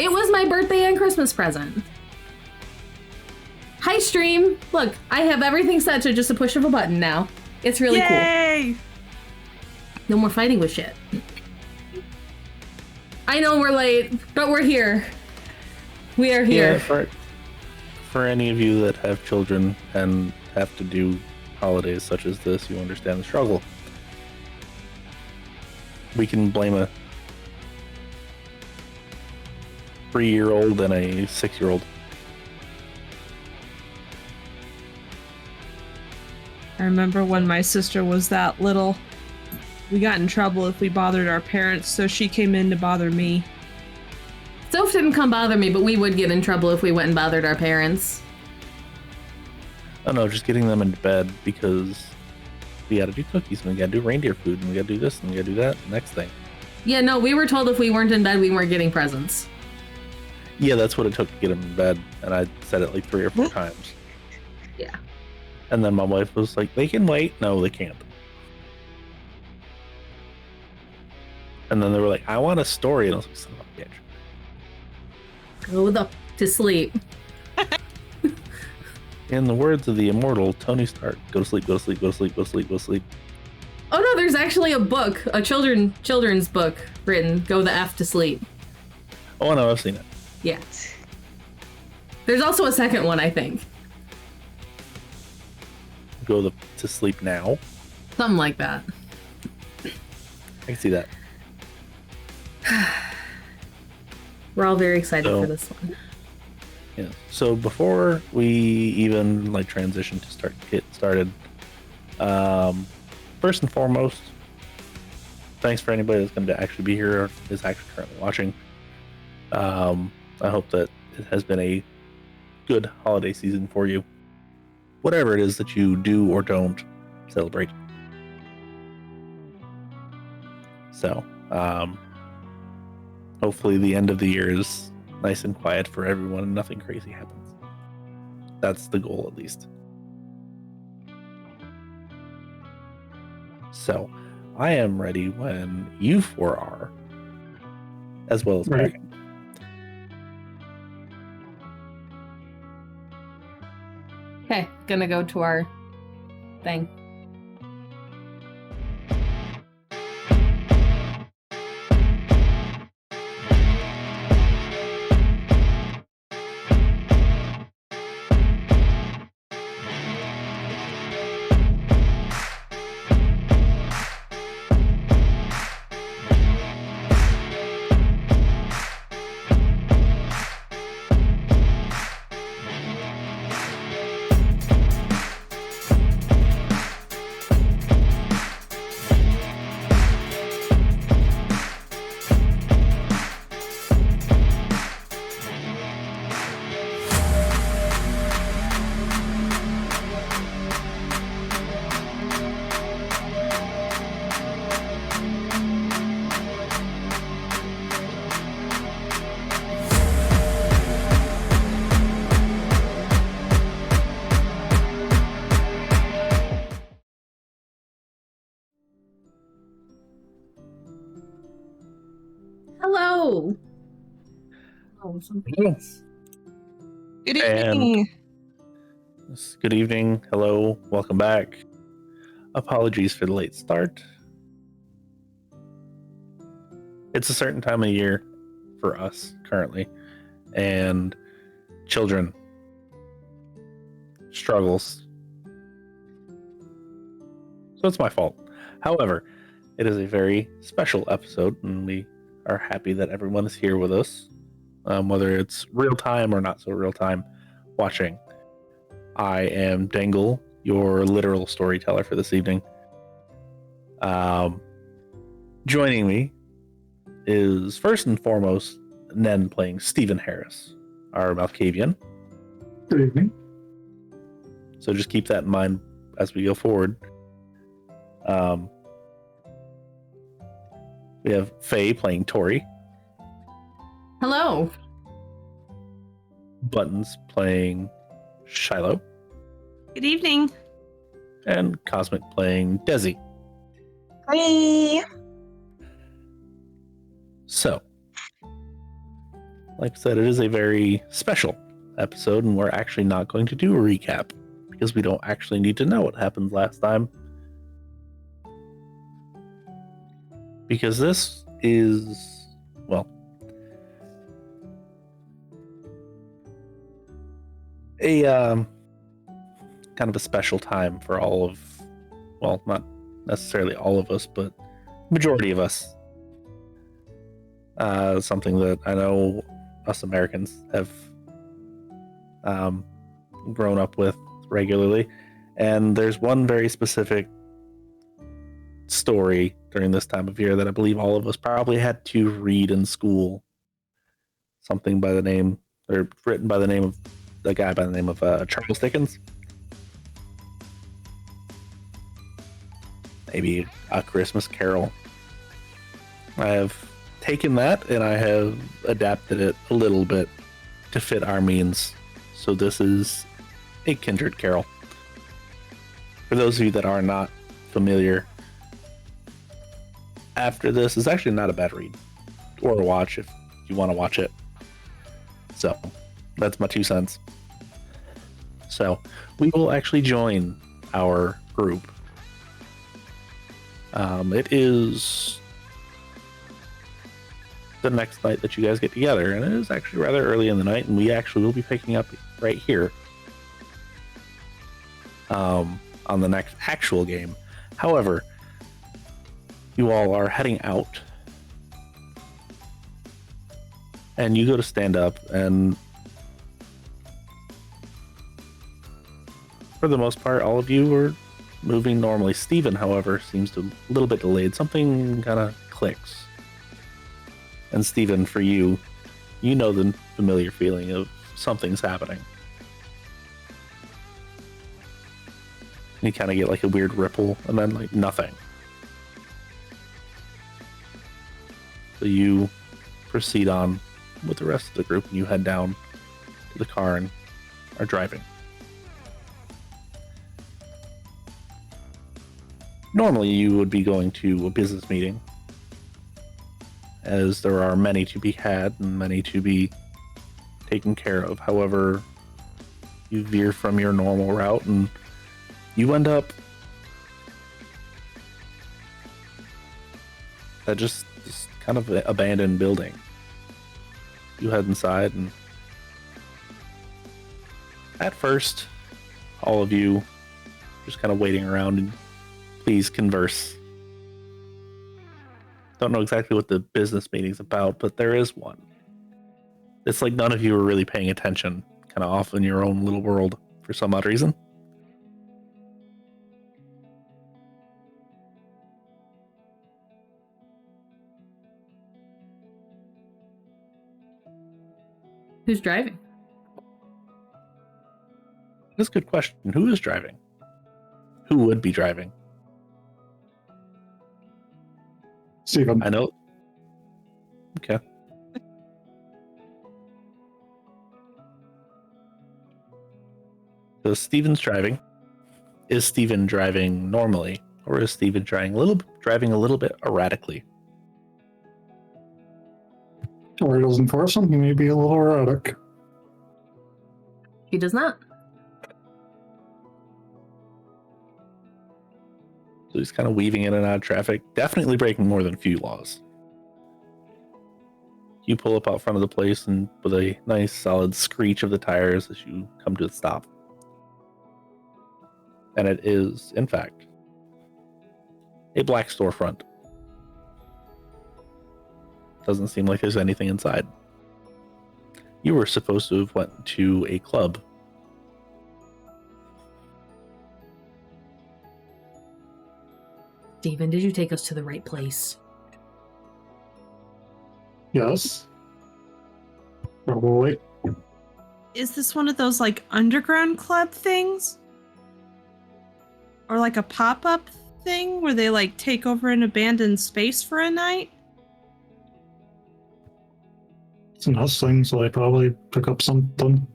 It was my birthday and Christmas present. Hi, stream. Look, I have everything set to just a push of a button now. It's really Yay! cool. No more fighting with shit. I know we're late, but we're here. We are here. Yeah, for any of you that have children and have to do holidays such as this, you understand the struggle. We can blame a 3-year-old and a 6-year-old. I remember when my sister was that little, we got in trouble if we bothered our parents, so she came in to bother me. Soph didn't come bother me, but we would get in trouble if we went and bothered our parents. Oh no, just getting them into bed because we gotta do cookies and we gotta do reindeer food and we gotta do this and we gotta do that. Next thing. Yeah, no, we were told if we weren't in bed, we weren't getting presents. Yeah, that's what it took to get them in bed, and I said it like 3 or 4 times. Yeah. And then my wife was like, they can wait. No, they can't. And then they were like, I want a story. And I was like, son of a bitch. Go to sleep. In the words of the immortal Tony Stark, go to sleep, go to sleep, go to sleep, go to sleep, go to sleep. Oh no, there's actually a book, a children's book written, Go the F to Sleep. Oh no, I've seen it. Yeah. There's also a second one, I think. Go to sleep now. Something like that. I can see that. We're all very excited for this one. Yeah. So before we even like transition to get started, first and foremost, thanks for anybody that's going to actually be here or is actually currently watching. I hope that it has been a good holiday season for you. Whatever it is that you do or don't celebrate. So, hopefully the end of the year is nice and quiet for everyone and nothing crazy happens. That's the goal, at least. So, I am ready when you 4 are, as well as Right. Kraken. Okay, gonna go to our thing. Hello. Oh, something else. Good evening. Good evening. Hello. Welcome back. Apologies for the late start. It's a certain time of year for us currently, and children struggles. So it's my fault. However, it is a very special episode, and we are happy that everyone is here with us, whether it's real time or not so real time watching. I am Dengle, your literal storyteller for this evening. Joining me is first and foremost Nen playing Stephen Harris, our Malkavian. Good evening. So just keep that in mind as we go forward. We have Faye playing Tory. Hello. Buttons playing Shiloh. Good evening. And Cosmic playing Dessi. Hi. So, like I said, it is a very special episode, and we're actually not going to do a recap because we don't actually need to know what happened last time. Because this is, well, a kind of a special time for all of, well, not necessarily all of us, but majority of us. Something that I know us Americans have grown up with regularly. And there's one very specific story during this time of year that I believe all of us probably had to read in school. Something by the name, or written by the name of the guy by the name of Charles Dickens. Maybe A Christmas Carol. I have taken that and I have adapted it a little bit to fit our means. So this is a Kindred Carol. For those of you that are not familiar, after this is actually not a bad read or a watch if you want to watch it. So that's my 2 cents. So we will actually join our group. It is the next night that you guys get together, and it is actually rather early in the night, and we actually will be picking up right here on the next actual game. However, you all are heading out, and you go to stand up, and for the most part, all of you are moving normally. Steven, however, seems to a little bit delayed. Something kind of clicks. And Steven, for you, you know the familiar feeling of something's happening. You kind of get like a weird ripple, and then like nothing. So you proceed on with the rest of the group, and you head down to the car and are driving. Normally, you would be going to a business meeting, as there are many to be had and many to be taken care of. However, you veer from your normal route and you end up at just this kind of abandoned building. You head inside, and at first, all of you just kind of waiting around and please converse. Don't know exactly what the business meeting's about, but there is one. It's like none of you are really paying attention, kind of off in your own little world for some odd reason. Who's driving? That's a good question. Who is driving? Who would be driving? Steven. I know. Okay. So Steven's driving. Is Steven driving normally, or is Steven driving a little bit erratically? Tory doesn't force him. He may be a little erratic. He does not. So he's kind of weaving in and out of traffic, definitely breaking more than a few laws. You pull up out front of the place, and with a nice solid screech of the tires as you come to a stop. And it is, in fact, a black storefront. Doesn't seem like there's anything inside. You were supposed to have went to a club. Steven, did you take us to the right place? Yes. Probably. Is this one of those like underground club things? Or like a pop-up thing where they like take over an abandoned space for a night? It's an us thing, so they probably pick up something.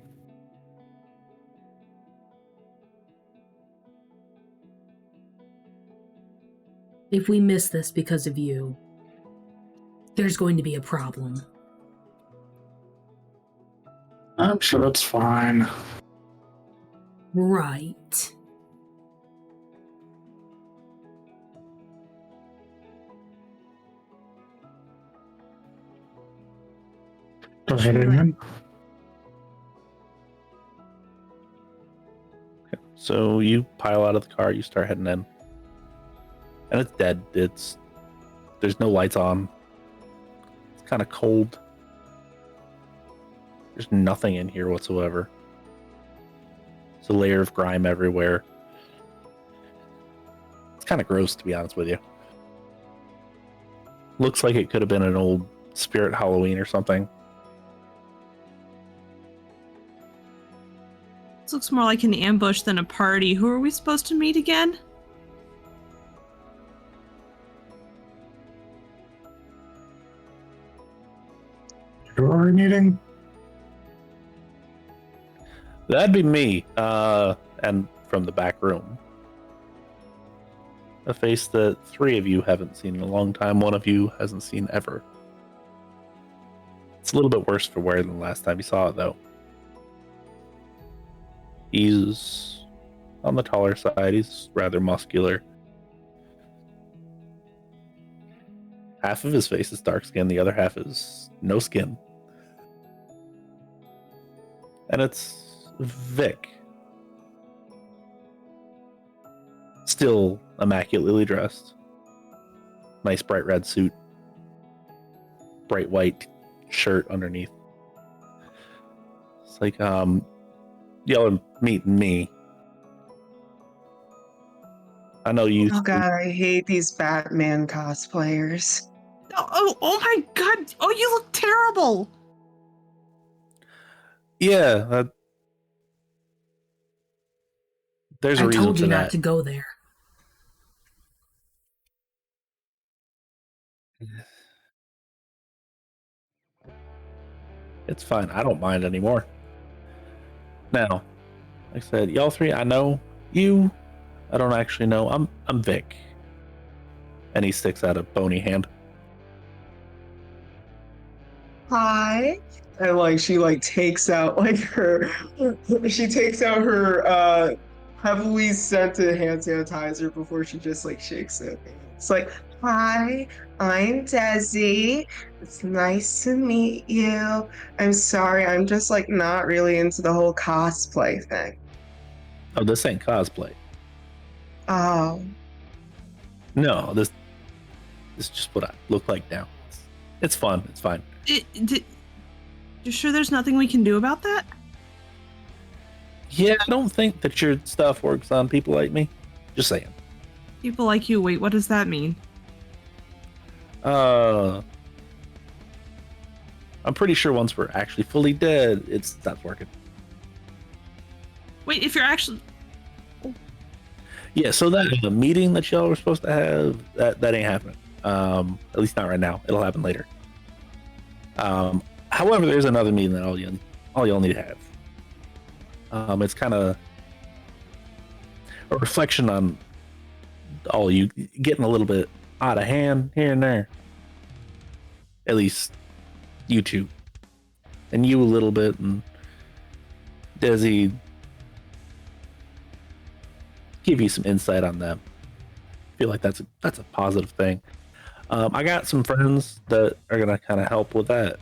If we miss this because of you, there's going to be a problem. I'm sure it's fine. Right. Go ahead in. So you pile out of the car, you start heading in. And it's dead. There's no lights on. It's kind of cold. There's nothing in here whatsoever. It's a layer of grime everywhere. It's kind of gross, to be honest with you. Looks like it could have been an old Spirit Halloween or something. This looks more like an ambush than a party. Who are we supposed to meet again? Who are we meeting? That'd be me. And from the back room. A face that 3 of you haven't seen in a long time, 1 of you hasn't seen ever. It's a little bit worse for wear than the last time you saw it, though. He's on the taller side. He's rather muscular. Half of his face is dark skin, the other half is no skin. And it's Vic. Still immaculately dressed. Nice bright red suit. Bright white shirt underneath. It's like, y'all are meeting me. I know you. Oh god, I hate these Batman cosplayers. Oh my god! Oh, you look terrible! Yeah, there's a I reason told for you that. not to go there. It's fine. I don't mind anymore. Now, like I said, y'all 3, I know you. I don't actually know. I'm Vic. And he sticks out a bony hand. Hi. And like she like takes out like her heavily scented hand sanitizer before she just like shakes it. It's like, hi, I'm Dessi. It's nice to meet you. I'm sorry, I'm just like not really into the whole cosplay thing. Oh, this ain't cosplay. Oh. No, this is just what I look like now. It's fun. It's fine. You sure there's nothing we can do about that? Yeah, I don't think that your stuff works on people like me. Just saying. People like you, wait, what does that mean? I'm pretty sure once we're actually fully dead, it stops working. Wait, if you're actually... Yeah, so that the meeting that y'all were supposed to have, that ain't happening. At least not right now. It'll happen later. However, there's another meeting that all y'all need to have. It's kind of a reflection on all you getting a little bit out of hand here and there. At least you 2, and you a little bit, and Dessi. Give you some insight on them. I feel like that's a positive thing. I got some friends that are gonna kind of help with that.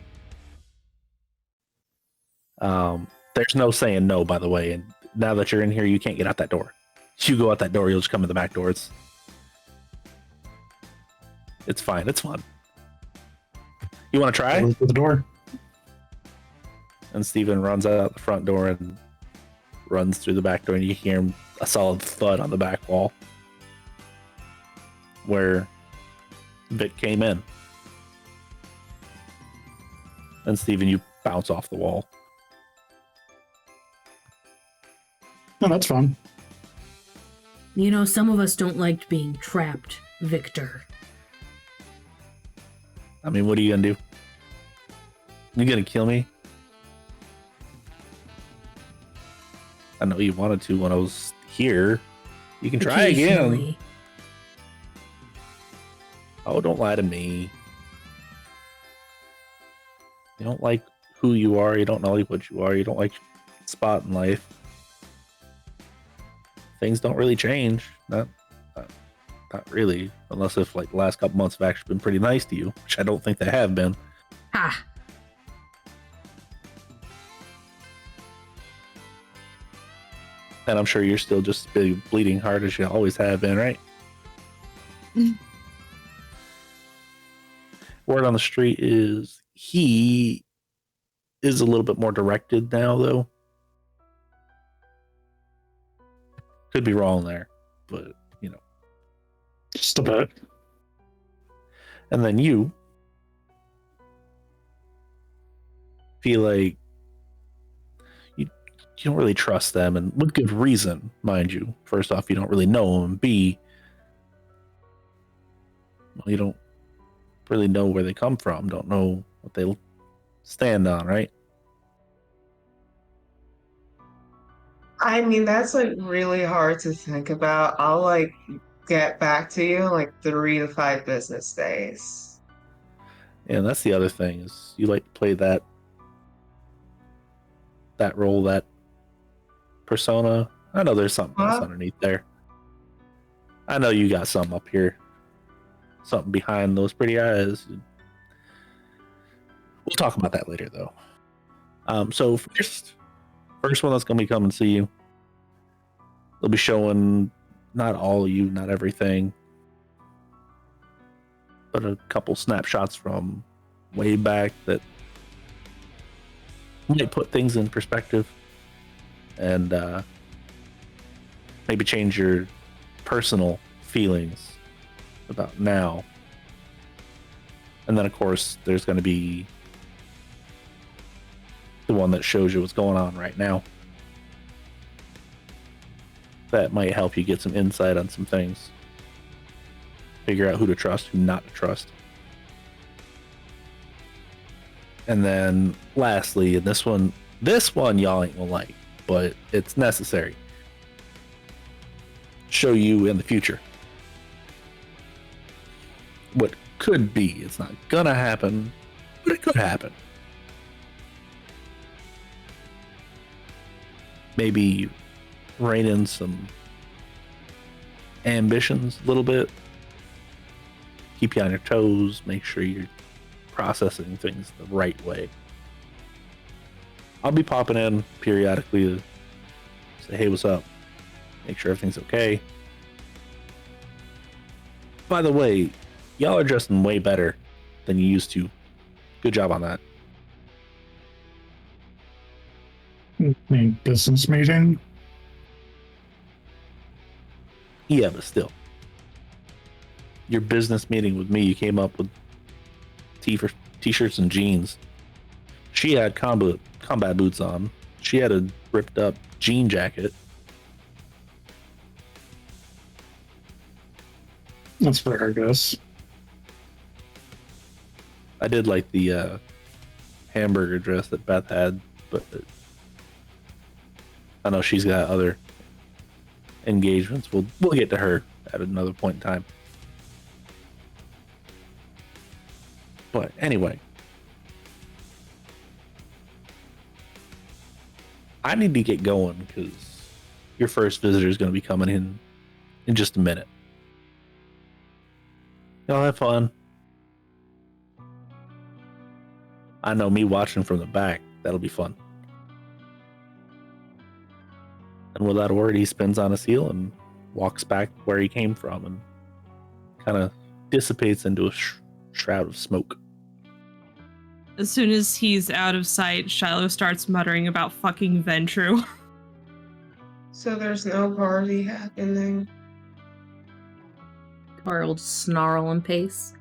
There's no saying no, by the way. And now that you're in here, you can't get out that door. If you go out that door, you'll just come in the back door. It's fine. It's fun. You want to try? Go to the door. And Steven runs out the front door and runs through the back door, and you hear him a solid thud on the back wall where Vic came in. And Steven, you bounce off the wall. No, that's fun. You know, some of us don't like being trapped, Victor. I mean, what are you gonna do? You gonna kill me? I know you wanted to when I was here. You can try again. Occasionally. Oh, don't lie to me. You don't like who you are. You don't know like what you are. You don't like spot in life. Things don't really change. Not really, unless if like the last couple months have actually been pretty nice to you, which I don't think they have been. Ha! And I'm sure you're still just bleeding hard as you always have been, right? Word on the street is he is a little bit more directed now, though. Could be wrong there, but you know. Just a bit. And then you feel like you don't really trust them, and with good reason, mind you. First off, you don't really know them. B, well, you don't really know where they come from. Don't know what they stand on, right? I mean, that's like really hard to think about. I'll like get back to you in like 3 to 5 business days. And that's the other thing is you like to play that role, that persona. I know there's something else underneath there. I know you got something up here, something behind those pretty eyes. We'll talk about that later, though. So first one that's gonna be coming to see you. They'll be showing not all of you, not everything, but a couple snapshots from way back that might put things in perspective and maybe change your personal feelings about now. And then, of course, there's going to be the one that shows you what's going on right now. That might help you get some insight on some things. Figure out who to trust, who not to trust. And then lastly, and this one y'all ain't gonna like, but it's necessary. Show you in the future what could be. It's not gonna happen, but it could happen. Maybe rein in some ambitions a little bit. Keep you on your toes. Make sure you're processing things the right way. I'll be popping in periodically to say, hey, what's up? Make sure everything's okay. By the way, y'all are dressing way better than you used to. Good job on that. Business meeting? Yeah, but still. Your business meeting with me, you came up with t-shirts and jeans. She had combat boots on. She had a ripped up jean jacket. That's fair, I guess. I did like the hamburger dress that Beth had, but I know she's got other engagements. We'll get to her at another point in time. But anyway, I need to get going because your first visitor is going to be coming in just a minute. Y'all have fun. I know, me watching from the back, that'll be fun. And with that word, he spins on his heel and walks back where he came from and kind of dissipates into a shroud of smoke. As soon as he's out of sight, Shiloh starts muttering about fucking Ventru. So there's no party happening. Tory will just snarl and pace.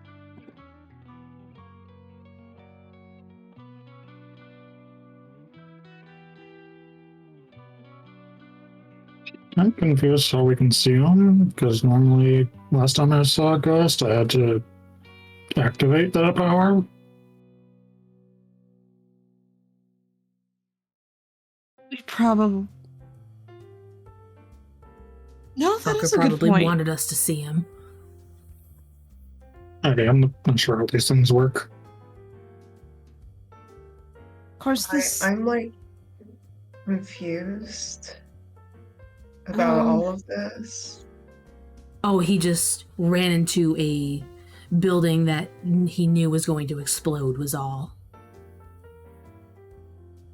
I'm confused how we can see him, because normally, last time I saw a ghost, I had to activate that power. We probably... No, that Fucker is a good probably point. wanted us to see him. Okay, I'm not sure how these things work. course, this. I'm like confused about all of this. Oh, he just ran into a building that he knew was going to explode, was all.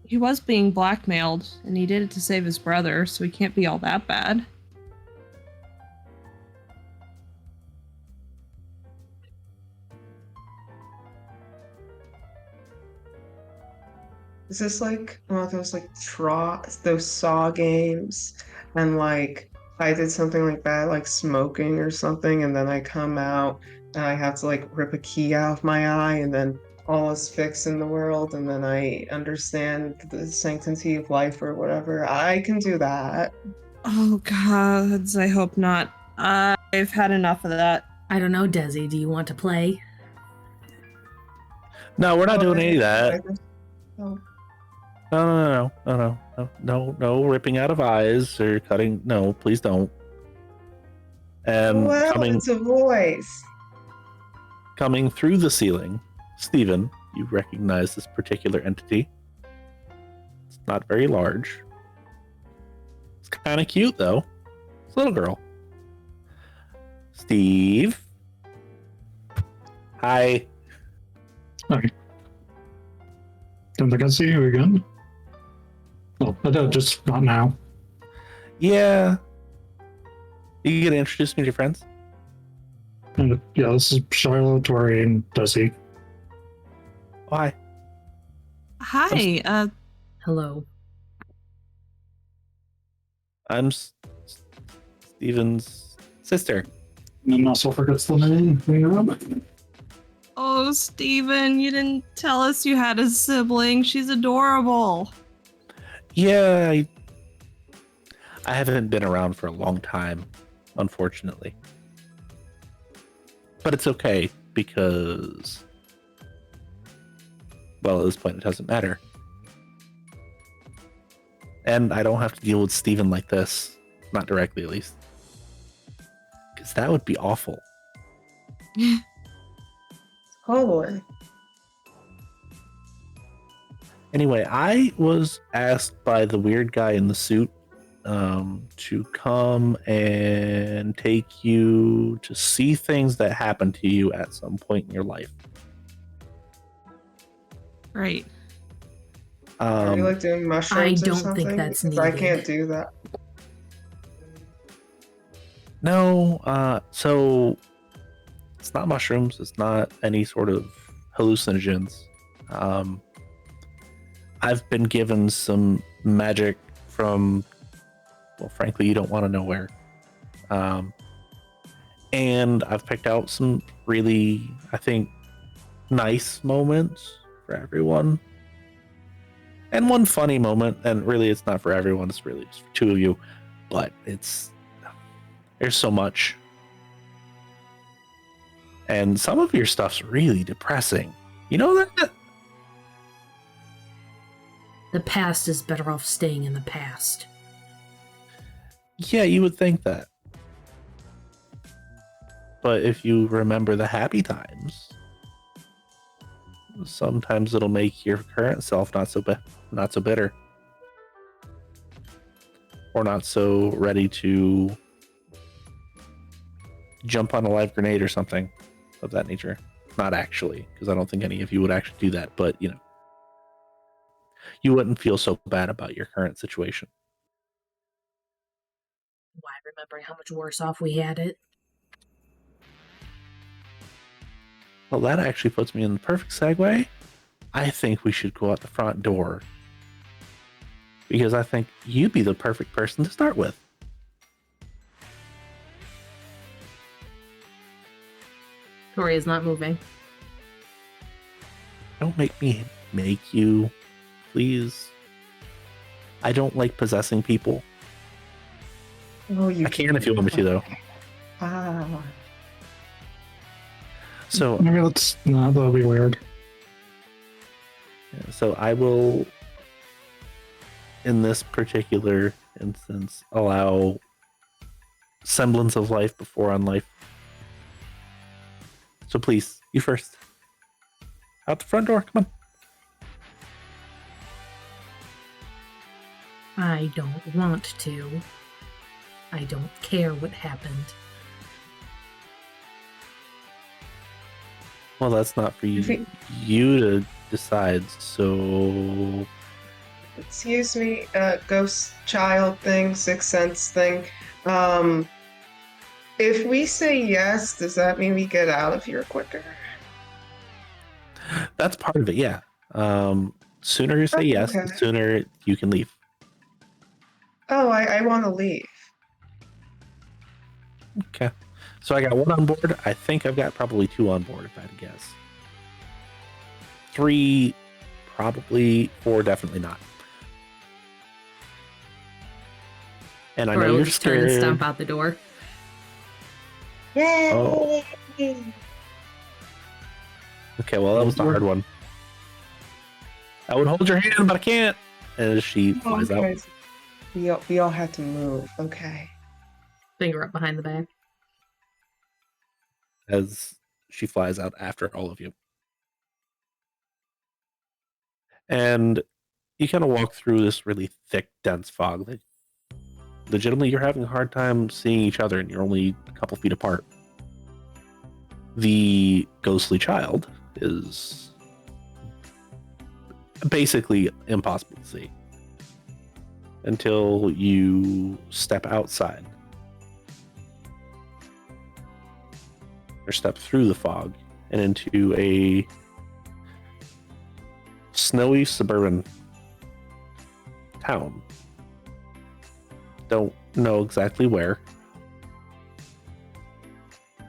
He was being blackmailed, and he did it to save his brother, so he can't be all that bad. Is this like one of those like those Saw games, and like I did something like that, like smoking or something, and then I come out and I have to like rip a key out of my eye, and then all is fixed in the world, and then I understand the sanctity of life or whatever. I can do that. Oh gods, I hope not. I've had enough of that. I don't know, Desi, do you want to play? No, we're not Oh, doing any of that. Oh. No, ripping out of eyes or cutting. No, please don't. And Well, it's a voice. coming through the ceiling, Stephen, you recognize this particular entity. It's not very large. It's kind of cute, though. It's a little girl. Steve. Hi. Hi. Don't think I see you again. Oh, I did, just not now. Yeah. You gonna introduce me to your friends? And, yeah, this is Shiloh, Tory, and Dessi. Why? Hi, Hello. I'm Stephen's sister. And also forgets the name. oh, Steven, you didn't tell us you had a sibling. She's adorable. Yeah, I haven't been around for a long time, unfortunately. But it's okay because, well, at this point it doesn't matter. And I don't have to deal with Steven like this. Not directly, at least. Because that would be awful. Oh boy. Anyway, I was asked by the weird guy in the suit to come and take you to see things that happened to you at some point in your life. Right. Are you like doing mushrooms I don't or something? think that's Because I needed. can't do that. No, so it's not mushrooms. It's not any sort of hallucinogens. I've been given some magic from, well, frankly, you don't want to know where. And I've picked out some really, I think, nice moments for everyone. And one funny moment, and really it's not for everyone, it's really just for two of you. But there's so much. And some of your stuff's really depressing. You know that? The past is better off staying in the past. Yeah, you would think that. But if you remember the happy times, sometimes it'll make your current self not so bitter, or not so ready to jump on a live grenade or something of that nature. Not actually, because I don't think any of you would actually do that, but you know, you wouldn't feel so bad about your current situation. Why, remembering how much worse off we had it? Well, that actually puts me in the perfect segue. I think we should go out the front door, because I think you'd be the perfect person to start with. Tory is not moving. Don't make me make you, please. I don't like possessing people. Oh, you I can if you want me to, though. Ah. So, Maybe let's not, that'll be weird. so I will, in this particular instance, allow semblance of life before on life. So please, you first. Out the front door, come on. I don't want to. I don't care what happened. Well, that's not for you to decide, so... Excuse me, ghost child thing, sixth sense thing. If we say yes, does that mean we get out of here quicker? That's part of it, yeah. Sooner you say yes, Okay. the sooner you can leave. Oh, I want to leave. Okay. So I got 1 on board. I think I've got probably 2 on board, if I had to guess. 3, probably. 4, definitely not. And I know Or I'll you're just turn and scared. stomp out the door. Yay! Oh. Okay, well, that was the hard one. I would hold your hand, but I can't. As she flies out. Okay. We all had to move. Okay. Finger up behind the back. As she flies out after all of you. And you kind of walk through this really thick, dense fog that legitimately you're having a hard time seeing each other and you're only a couple feet apart. The ghostly child is basically impossible to see until you step outside or step through the fog and into a snowy suburban town. Don't know exactly where.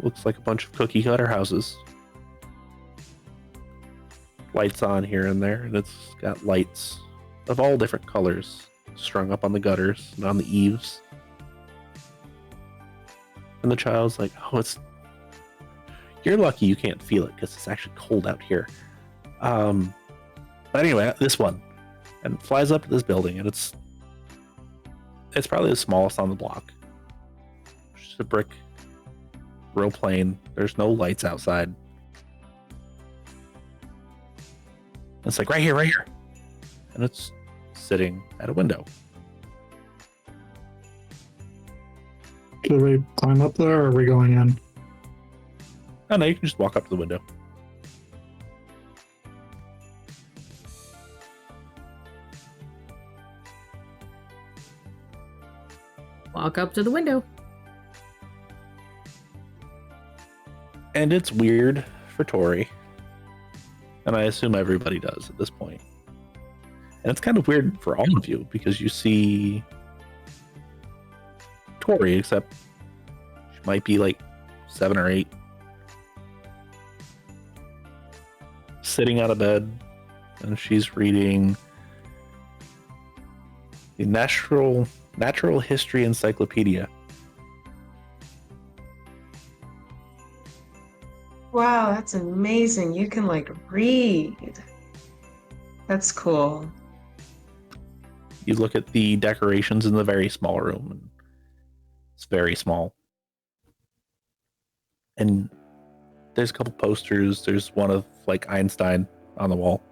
Looks like a bunch of cookie cutter houses. Lights on here and there, and it's got lights of all different colors strung up on the gutters and on the eaves. And the child's like, oh, you're lucky you can't feel it because it's actually cold out here. But anyway, this one, and flies up to this building, and it's probably the smallest on the block. It's just a brick, real plain. There's no lights outside. It's like right here, and it's sitting at a window. Should we climb up there, or are we going in? Oh no, you can just walk up to the window. Walk up to the window. And it's weird for Tory. And I assume everybody does at this point. And it's kind of weird for all of you because you see Tory, except she might be like 7 or 8. Sitting on a bed, and she's reading the Natural History Encyclopedia. Wow, that's amazing. You can like read. That's cool. You look at the decorations in the very small room, and it's very small. And there's a couple posters. There's one of like Einstein on the wall.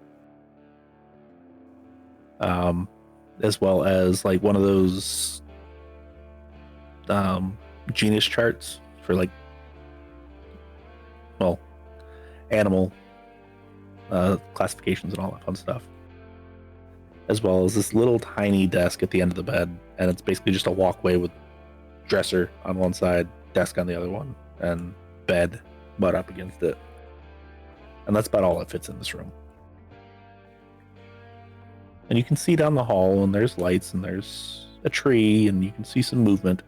As well as like one of those genus charts for like, well, animal classifications and all that fun stuff. As well as this little tiny desk at the end of the bed, and it's basically just a walkway with dresser on one side, desk on the other one, and bed butt up against it. And that's about all that fits in this room. And you can see down the hall, and there's lights, and there's a tree, and you can see some movement.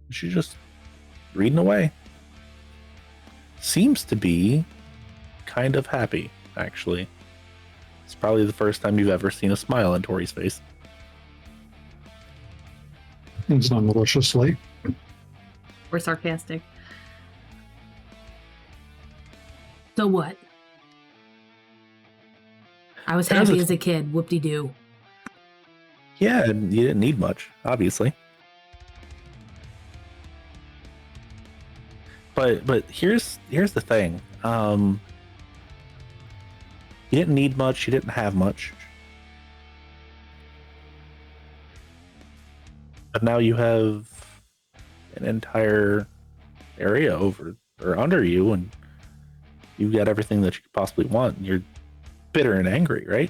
She's just reading away. Seems to be kind of happy, actually. It's probably the first time you've ever seen a smile on Tory's face. It's not maliciously. Or sarcastic. So what? I was happy as a kid. Whoop-de-doo. Yeah, and you didn't need much, obviously. But here's the thing. You didn't need much, you didn't have much. But now you have an entire area over or under you, and you've got everything that you could possibly want. And you're bitter and angry, right?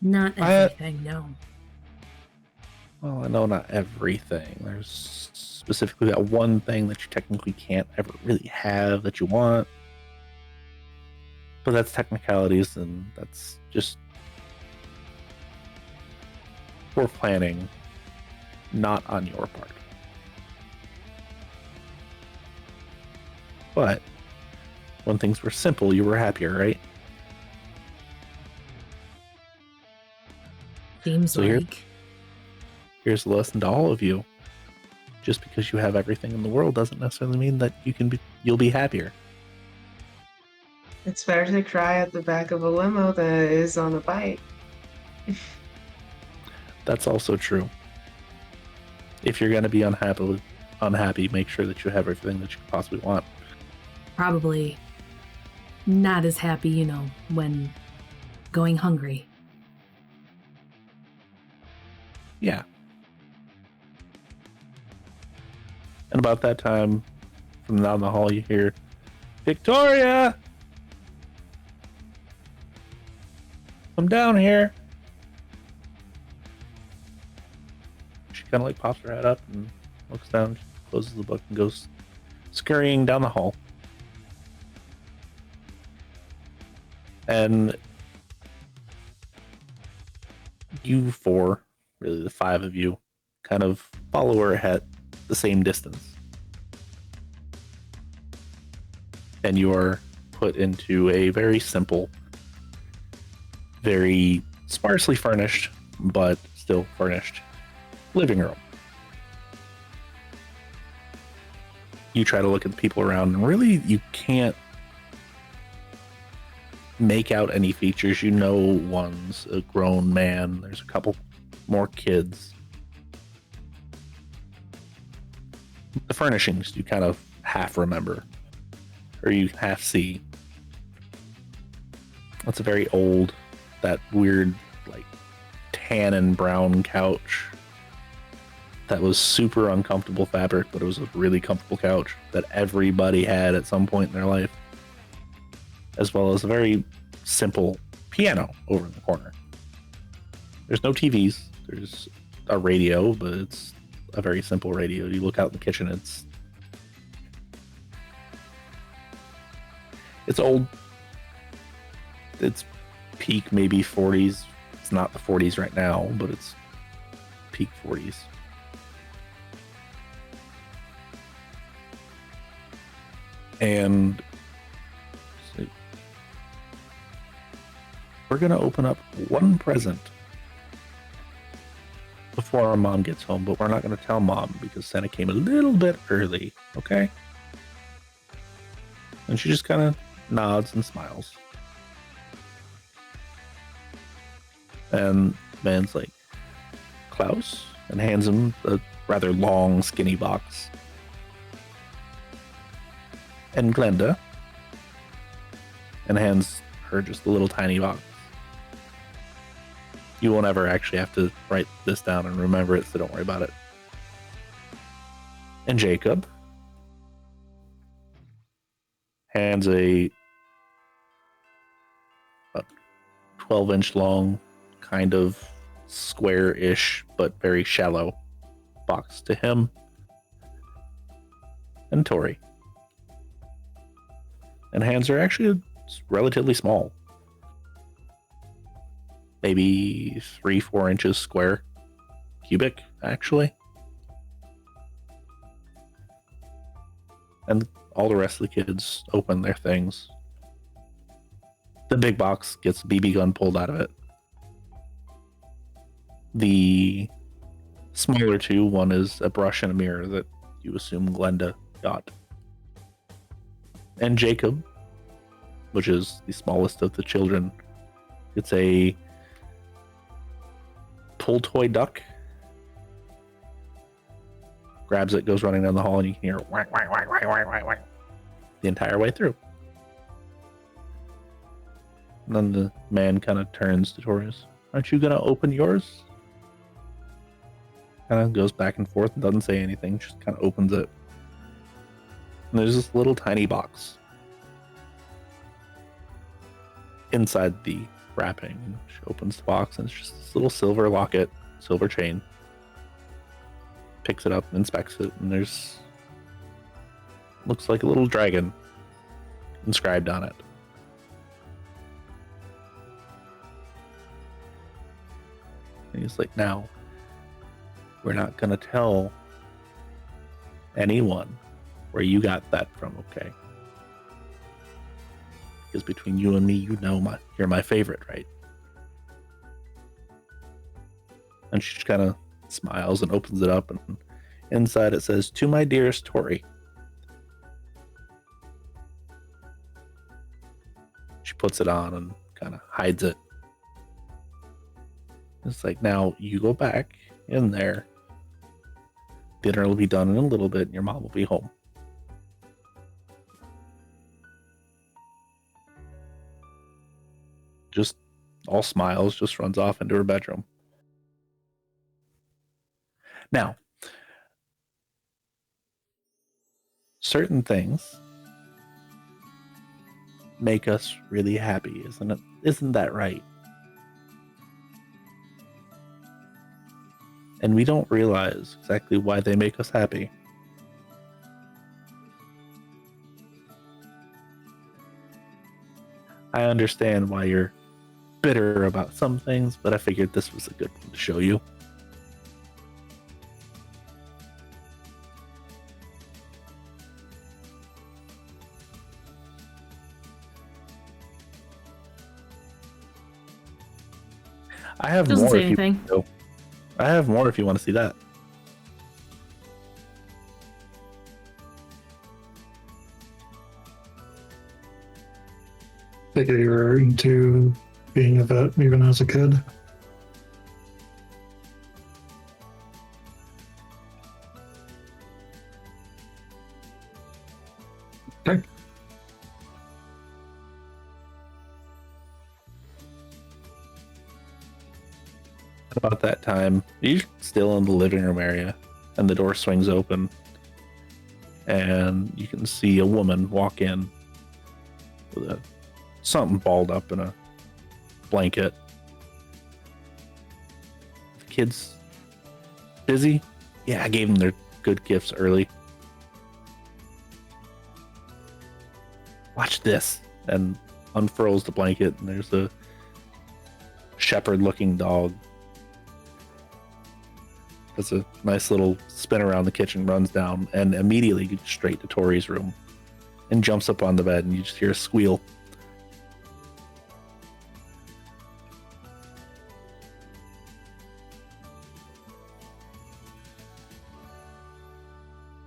Not everything, no. Well, I know not everything. There's specifically that one thing that you technically can't ever really have that you want. But that's technicalities, and that's just poor planning, not on your part. But when things were simple, you were happier, right? Seems So like. Here's the lesson to all of you. Just because you have everything in the world doesn't necessarily mean that you'll be happier. It's better to cry at the back of a limo than it is on a bike. That's also true. If you're going to be unhappy, make sure that you have everything that you could possibly want. Probably not as happy, when going hungry. Yeah. And about that time, from down the hall, you hear, Victoria! Come down here. She kind of like pops her head up and looks down, closes the book, and goes scurrying down the hall. And you four, really the five of you, kind of follow her at the same distance. And you are put into a very simple, very sparsely furnished, but still furnished living room. You try to look at the people around, and really you can't make out any features. One's a grown man. There's a couple more kids. The furnishings you kind of half remember, or you half see. It's a very old, that weird, like, tan and brown couch that was super uncomfortable fabric, but it was a really comfortable couch that everybody had at some point in their life, as well as a very simple piano over in the corner. There's no TVs. There's a radio, but it's a very simple radio. You look out in the kitchen, it's old. It's peak maybe 40s. It's not the 40s right now, but it's peak 40s. And so we're going to open up one present before our mom gets home, but we're not going to tell mom because Santa came a little bit early, okay? And she just kind of nods and smiles. And the man's like, Klaus, and hands him a rather long, skinny box. And Glenda, and hands her just a little tiny box. You won't ever actually have to write this down and remember it, so don't worry about it. And Jacob hands a 12-inch long, kind of square-ish, but very shallow box to him. And Tory. And hands are actually relatively small. Maybe 3-4 inches square. Cubic, actually. And all the rest of the kids open their things. The big box gets a BB gun pulled out of it. The smaller two, one is a brush and a mirror that you assume Glenda got. And Jacob, which is the smallest of the children, it's a pull toy duck. Grabs it, goes running down the hall, and you can hear whack, whack, whack, whack, whack, whack, whack the entire way through. And then the man kind of turns to Tory. Aren't you going to open yours? Kind of goes back and forth and doesn't say anything, just kind of opens it. And there's this little tiny box inside the wrapping. And she opens the box and it's just this little silver locket, silver chain. Picks it up, inspects it, and there's looks like a little dragon inscribed on it. And he's like, now, we're not gonna tell anyone where you got that from, okay? Because between you and me, you're my favorite, right? And she just kind of smiles and opens it up, and inside it says, "To my dearest Tory." She puts it on and kind of hides it. It's like, now you go back in there. Dinner will be done in a little bit and your mom will be home. Just all smiles, just runs off into her bedroom. Now, certain things make us really happy, isn't it? Isn't that right? And we don't realize exactly why they make us happy. I understand why you're bitter about some things, but I figured this was a good one to show you. I have Doesn't more say if you anything. want to. I have more if you want to see that. Figure you were into being a vet even as a kid. Okay. About that time, you're still in the living room area, and the door swings open, and you can see a woman walk in with something balled up in a blanket. The kids busy? Yeah, I gave them their good gifts early. Watch this, and unfurls the blanket, and there's a shepherd-looking dog. Does a nice little spin around the kitchen, runs down, and immediately gets straight to Tori's room and jumps up on the bed, and you just hear a squeal.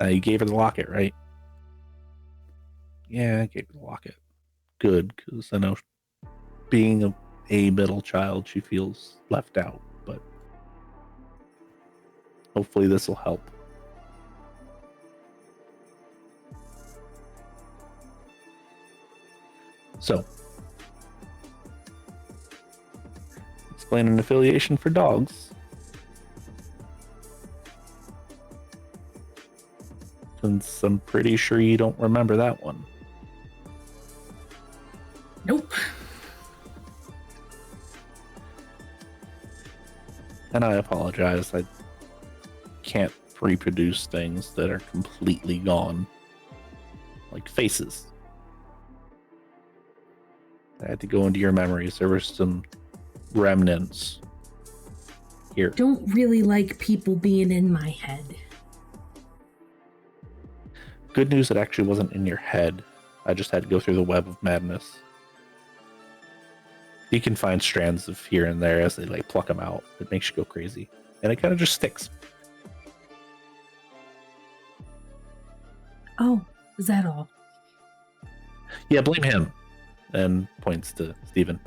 You gave her the locket, right? Yeah, I gave her the locket. Good, because I know being a middle child, she feels left out, but hopefully this will help. So, explain an affiliation for dogs. Since I'm pretty sure you don't remember that one. Nope. And I apologize. I can't reproduce things that are completely gone. Like faces. I had to go into your memories. There were some remnants here. Don't really like people being in my head. Good news, it actually wasn't in your head. I just had to go through the web of madness. You can find strands of here and there as they like pluck them out. It makes you go crazy. And it kind of just sticks. Oh, is that all? Yeah, blame him. And points to Steven.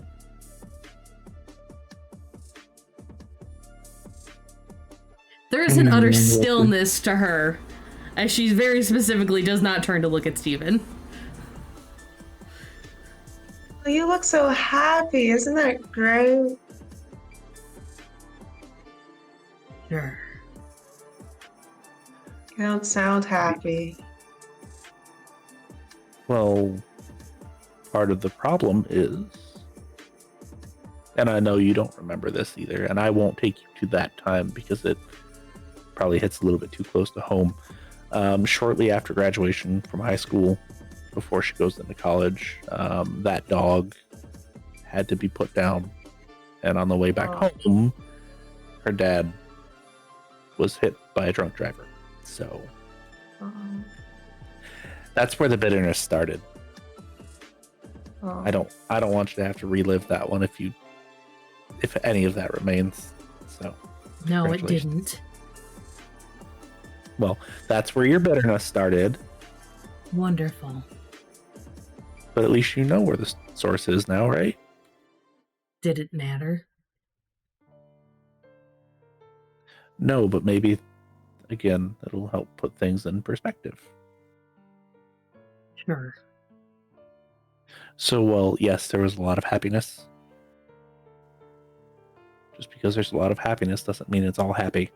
There is an utter stillness to her, as she very specifically does not turn to look at Steven. Oh, you look so happy. Isn't that great? Sure. You don't sound happy. Well, part of the problem is, and I know you don't remember this either, and I won't take you to that time because it probably hits a little bit too close to home. Shortly after graduation from high school, before she goes into college, that dog had to be put down. And on the way back home, her dad was hit by a drunk driver. So that's where the bitterness started. I don't want you to have to relive that one if any of that remains. So No, it didn't. Well, that's where your bitterness started. Wonderful. But at least you know where the source is now, right? Did it matter? No, but maybe, again, it'll help put things in perspective. Sure. So, well, yes, there was a lot of happiness. Just because there's a lot of happiness doesn't mean it's all happy.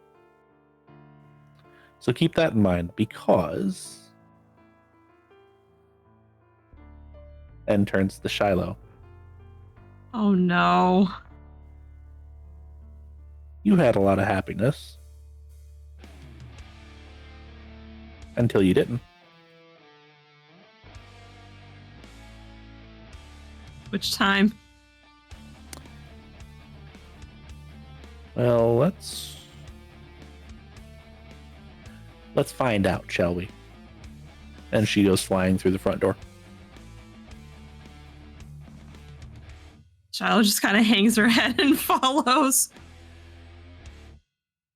So keep that in mind, because... And turns to Shiloh. Oh no. You had a lot of happiness. Until you didn't. Which time? Well, let's find out, shall we? And she goes flying through the front door. Shiloh just kind of hangs her head and follows.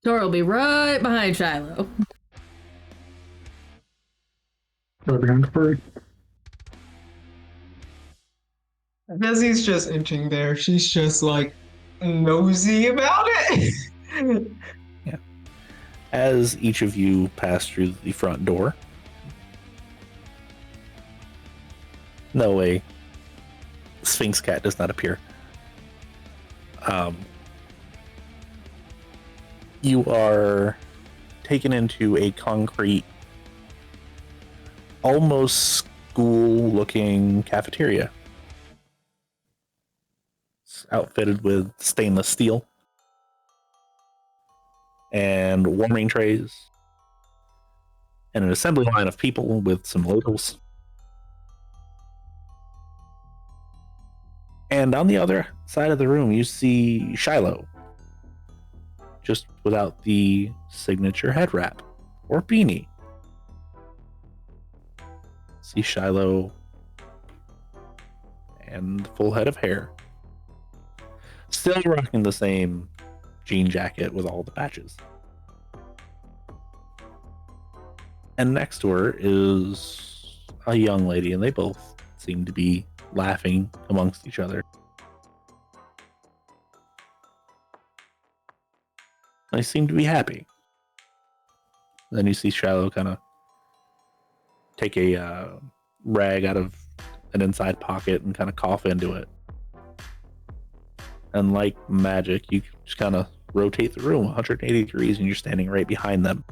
Tory will be right behind Shiloh. Right behind Coterie. Desi's just inching there. She's just like nosy about it. Yeah. As each of you pass through the front door, no way, Sphinx Cat does not appear. You are taken into a concrete, almost school-looking cafeteria. It's outfitted with stainless steel and warming trays and an assembly line of people with some ladles. And on the other side of the room, you see Shiloh, just without the signature head wrap or beanie. See Shiloh and full head of hair, still rocking the same jean jacket with all the patches. And next to her is a young lady, and they both seem to be laughing amongst each other. They seem to be happy. Then you see Shiloh kind of take a rag out of an inside pocket and kind of cough into it. And like magic, you just kind of rotate the room 180 degrees and you're standing right behind them.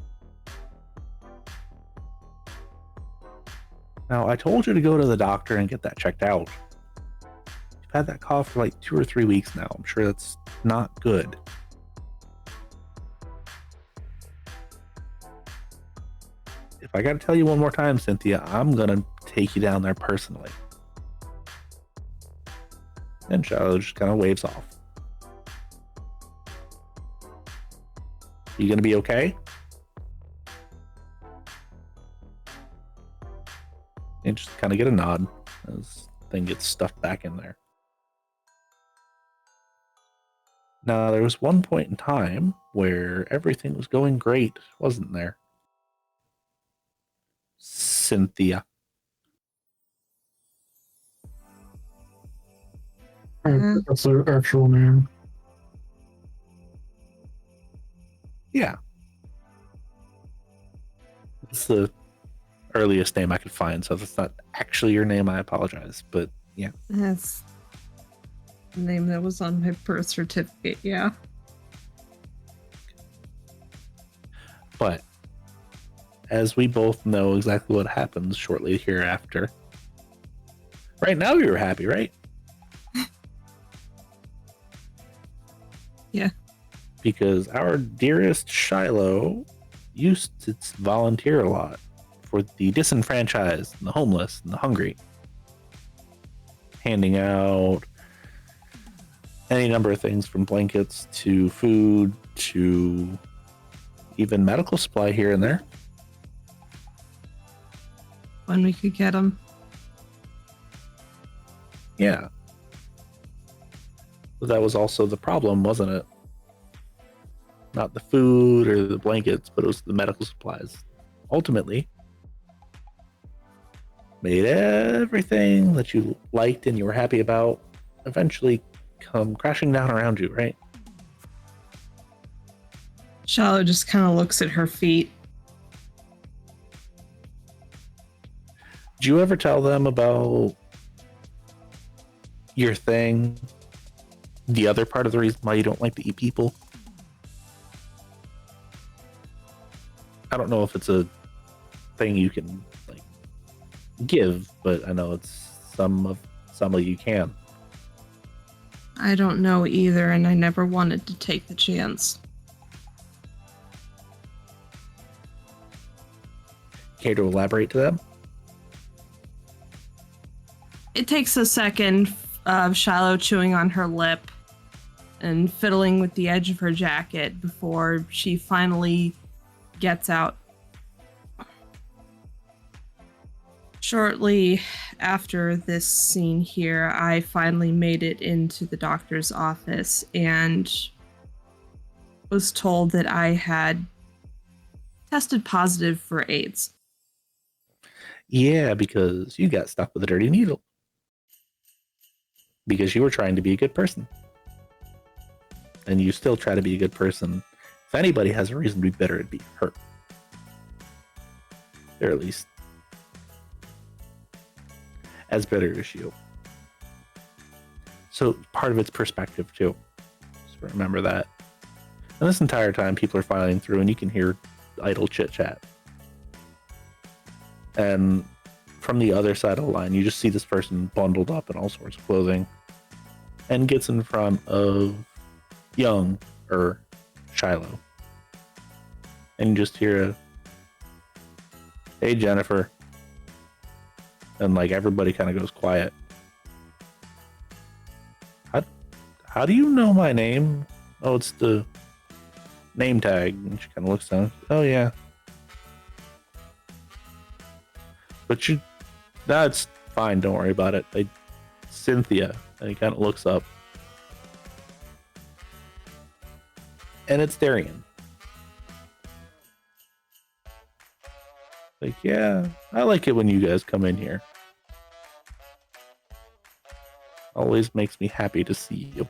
Now, I told you to go to the doctor and get that checked out. You've had that cough for like 2 or 3 weeks now. I'm sure that's not good. If I gotta tell you one more time, Cynthia, I'm gonna take you down there personally. And Shiloh just kind of waves off. You gonna be okay? And just kind of get a nod as thing gets stuffed back in there. Now, there was one point in time where everything was going great, wasn't there? Cynthia. That's their actual name. Yeah. It's the earliest name I could find, so if it's not actually your name, I apologize. But yeah. That's The name that was on my birth certificate, yeah. But as we both know exactly what happens shortly hereafter, right now you're happy, right? Yeah. Because our dearest Shiloh used to volunteer a lot for the disenfranchised and the homeless and the hungry, handing out any number of things from blankets to food to even medical supply here and there. When we could get them. Yeah. But that was also the problem, wasn't it? Not the food or the blankets, but it was the medical supplies. Ultimately, made everything that you liked and you were happy about eventually come crashing down around you, right? Shiloh just kind of looks at her feet. Did you ever tell them about your thing? The other part of the reason why you don't like to eat people? I don't know if it's a thing you can like give, but I know it's some of you can. I don't know either, and I never wanted to take the chance. Care to elaborate to them? It takes a second of Shiloh chewing on her lip and fiddling with the edge of her jacket before she finally gets out. Shortly after this scene here, I finally made it into the doctor's office and was told that I had tested positive for AIDS. Yeah, because you got stuck with a dirty needle. Because you were trying to be a good person. And you still try to be a good person. If anybody has a reason to be bitter, it'd be her. Or at least as bitter as you. So part of it's perspective too. Just remember that. And this entire time people are filing through and you can hear idle chit chat. And from the other side of the line, you just see this person bundled up in all sorts of clothing and gets in front of young or Shiloh. And you just hear a, "Hey, Jennifer." And like everybody kind of goes quiet. How do you know my name? Oh, it's the name tag. And she kind of looks down. Oh, yeah. But that's fine. Don't worry about it. Cynthia. And he kind of looks up. And it's Darian. Like, yeah, I like it when you guys come in here. Always makes me happy to see you.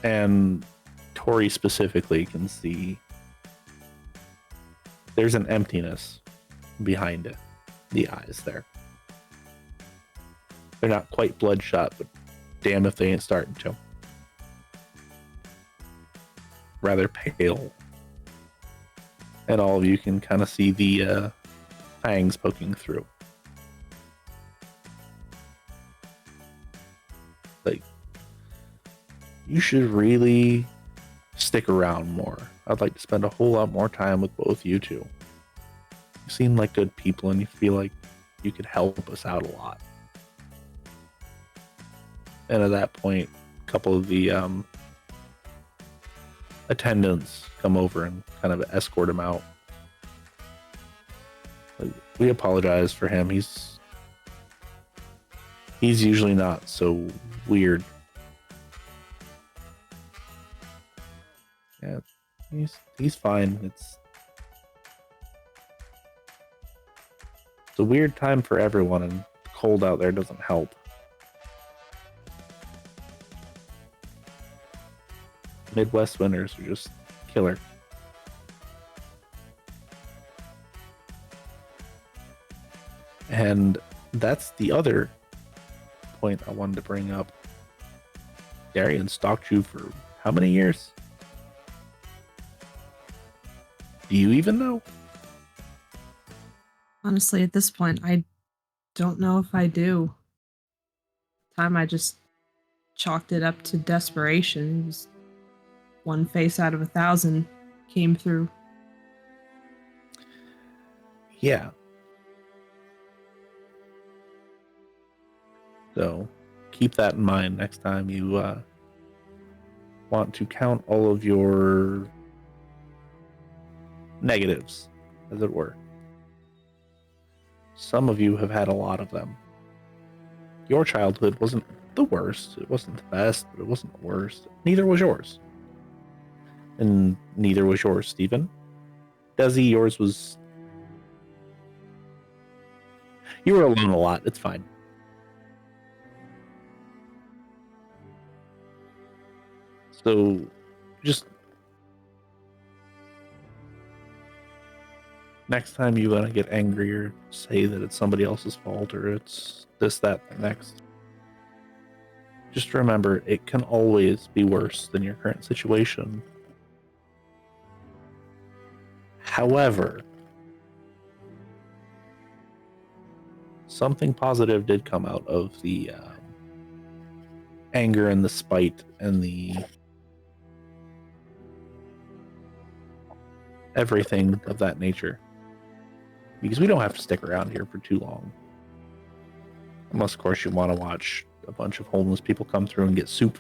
And Tory specifically can see there's an emptiness behind it. The eyes there. They're not quite bloodshot, but damn if they ain't starting to. Rather pale. And all of you can kind of see the fangs poking through. Like, you should really stick around more. I'd like to spend a whole lot more time with both you two. You seem like good people and you feel like you could help us out a lot. And at that point, a couple of the attendants come over and kind of escort him out. Like, we apologize for him. He's usually not so weird. Yeah, he's fine. It's a weird time for everyone, and cold out there doesn't help. Midwest winters are just killer. And that's the other point, I wanted to bring up Darian stalked you for how many years? Do you even know? Honestly, at this point, I don't know if I do. Time I just chalked it up to desperation. It was one face out of 1,000 came through. Yeah. So keep that in mind next time you want to count all of your negatives, as it were. Some of you have had a lot of them. Your childhood wasn't the worst. It wasn't the best, but it wasn't the worst. Neither was yours. And neither was yours, Stephen. Dessi, yours was... You were alone a lot. It's fine. So, just... next time you want to get angry or say that it's somebody else's fault or it's this, that, the next, just remember it can always be worse than your current situation. However, something positive did come out of the anger and the spite and the everything of that nature. Because we don't have to stick around here for too long. Unless, of course, you want to watch a bunch of homeless people come through and get soup.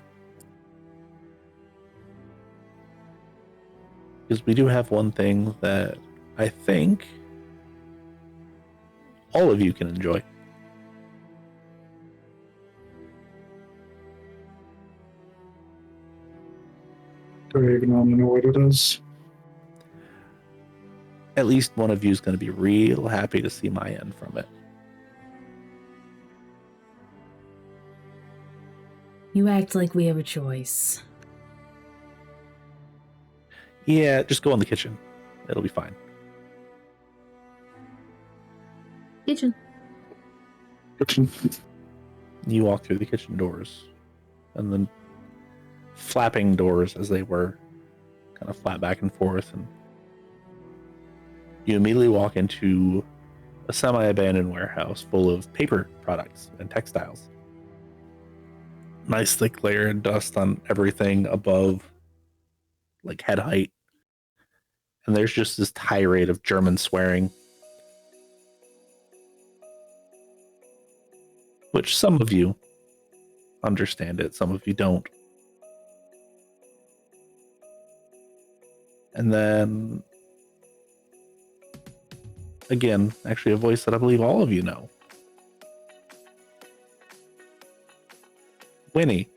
Because we do have one thing that I think all of you can enjoy. Do I even know what it is? At least one of you is going to be real happy to see my end from it. You act like we have a choice. Yeah, just go in the kitchen. It'll be fine. Kitchen. You walk through the kitchen doors, and then flapping doors as they were, kind of flap back and forth, and you immediately walk into a semi-abandoned warehouse full of paper products and textiles. Nice thick layer of dust on everything above, like head height. And there's just this tirade of German swearing. Which some of you understand it, some of you don't. And then, again, actually a voice that I believe all of you know. Winnie.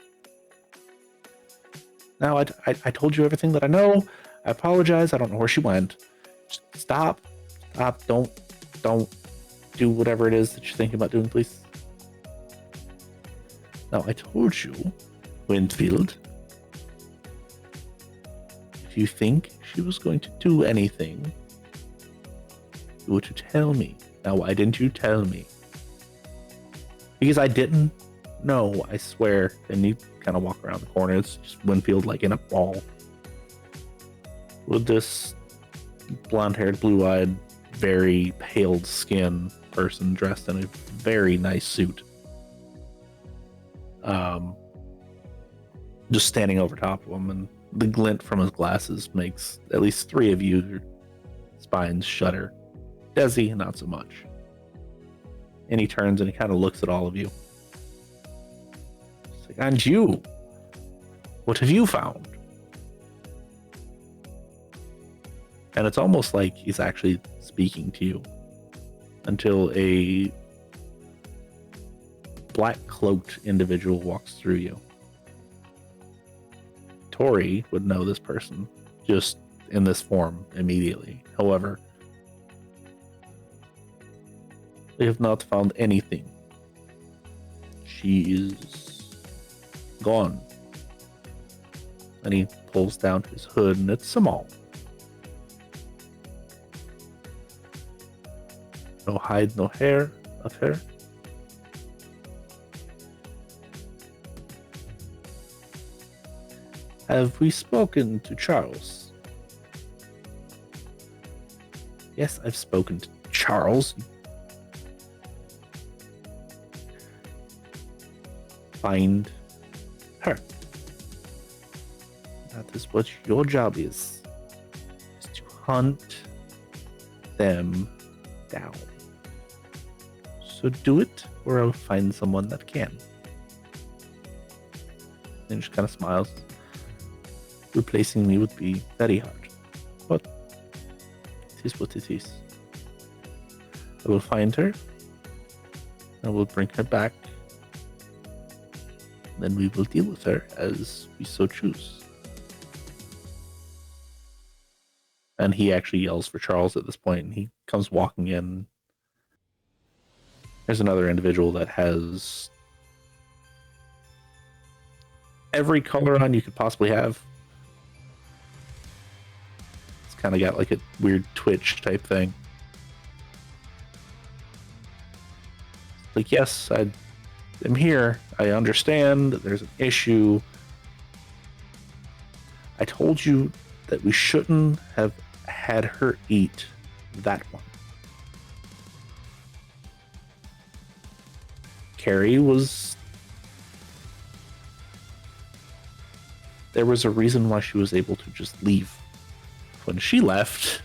Now, I told you everything that I know. I apologize. I don't know where she went. Just stop. Don't do whatever it is that you're thinking about doing, please. Now, I told you, Winfield, if you think she was going to do anything, you were to tell me. Now, why didn't you tell me? Because I didn't know, I swear. And you kind of walk around the corner. It's just Winfield, like in a ball. With this blonde-haired, blue-eyed, very pale skin person dressed in a very nice suit. Just standing over top of him, and the glint from his glasses makes at least three of your spines shudder. Dessi, not so much. And he turns and he kind of looks at all of you. It's like, and you? What have you found? And it's almost like he's actually speaking to you until a black-cloaked individual walks through you. Tory would know this person just in this form immediately. However, they have not found anything. She is gone. And he pulls down his hood, and it's small. No hide, no hair of her. Have we spoken to Charles? Yes, I've spoken to Charles. Find her. That is what your job is to hunt them down. So do it, or I'll find someone that can. And just kind of smiles. Replacing me would be very hard, but it is what it is. I will find her. I will bring her back. Then we will deal with her as we so choose. And he actually yells for Charles at this point, and he comes walking in. There's another individual that has every color on you could possibly have. It's kind of got like a weird twitch type thing. Like, yes, I am here. I understand that there's an issue. I told you that we shouldn't have had her eat that one. Carrie was... There was a reason why she was able to just leave. When she left,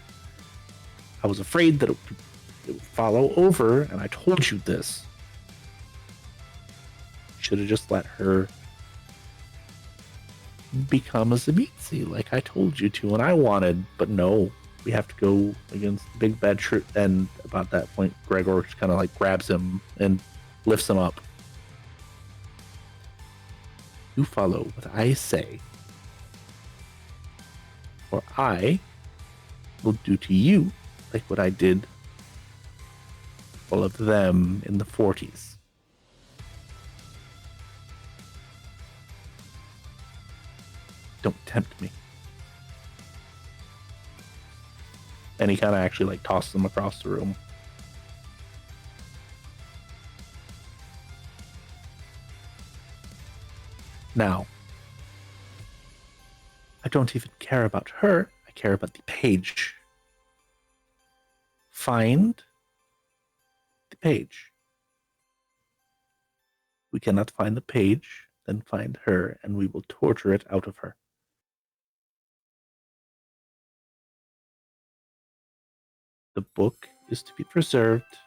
I was afraid that it would follow over, and I told you this. Should have just let her become a Zemitzi like I told you to and I wanted, but no, we have to go against the big bad truth. And about that point, Gregor just kind of like grabs him and lifts him up. You follow what I say, or I will do to you like what I did all of them in the 40s. Don't tempt me. And he kind of actually like tosses them across the room. Now, I don't even care about her. I care about the page. Find the page. We cannot find the page, then find her, and we will torture it out of her. The book is to be preserved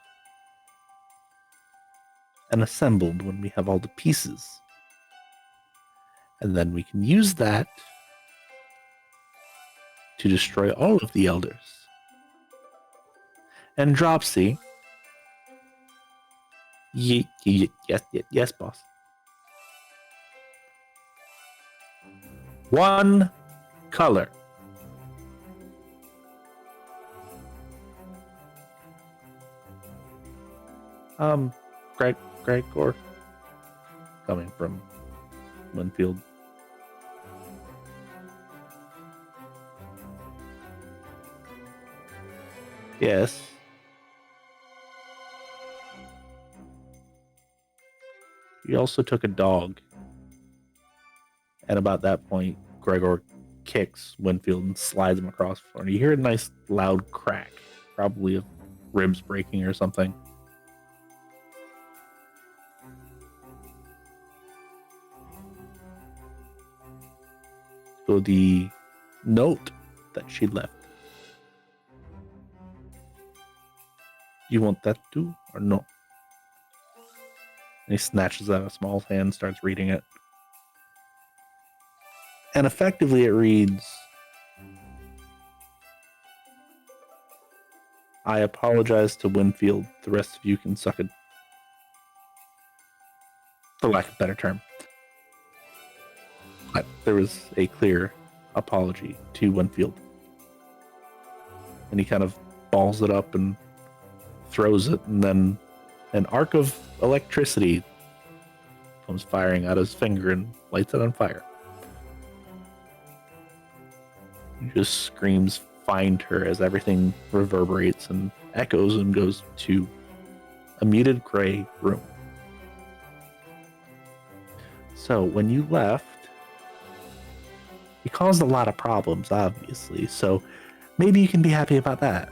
and assembled when we have all the pieces. And then we can use that to destroy all of the elders. And Dropsy, yes, boss. One color. Gregor, coming from Winfield. Yes. He also took a dog. And about that point, Gregor kicks Winfield and slides him across the floor. And you hear a nice loud crack, probably of ribs breaking or something. So the note that she left. You want that too, or no? And he snatches out a small hand, starts reading it. And effectively it reads, I apologize to Winfield. The rest of you can suck it. For lack of a better term. But there was a clear apology to Winfield. And he kind of balls it up and throws it, and then an arc of electricity comes firing out of his finger and lights it on fire. He just screams, find her, as everything reverberates and echoes and goes to a muted gray room. So when you left, He caused a lot of problems, obviously, so maybe you can be happy about that.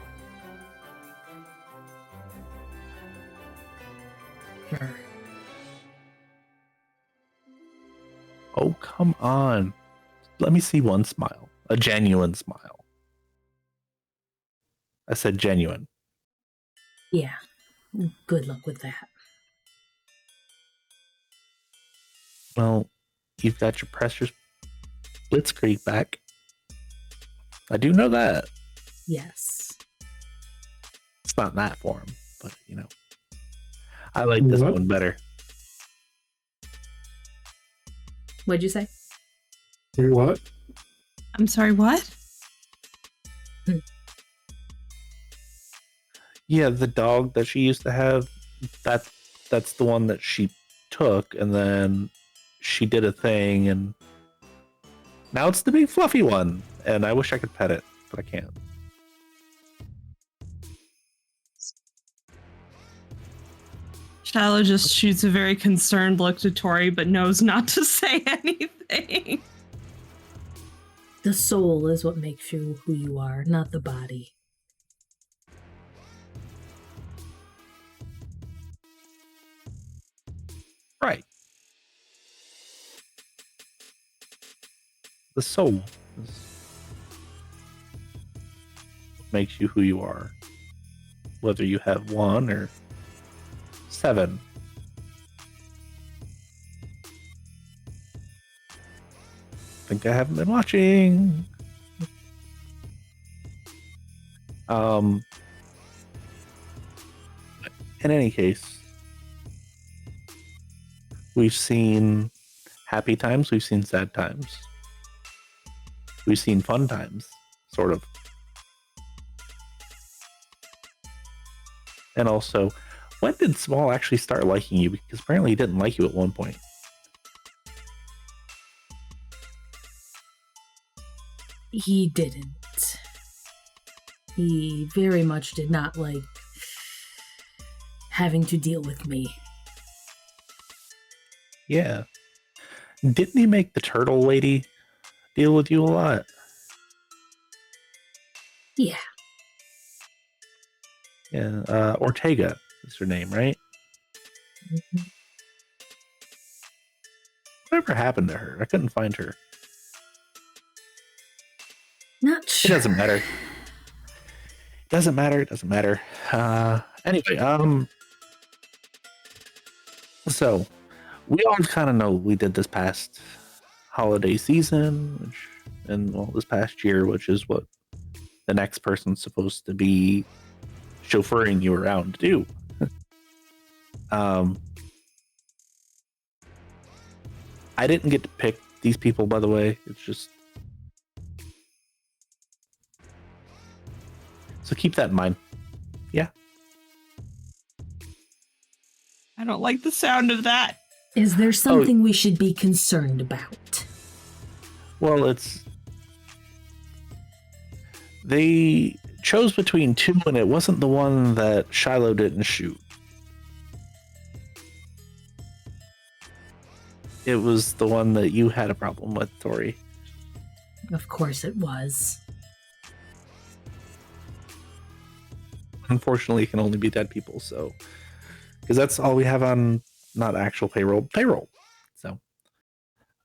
Sure. Oh, come on. Let me see one smile. A genuine smile. I said genuine. Yeah. Good luck with that. Well, you've got your precious blitzkrieg back. I do know that. Yes. It's not in that form, but you know. I like this What? one better. What'd you say? Wait, what? I'm sorry, what? Yeah, the dog that she used to have, that's the one that she took, and then she did a thing, and now it's the big fluffy one. And I wish I could pet it, but I can't. Shiloh just shoots a very concerned look to Tory, but knows not to say anything. The soul is what makes you who you are, not the body. Right. The soul is what makes you who you are. Whether you have 1 or 7. Think I haven't been watching. In any case, we've seen happy times, we've seen sad times. We've seen fun times, sort of. And also, when did Small actually start liking you? Because apparently he didn't like you at one point. He didn't. He very much did not like having to deal with me. Yeah. Didn't he make the turtle lady deal with you a lot? Yeah. Yeah, Ortega is her name, right? Mm-hmm. Whatever happened to her? I couldn't find her. Not It sure. doesn't matter. Doesn't matter. It doesn't matter. Anyway, so we all kind of know what we did this past holiday season, and well, this past year, which is what the next person's supposed to be chauffeuring you around to do. I didn't get to pick these people, by the way. It's just so keep that in mind. Yeah. I don't like the sound of that. Is there something we should be concerned about? Well, they chose between 2, and it wasn't the one that Shiloh didn't shoot. It was the one that you had a problem with, Tory. Of course it was. Unfortunately, it can only be dead people, so because that's all we have on not actual payroll. So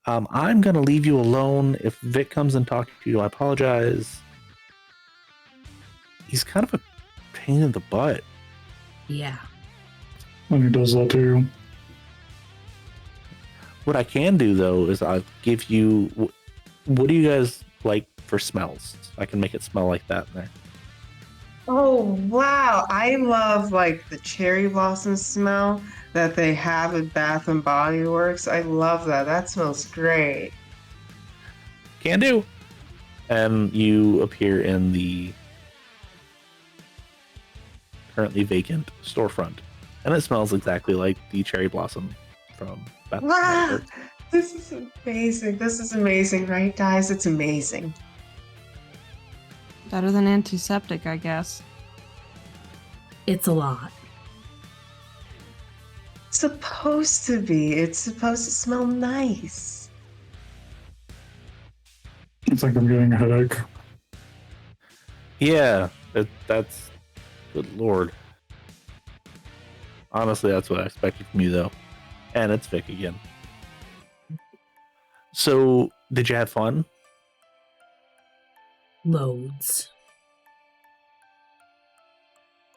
I'm gonna leave you alone. If Vic comes and talks to you, I apologize. He's kind of a pain in the butt. Yeah. When he does that to you. What I can do though is I'll give you. What do you guys like for smells? I can make it smell like that in there. Oh, wow. I love like the cherry blossom smell that they have at Bath and Body Works. I love that. That smells great. Can do. And you appear in the currently vacant storefront, and it smells exactly like the cherry blossom from Bath and Body Wow. Works. This is amazing. This is amazing, right, guys? It's amazing. Better than antiseptic, I guess. It's a lot. Supposed to be. It's supposed to smell nice. I think I'm getting a headache. Yeah, that's good lord. Honestly, that's what I expected from you, though. And it's Vic again. So, did you have fun? Loads.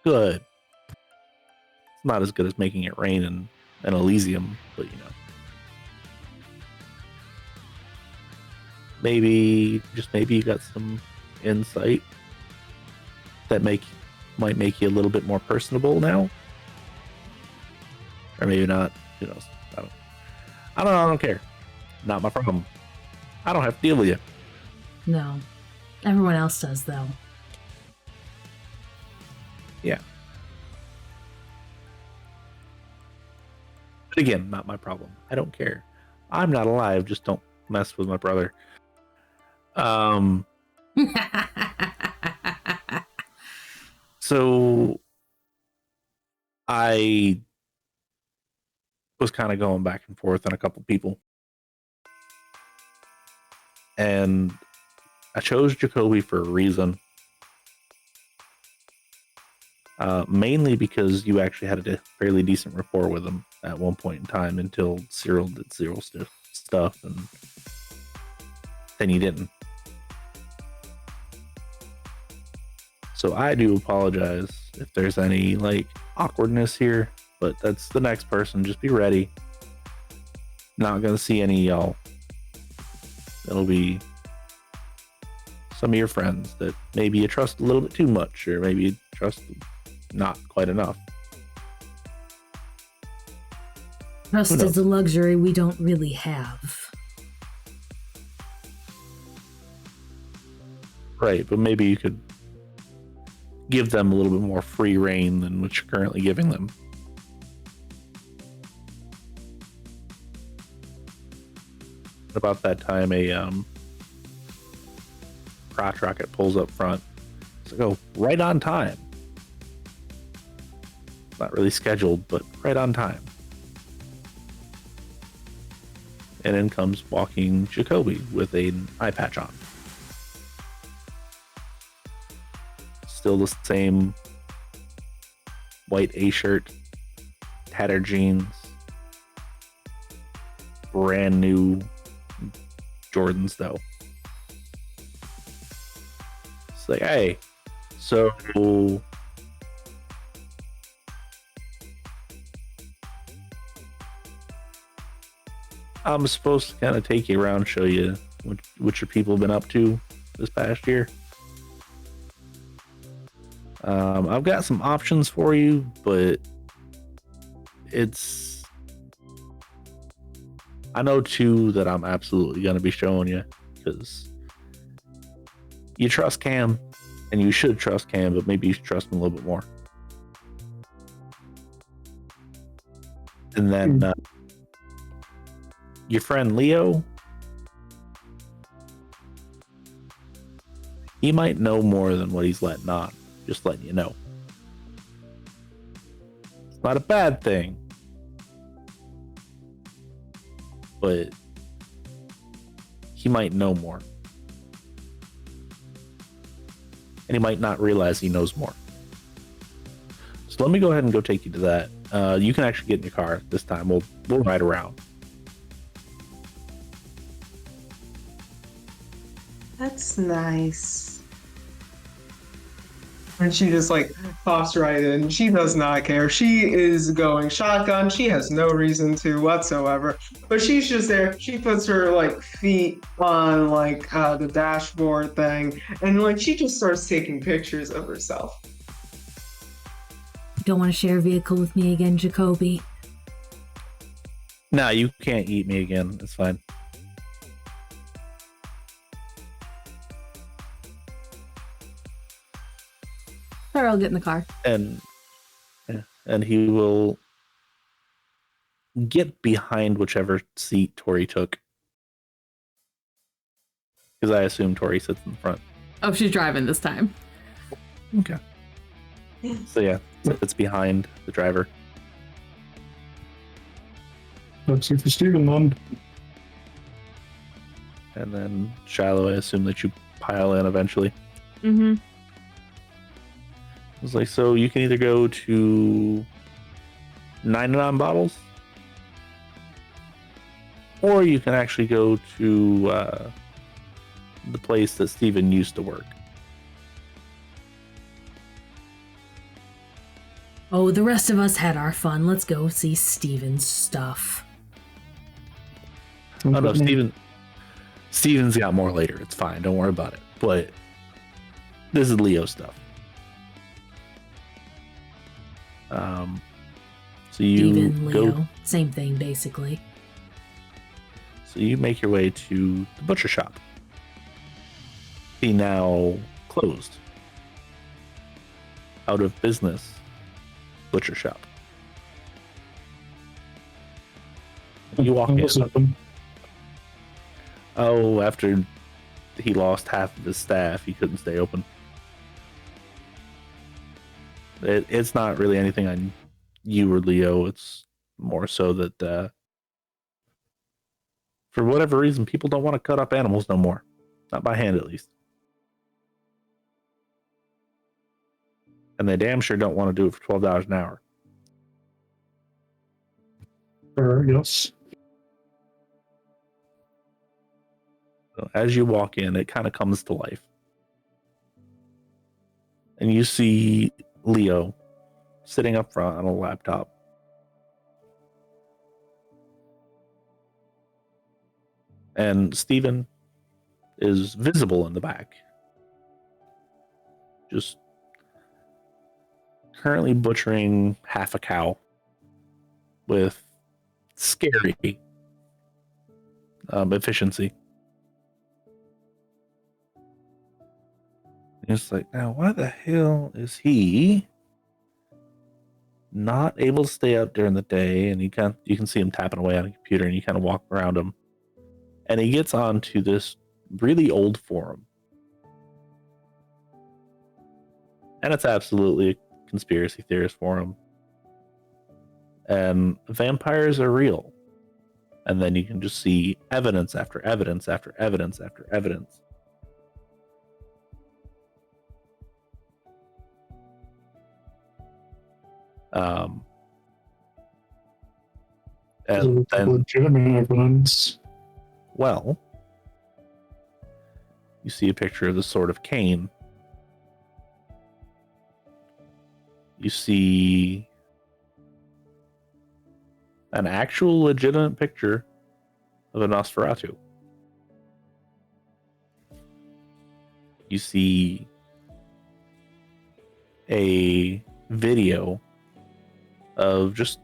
Good. It's not as good as making it rain in Elysium, but you know. Maybe, just maybe you got some insight that might make you a little bit more personable now. Or maybe not. Who knows? I don't care. Not my problem. I don't have to deal with you. No. Everyone else does, though. Yeah. But again, not my problem. I don't care. I'm not alive. Just don't mess with my brother. So I was kind of going back and forth on a couple people. And I chose Jacoby for a reason. Mainly because you actually had a fairly decent rapport with him at one point in time until Cyril did Cyril stuff, and then you didn't. So I do apologize if there's any like awkwardness here, but that's the next person. Just be ready. Not gonna see any of y'all. It'll be some of your friends that maybe you trust a little bit too much, or maybe you trust not quite enough. Trust is a luxury we don't really have. Right, but maybe you could give them a little bit more free reign than what you're currently giving them. About that time, a crotch rocket pulls up front. So go right on time. Not really scheduled, but right on time. And in comes walking Jacoby with an eye patch on. Still the same white A-shirt, tattered jeans, brand new Jordans though. It's like, hey, so I'm supposed to kind of take you around, show you what your people have been up to this past year. I've got some options for you, but I know two that I'm absolutely going to be showing you because you trust Cam, and you should trust Cam, but maybe you should trust him a little bit more. And then your friend Leo, he might know more than what he's letting on. Just letting you know. It's not a bad thing. But he might know more. And he might not realize he knows more. So let me go ahead and go take you to that. You can actually get in your car this time. We'll ride around. That's nice. And she just like pops right in. She does not care. She is going shotgun. She has no reason to whatsoever. But she's just there. She puts her like feet on like the dashboard thing, and like she just starts taking pictures of herself. Don't want to share a vehicle with me again, Jacoby? Nah, you can't eat me again. It's fine. Or I'll get in the car. And he will get behind whichever seat Tory took. Because I assume Tory sits in the front. Oh, she's driving this time. Okay. So yeah, it's behind the driver. That's it for Steven then. And then Shiloh, I assume that you pile in eventually. Mm-hmm. It's like, so you can either go to 99 bottles, or you can actually go to the place that Steven used to work. Oh, the rest of us had our fun. Let's go see Steven's stuff. Oh no, Steven's got more later. It's fine. Don't worry about it. But this is Leo stuff. So you Steven, Leo, go. same thing basically. So you make your way to the butcher shop. The now closed, out of business butcher shop. You walk in. What's happened? Oh, after he lost half of his staff, he couldn't stay open. It's not really anything on you or Leo. It's more so that for whatever reason, people don't want to cut up animals no more. Not by hand, at least. And they damn sure don't want to do it for $12 an hour. Yes. So as you walk in, it kind of comes to life. And you see Leo sitting up front on a laptop. And Steven is visible in the back. Just currently butchering half a cow with scary efficiency. It's like, now why the hell is he not able to stay up during the day? And you can see him tapping away on a computer, and you kind of walk around him, and he gets onto this really old forum, and it's absolutely a conspiracy theorist forum, and vampires are real. And then you can just see evidence after evidence after evidence after evidence. And then, legitimate evidence. well, you see a picture of the Sword of Cain. You see an actual legitimate picture of a Nosferatu. You see a video of just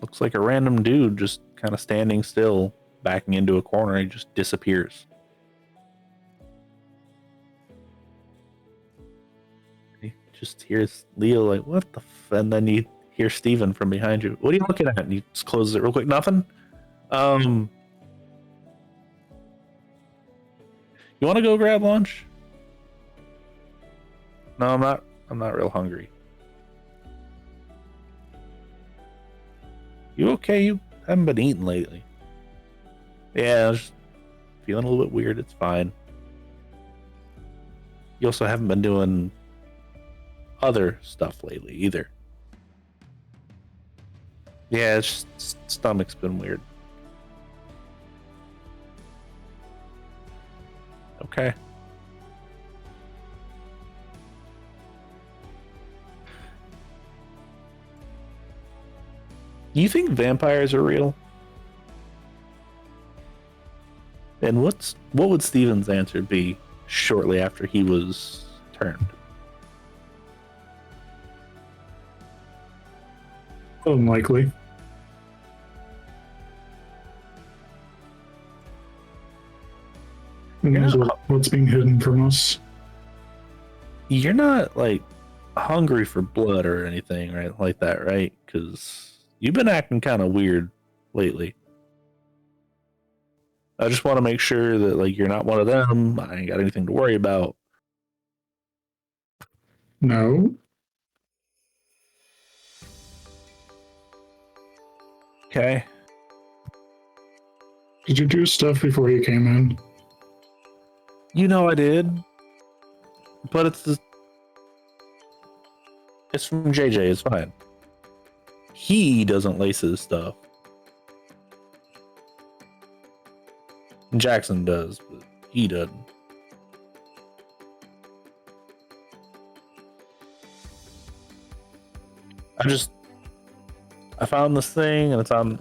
looks like a random dude just kind of standing still, backing into a corner. He just disappears. You just hears Leo like, what the f? And then you hear Steven from behind you. What are you looking at? And he just closes it real quick. Nothing. You want to go grab lunch? No, I'm not. I'm not real hungry. You okay? You haven't been eating lately. Yeah, I was just feeling a little bit weird. It's fine. You also haven't been doing other stuff lately either. Yeah, it's just, stomach's been weird. Okay. You think vampires are real? And what would Steven's answer be shortly after he was turned? Unlikely. And Yeah. what's being hidden from us. You're not like hungry for blood or anything, right? Like that, right? Because you've been acting kind of weird lately. I just want to make sure that like you're not one of them. I ain't got anything to worry about. No. Okay. Did you do stuff before you came in? You know I did, but it's from JJ. It's fine. He doesn't lace his stuff. Jackson does, but he doesn't. I found this thing and it's on.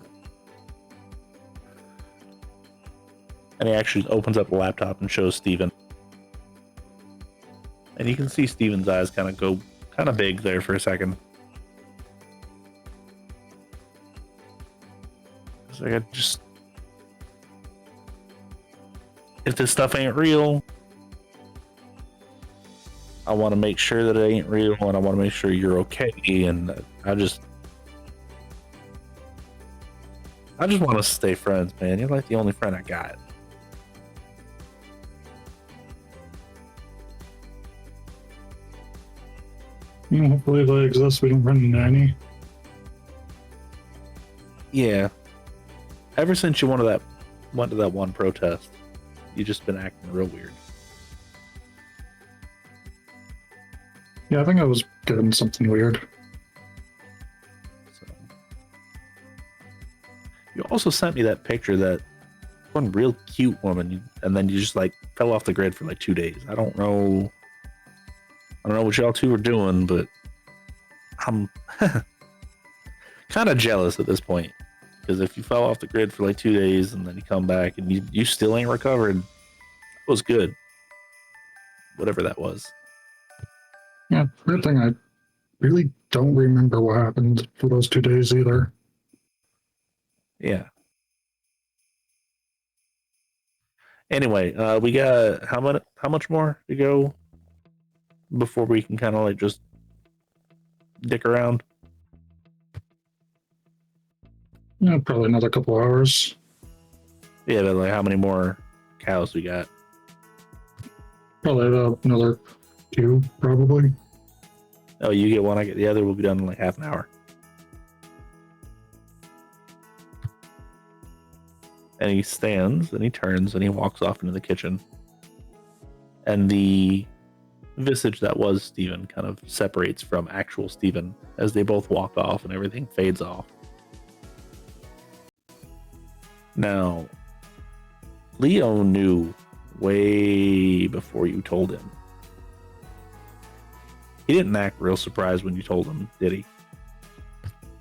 And he actually opens up the laptop and shows Steven. And you can see Steven's eyes kind of go kind of big there for a second. It's like if this stuff ain't real, I want to make sure that it ain't real, and I want to make sure you're okay. And I just want to stay friends, man. You're like the only friend I got. Hopefully they exist. We don't run into any. Yeah. Ever since you went to that one protest, you've just been acting real weird. Yeah, I think I was getting something weird. So. You also sent me that picture, that one real cute woman, and then you just like fell off the grid for like 2 days. I don't know what y'all two were doing, but I'm kind of jealous at this point. Because if you fell off the grid for like 2 days and then you come back and you still ain't recovered, it was good. Whatever that was. Yeah, weird thing, I really don't remember what happened for those 2 days either. Yeah. Anyway, we got how much more to go before we can kind of like just dick around? Yeah, probably another couple hours. Yeah, but like how many more cows we got? Probably another 2, probably. Oh, you get one, I get the other. We'll be done in like half an hour. And he stands and he turns and he walks off into the kitchen. And the visage that was Steven kind of separates from actual Steven as they both walk off and everything fades off. Now, Leo knew way before you told him. He didn't act real surprised when you told him, did he?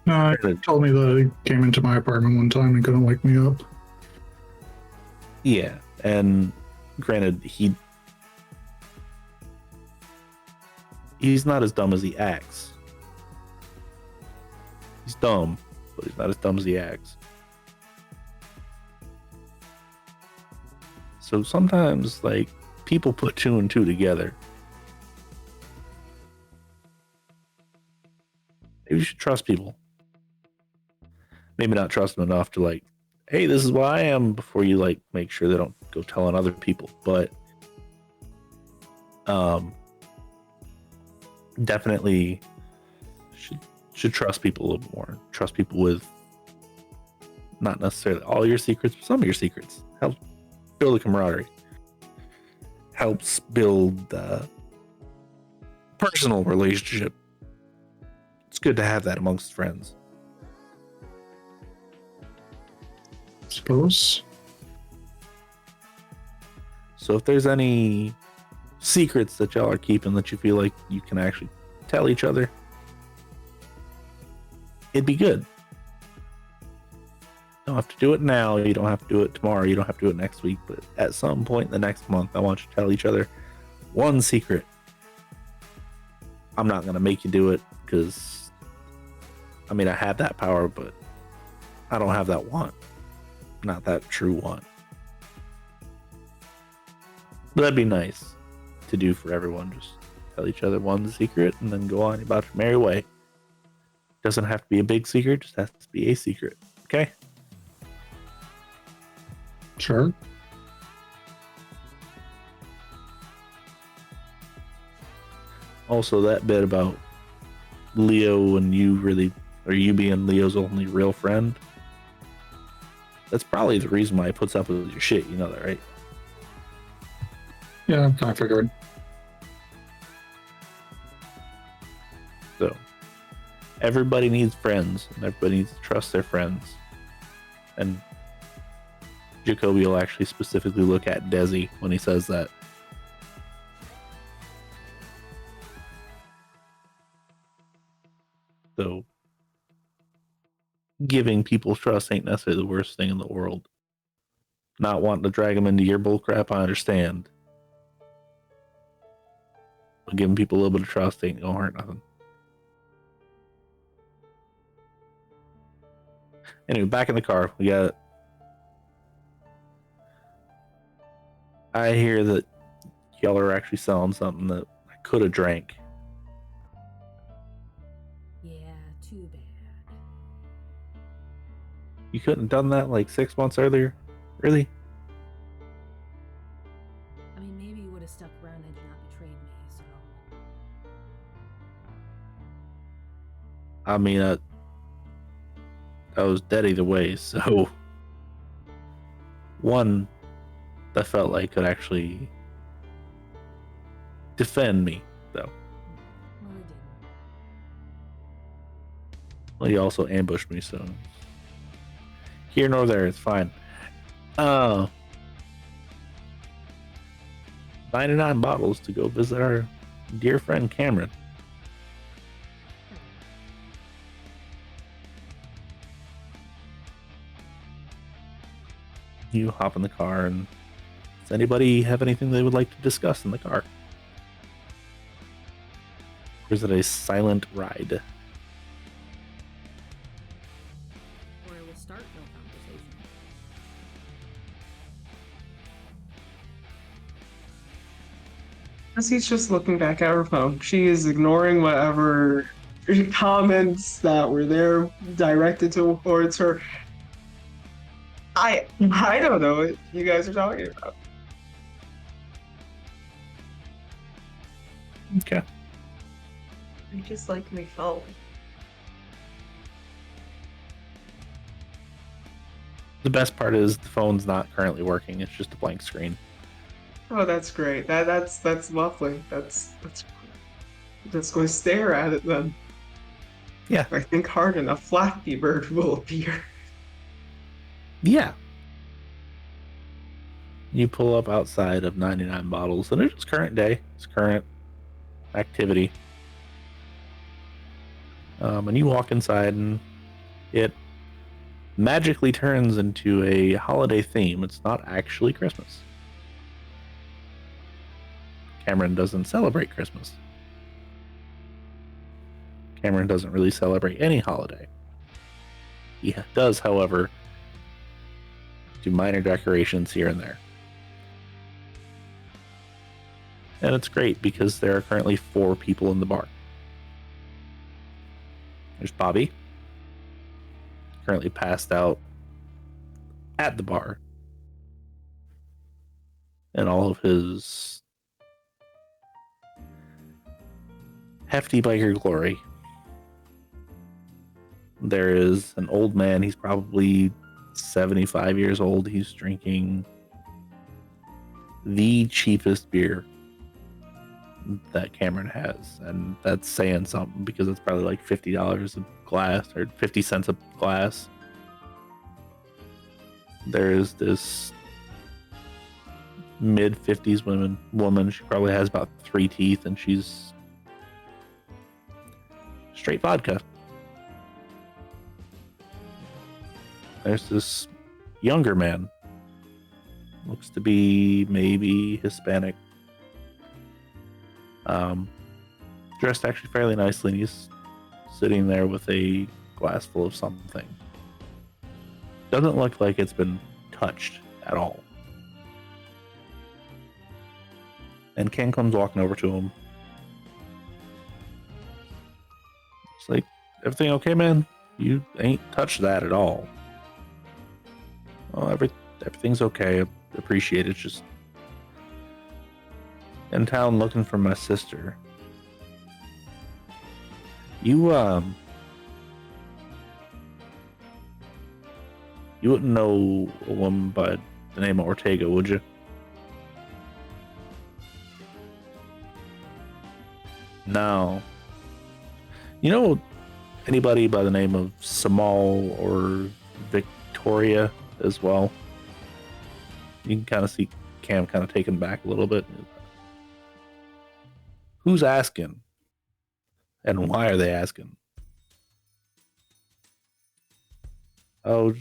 No, he told me that he came into my apartment one time and couldn't wake me up. Yeah, and granted, he's not as dumb as he acts. He's dumb, but he's not as dumb as he acts. So sometimes, like, people put 2 and 2 together. Maybe you should trust people. Maybe not trust them enough to, like, hey, this is what I am, before you, like, make sure they don't go telling other people. But definitely should trust people a little more. Trust people with not necessarily all your secrets, but some of your secrets. Helps build a camaraderie. Helps build a personal relationship. It's good to have that amongst friends. Suppose. So if there's any secrets that y'all are keeping that you feel like you can actually tell each other, it'd be good. You don't have to do it now, you don't have to do it tomorrow, you don't have to do it next week, but at some point in the next month, I want you to tell each other one secret. I'm not going to make you do it, because I mean, I have that power, but I don't have that want. Not that true want. But that'd be nice to do for everyone. Just tell each other one secret and then go on about your merry way. Doesn't have to be a big secret, just has to be a secret. Okay? Sure. Also, that bit about Leo and you really, or you being Leo's only real friend. That's probably the reason why he puts up with your shit. You know that, right? Yeah, I figured. So everybody needs friends, and everybody needs to trust their friends. And Jacoby will actually specifically look at Dessi when he says that. So giving people trust ain't necessarily the worst thing in the world. Not wanting to drag them into your bullcrap, I understand. But giving people a little bit of trust ain't gonna hurt nothing. Anyway, back in the car, we got. I hear that y'all are actually selling something that I could have drank. Yeah, too bad. You couldn't have done that like 6 months earlier? Really? I mean, maybe you would have stuck around had you not betrayed me, so... I mean, I was dead either way, so... One, that felt like could actually defend me, though. Well, it didn't. Well, he also ambushed me, so... Here nor there, it's fine. 99 bottles to go visit our dear friend Cameron. You hop in the car, and does anybody have anything they would like to discuss in the car? Or is it a silent ride? Or it will start no conversation. Dessi's just looking back at her phone. She is ignoring whatever comments that were there directed towards her. I don't know what you guys are talking about. Okay. I just like my phone. The best part is the phone's not currently working. It's just a blank screen. Oh, that's great. That's lovely. That's I'm just going to stare at it then. Yeah. If I think hard enough, Flappy Bird will appear. Yeah. You pull up outside of 99 bottles, and it's current day. It's current activity. And you walk inside, and it magically turns into a holiday theme. It's not actually Christmas. Cameron doesn't celebrate Christmas. Cameron doesn't really celebrate any holiday. He does, however, do minor decorations here and there. And it's great because there are currently 4 people in the bar. There's Bobby, currently passed out at the bar, and all of his hefty biker glory. There is an old man, he's probably 75 years old. He's drinking the cheapest beer that Cameron has, and that's saying something because it's probably like $50 a glass or 50 cents a glass. There's this mid-50s woman. She probably has about 3 teeth, and she's straight vodka. There's this younger man, looks to be maybe Hispanic, dressed actually fairly nicely, and he's sitting there with a glass full of something. Doesn't look like it's been touched at all. And Ken comes walking over to him. It's like, everything okay, man? You ain't touched that at all. Oh, everything's okay. I appreciate it. Just in town looking for my sister. You wouldn't know a woman by the name of Ortega, would you? No. You know anybody by the name of Samal or Victoria as well? You can kind of see Cam kind of taken back a little bit. Who's asking? And why are they asking? Oh,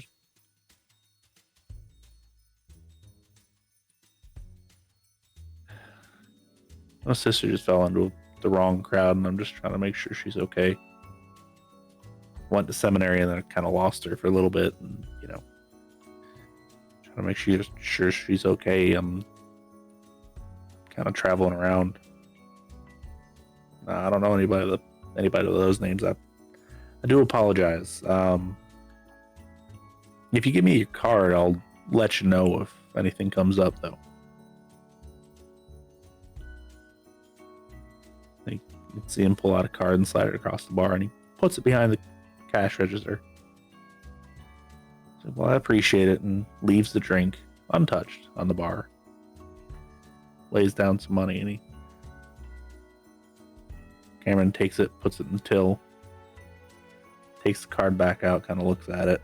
my sister just fell into the wrong crowd, and I'm just trying to make sure she's okay. Went to seminary, and then I kind of lost her for a little bit, and trying to make sure she's okay. I'm kind of traveling around. I don't know anybody with those names. I do apologize. If you give me your card, I'll let you know if anything comes up, though. You can see him pull out a card and slide it across the bar, and he puts it behind the cash register. So, well, I appreciate it, and leaves the drink untouched on the bar. Lays down some money, and Cameron takes it, puts it in the till, takes the card back out, kind of looks at it.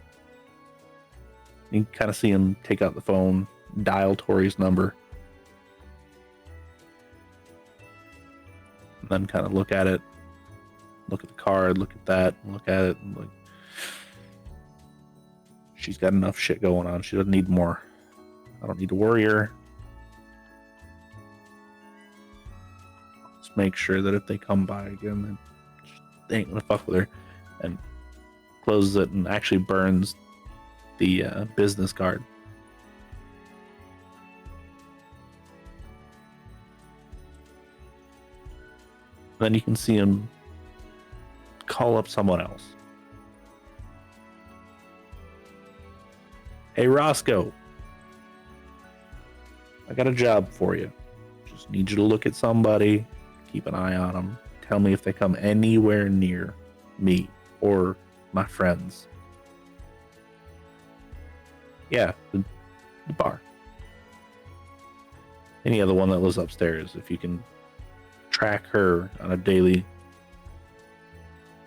You can kind of see him take out the phone, dial Tory's number, and then kind of look at it, look at the card, look at that, look at it, and like, she's got enough shit going on. She doesn't need more. I don't need to worry her. Just make sure that if they come by again, they ain't gonna fuck with her. And closes it and actually burns the business card. Then you can see him call up someone else. Hey, Roscoe. I got a job for you. Just need you to look at somebody, keep an eye on them. Tell me if they come anywhere near me or my friends. Yeah, the bar. Any other one that lives upstairs, if you can track her on a daily.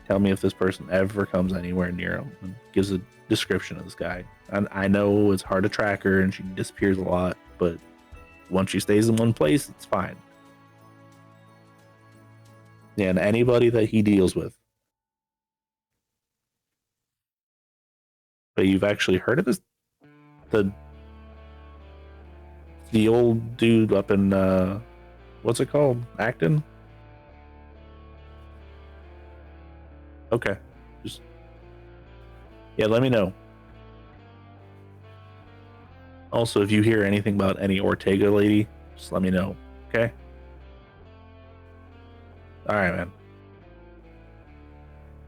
Tell me if this person ever comes anywhere near him, and gives a description of this guy. And I know it's hard to track her and she disappears a lot, but once she stays in one place, it's fine. Yeah, and anybody that he deals with. But you've actually heard of this? The old dude up in what's it called? Acton? Okay. Just let me know. Also, if you hear anything about any Ortega lady, just let me know. Okay? Alright, man.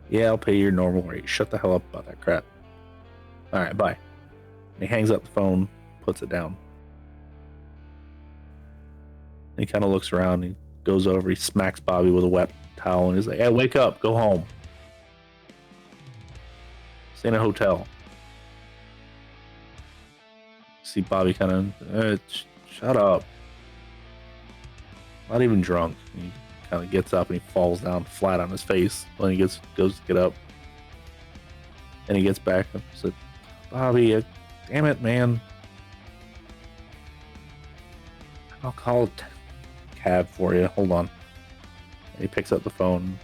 Yeah, I'll pay your normal rate. Shut the hell up about that crap. Alright, bye. And he hangs up the phone, puts it down. And he kind of looks around, he goes over, he smacks Bobby with a wet towel, and he's like, hey, wake up, go home. Stay in a hotel. See Bobby kind of, shut up. Not even drunk. He kind of gets up and he falls down flat on his face when he goes to get up. And he gets back and says, Bobby, damn it, man. I'll call a cab for you. Hold on. And he picks up the phone,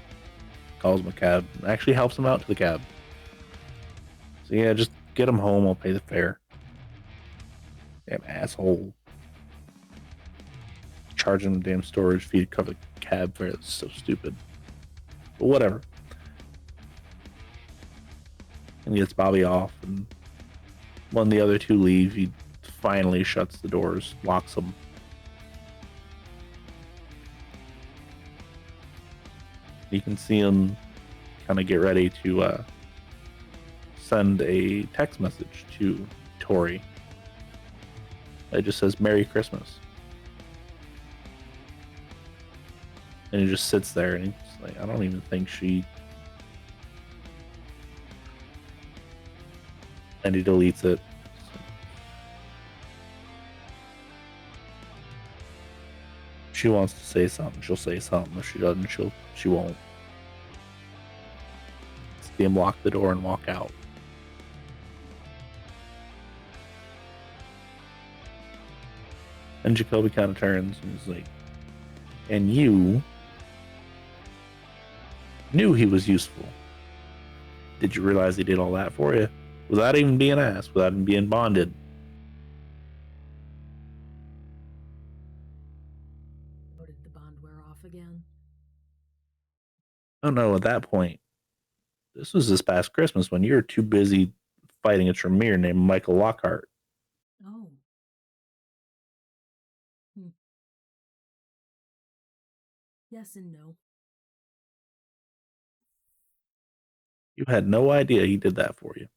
calls him a cab, and actually helps him out to the cab. So yeah, just get him home. I'll pay the fare. Damn asshole. Charging the damn storage fee to cover the cab fare. That's so stupid. But whatever. And he gets Bobby off, and when the other two leave, he finally shuts the doors, locks them. You can see him kind of get ready to send a text message to Tory. It just says Merry Christmas. And he just sits there and he's like, I don't even think she... And he deletes it. she wants to say something, she'll say something. If she doesn't, she won't. See him lock the door and walk out. And Jacoby kind of turns and is like, and you knew he was useful. Did you realize he did all that for you? Without even being asked, without even being bonded. Or did the bond wear off again? Oh no, at that point, this was this past Christmas when you were too busy fighting a Tremere named Michael Lockhart. Oh. Yes and no. You had no idea he did that for you.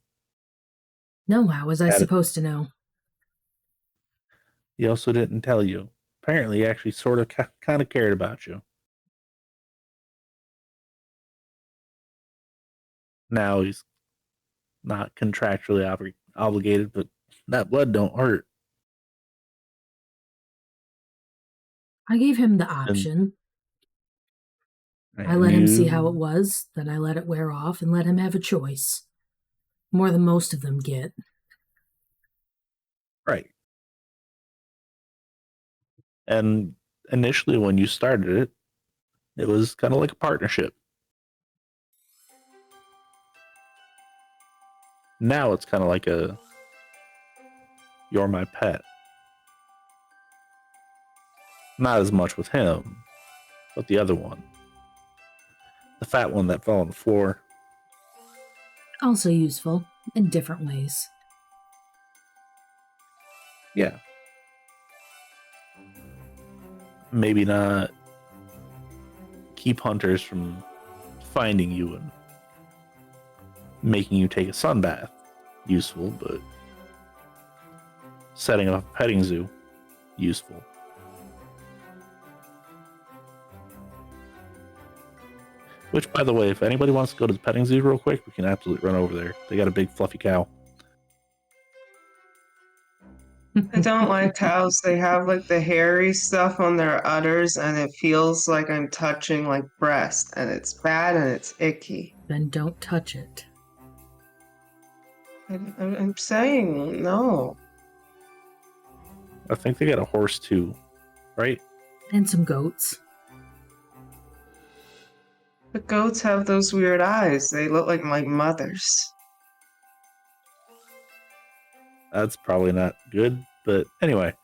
No, how was I supposed to know? He also didn't tell you. Apparently, he actually sort of kind of cared about you. Now he's not contractually obligated, but that blood don't hurt. I gave him the option. I let him see how it was, then I let it wear off and let him have a choice. More than most of them get. Right. And initially when you started it, it was kind of like a partnership. Now it's kind of like a, you're my pet. Not as much with him, but the other one. The fat one that fell on the floor. Also useful, in different ways. Yeah. Maybe not keep hunters from finding you and making you take a sun bath. Useful, but setting up a petting zoo. Useful. Which, by the way, if anybody wants to go to the petting zoo real quick, we can absolutely run over there. They got a big fluffy cow. I don't like cows. They have like the hairy stuff on their udders, and it feels like I'm touching like breast, and it's bad and it's icky. Then don't touch it. I'm saying no. I think they got a horse too, right? And some goats. The goats have those weird eyes. They look like my mother's. That's probably not good, but anyway.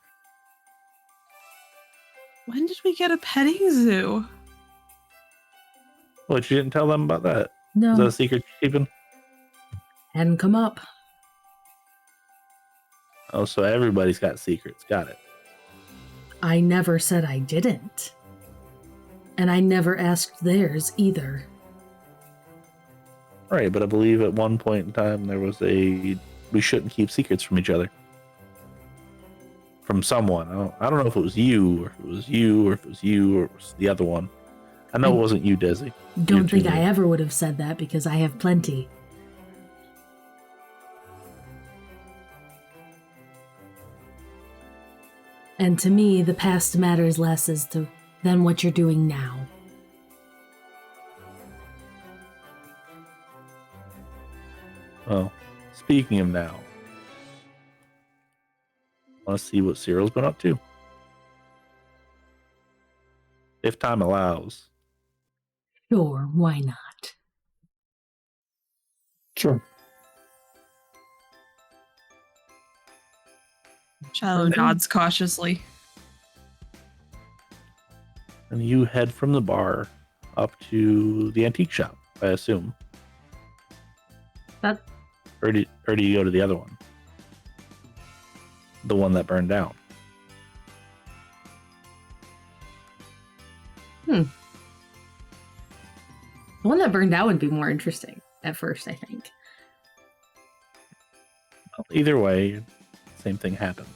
When did we get a petting zoo? What, you didn't tell them about that? No. Is that a secret you're keeping? Hadn't come up. Oh, so everybody's got secrets. Got it. I never said I didn't. And I never asked theirs either. Right, but I believe at one point in time there was we shouldn't keep secrets from each other. From someone. I don't know if it was you, or if it was you, or if it was you, or it was the other one. I know it wasn't you, Dessi. Don't think I ever would have said that because I have plenty. And to me, the past matters less than what you're doing now. Well, speaking of now, want to see what Cyril's been up to? If time allows. Sure, why not? Sure. Shiloh nods cautiously. And you head from the bar up to the antique shop, I assume. Or do you go to the other one? The one that burned down. The one that burned out would be more interesting at first, I think. Well, either way, same thing happens.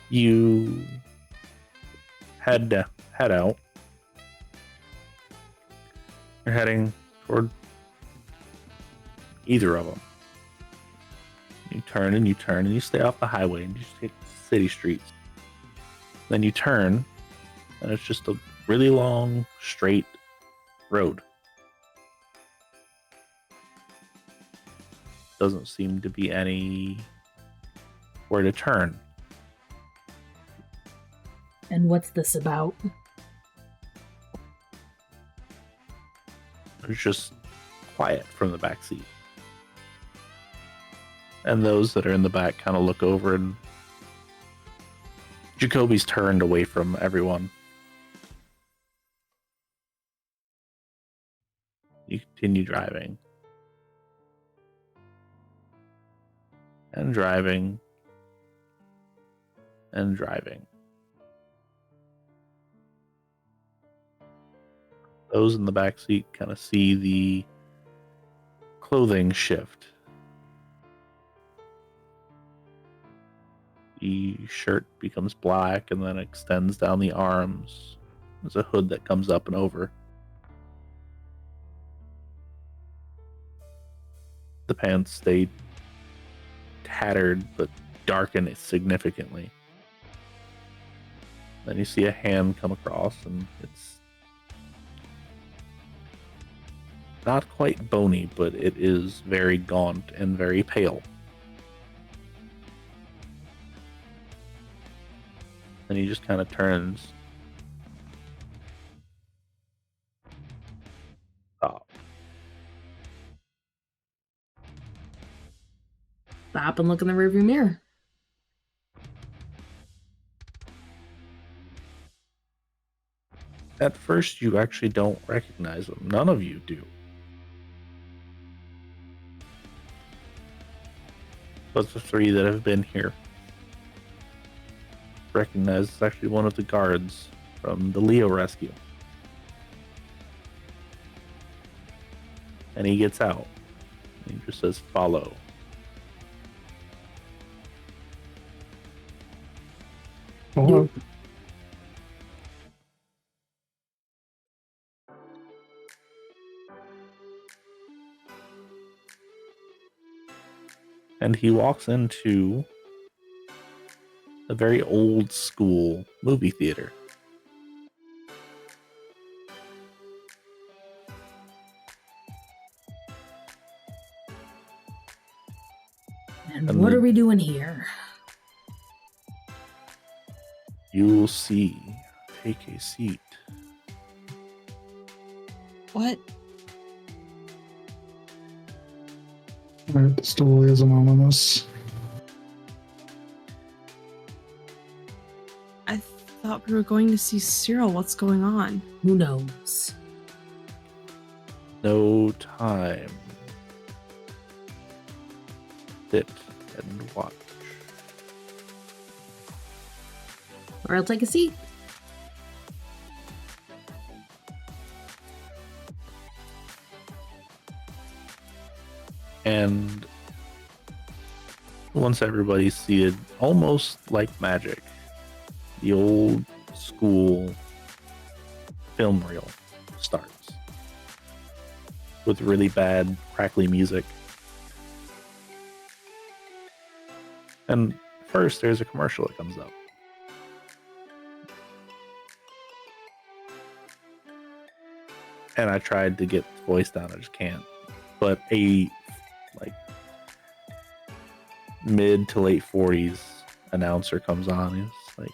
You head out. You're heading toward either of them. You turn and you stay off the highway and you just take city streets. Then you turn, and it's just a really long, straight road. Doesn't seem to be any where to turn. And what's this about? It's just quiet from the back seat. And those that are in the back kind of look over, and Jacoby's turned away from everyone. You continue driving. And driving. And driving. Those in the back seat kind of see the clothing shift. The shirt becomes black and then extends down the arms. There's a hood that comes up and over. The pants stay tattered but darken significantly. Then you see a hand come across, and it's not quite bony, but it is very gaunt and very pale. And he just kind of turns. Stop. Stop and look in the rearview mirror. At first, you actually don't recognize him. None of you do. But the three that have been here recognize it's actually one of the guards from the Leo rescue. And he gets out. He just says, "Follow." Follow. And he walks into a very old school movie theater. And what are we doing here? You will see. Take a seat. What? Alright, the story is anonymous. I thought we were going to see Cyril. What's going on? Who knows? No time. Sit and watch. Or I'll take a seat. And once everybody's seated, almost like magic, the old school film reel starts with really bad, crackly music. And first, there's a commercial that comes up. And I tried to get the voice down, I just can't. But a mid to late 40s announcer comes on. He's like,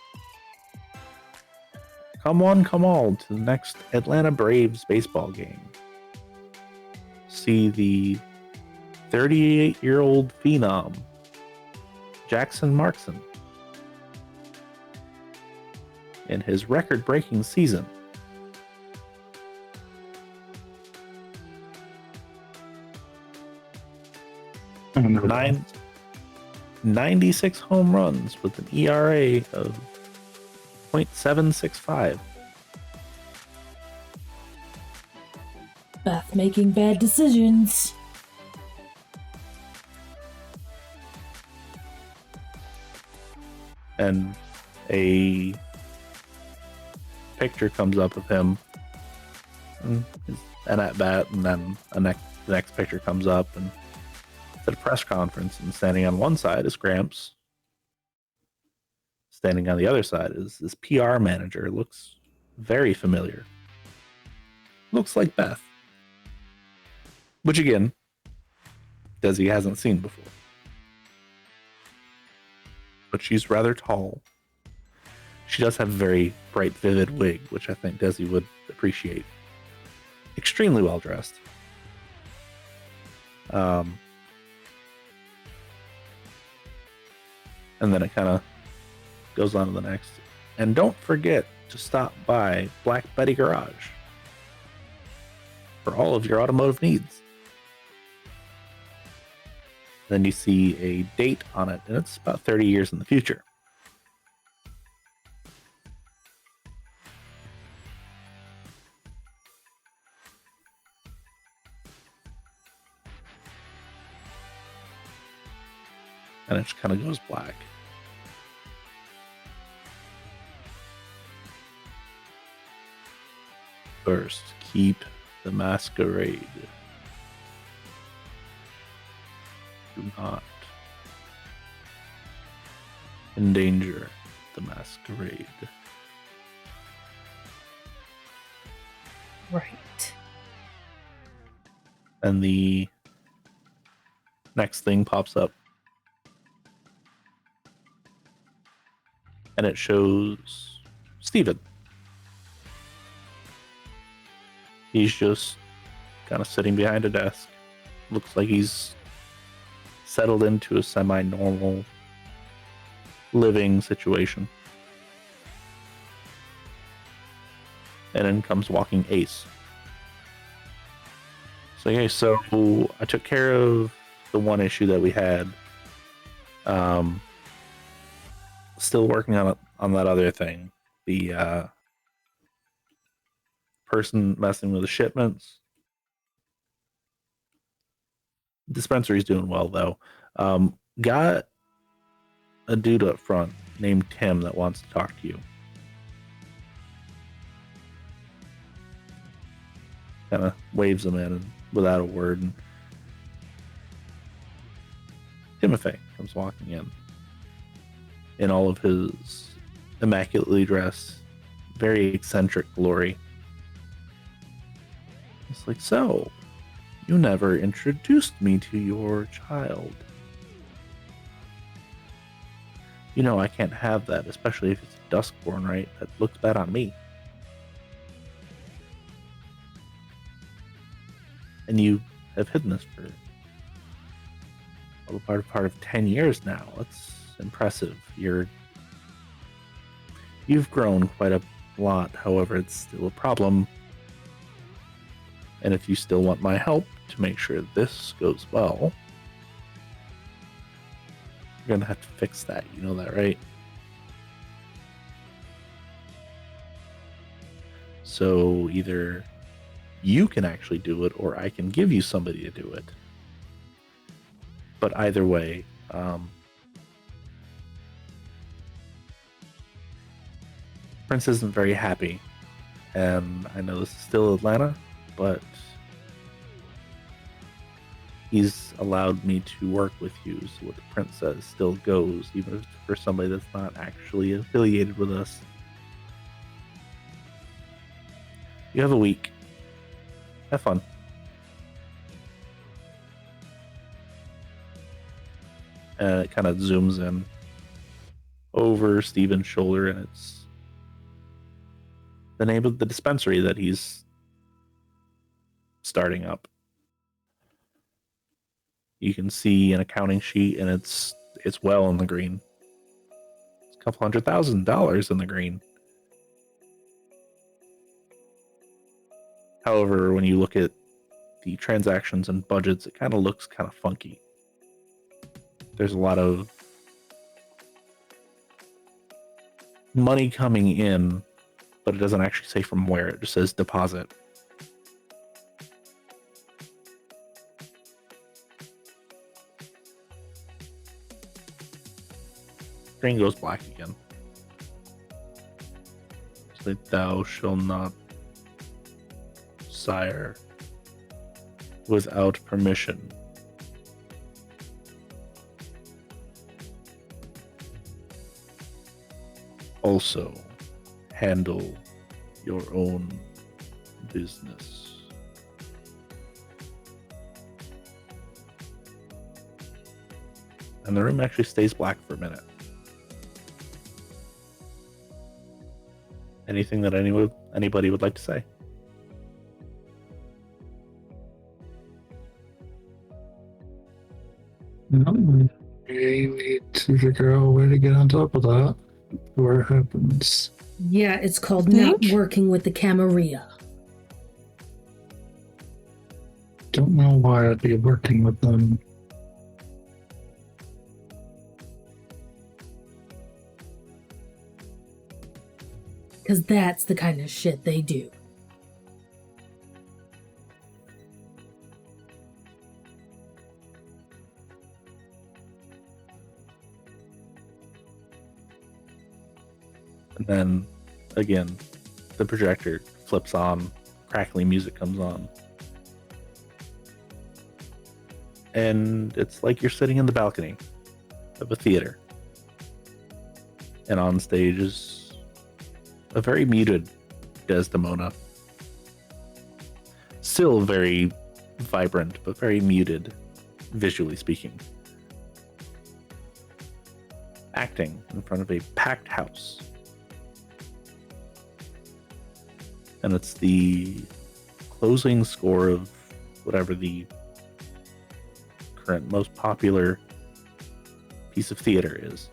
"Come on, come all to the next Atlanta Braves baseball game. See the 38-year-old phenom, Jackson Markson, in his record-breaking season. And 96 home runs with an ERA of .765. Beth making bad decisions. And a picture comes up of him and at bat, and then the next picture comes up, and at a press conference, and standing on one side is Gramps, standing on the other side is this PR manager. Looks very familiar. Looks like Beth. Which again, Dessi hasn't seen before. But she's rather tall. She does have a very bright, vivid wig, which I think Dessi would appreciate. Extremely well dressed. And then it kind of goes on to the next. And don't forget to stop by Black Betty Garage for all of your automotive needs. Then you see a date on it, and it's about 30 years in the future. And it just kind of goes black. First, keep the masquerade. Do not endanger the masquerade. Right. And the next thing pops up. And it shows Steven. He's just kind of sitting behind a desk. Looks like he's settled into a semi-normal living situation. And then comes walking Ace. So yeah, so I took care of the one issue that we had. Still working on that other thing. The person messing with the shipments. Dispensary's doing well though. Got a dude up front named Tim that wants to talk to you. Kind of waves him in and without a word. And Timothy comes walking in all of his immaculately dressed, very eccentric glory. It's like, so, you never introduced me to your child. You know, I can't have that, especially if it's a Duskborn, right? That looks bad on me. And you have hidden this for a part of 10 years now. That's impressive. You've grown quite a lot, however, it's still a problem. And if you still want my help to make sure this goes well, you're gonna have to fix that. You know that, right? So either you can actually do it, or I can give you somebody to do it. But either way, Prince isn't very happy. And I know this is still Atlanta, but he's allowed me to work with you, so what the Prince says still goes, even if it's for somebody that's not actually affiliated with us. You have a week. Have fun. And it kind of zooms in over Steven's shoulder, and it's the name of the dispensary that he's starting up. You can see an accounting sheet, and it's well in the green. It's a couple $100,000 in the green. However, when you look at the transactions and budgets, it kind of looks kind of funky. There's a lot of money coming in, but it doesn't actually say from where. It just says deposit. Screen goes black again. It's like, thou shalt not, sire, without permission. also handle your own business. And the room actually stays black for a minute. Anything that anybody would like to say? No, we need to figure out a way to get on top of that. Where it happens. Yeah, it's called Think? not working with the Camarilla. Don't know why I'd be working with them. Because that's the kind of shit they do. And then, again, the projector flips on, crackling music comes on. And it's like you're sitting in the balcony of a theater. And on stage is a very muted Desdemona. Still very vibrant, but very muted, visually speaking. Acting in front of a packed house. And it's the closing score of whatever the current most popular piece of theater is.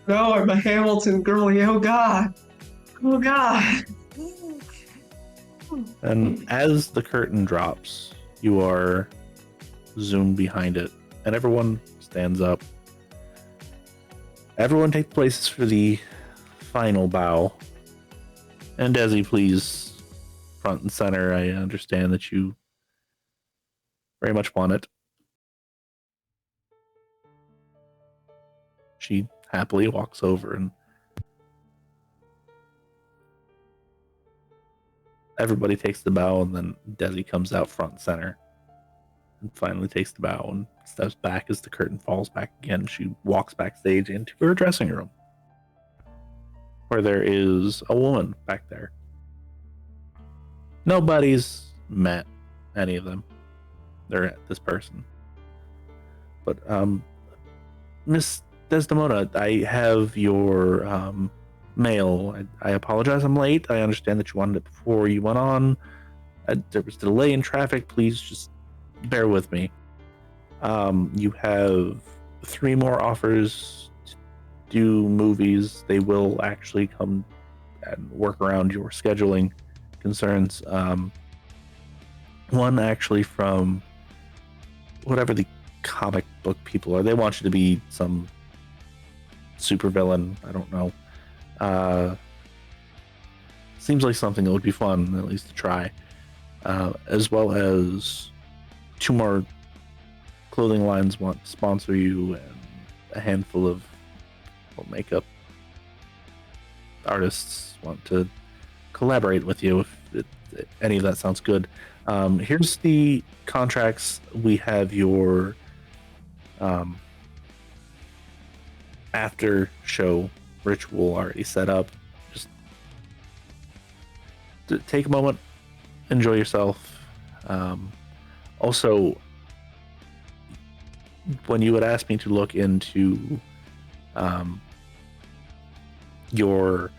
No, I'm a Hamilton girly. Oh God. Oh God. And as the curtain drops, you are zoomed behind it, and everyone stands up. Everyone take places for the final bow. And Dessi, please, front and center. I understand that you very much want it. She happily walks over, and everybody takes the bow, and then Dessi comes out front and center and finally takes the bow and steps back as the curtain falls back again. She walks backstage into her dressing room, where there is a woman back there. Nobody's met any of them. They're at this person. But, Miss Desdemona, I have your mail. I apologize I'm late. I understand that you wanted it before you went on. There was a delay in traffic. Please just bear with me. You have 3 more offers to do movies. They will actually come and work around your scheduling concerns. One actually from whatever the comic book people are. They want you to be some supervillain. I don't know. Seems like something that would be fun, at least to try. As well as 2 more clothing lines want to sponsor you, and a handful of makeup artists want to collaborate with you if any of that sounds good. Here's the contracts. We have your after show ritual already set up. Just take a moment, enjoy yourself. Also, when you had asked me to look into your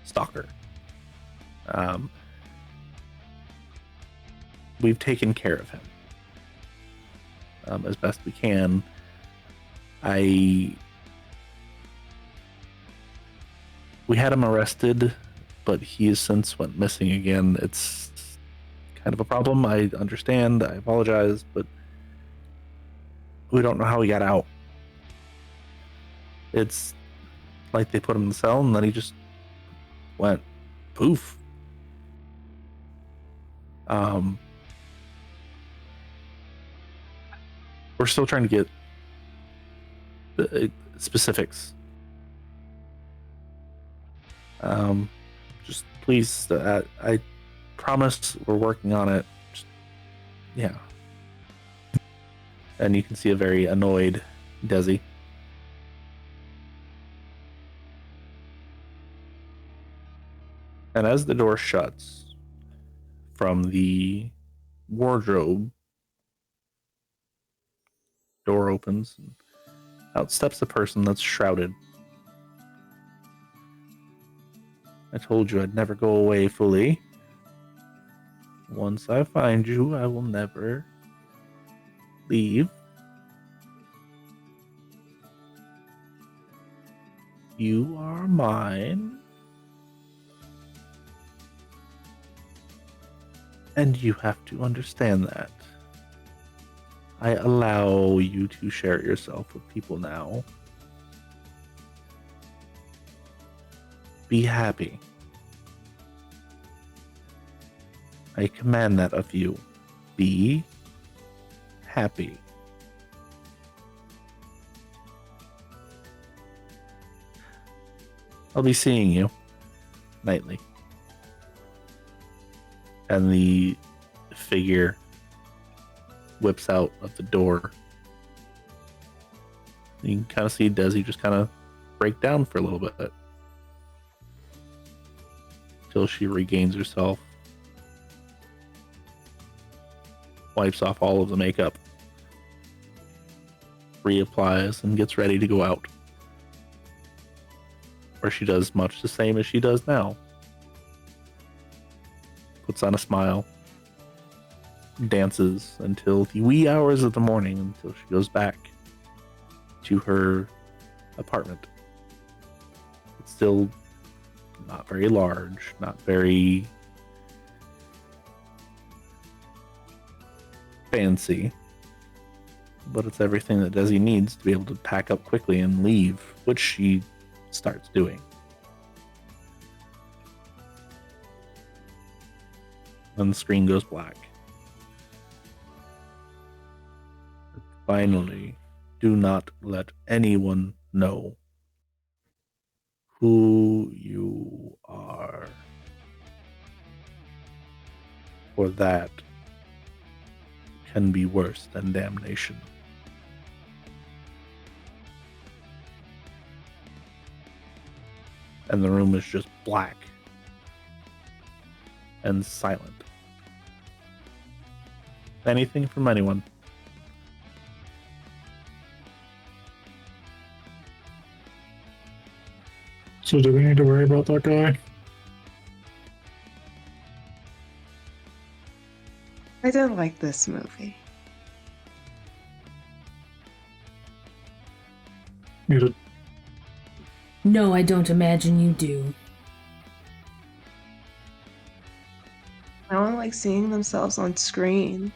stalker, we've taken care of him as best we can. We had him arrested, but he has since went missing again. It's kind of a problem. I understand. I apologize, but we don't know how he got out. It's like they put him in the cell and then he just went poof. We're still trying to get the specifics. Just please, I promise we're working on it. Just, yeah. And you can see a very annoyed Dessi. And as the door shuts, from the wardrobe, door opens, and out steps a person that's shrouded. I told you I'd never go away fully. Once I find you, I will never leave. You are mine. And you have to understand that. I allow you to share yourself with people now. Be happy. I command that of you. Be happy. I'll be seeing you nightly. And the figure whips out of the door. You can kind of see Dessi just kind of break down for a little bit until she regains herself, wipes off all of the makeup, reapplies, and gets ready to go out. Where she does much the same as she does now. Puts on a smile, dances until the wee hours of the morning, until she goes back to her apartment. It's still not very large, not very fancy, but it's everything that Dessi needs to be able to pack up quickly and leave, which she starts doing. And the screen goes black. Finally, do not let anyone know who you are. For that can be worse than damnation. And the room is just black and silent. Anything from anyone? So do we need to worry about that guy? I don't like this movie. Muted. No, I don't imagine you do. I don't like seeing themselves on screen.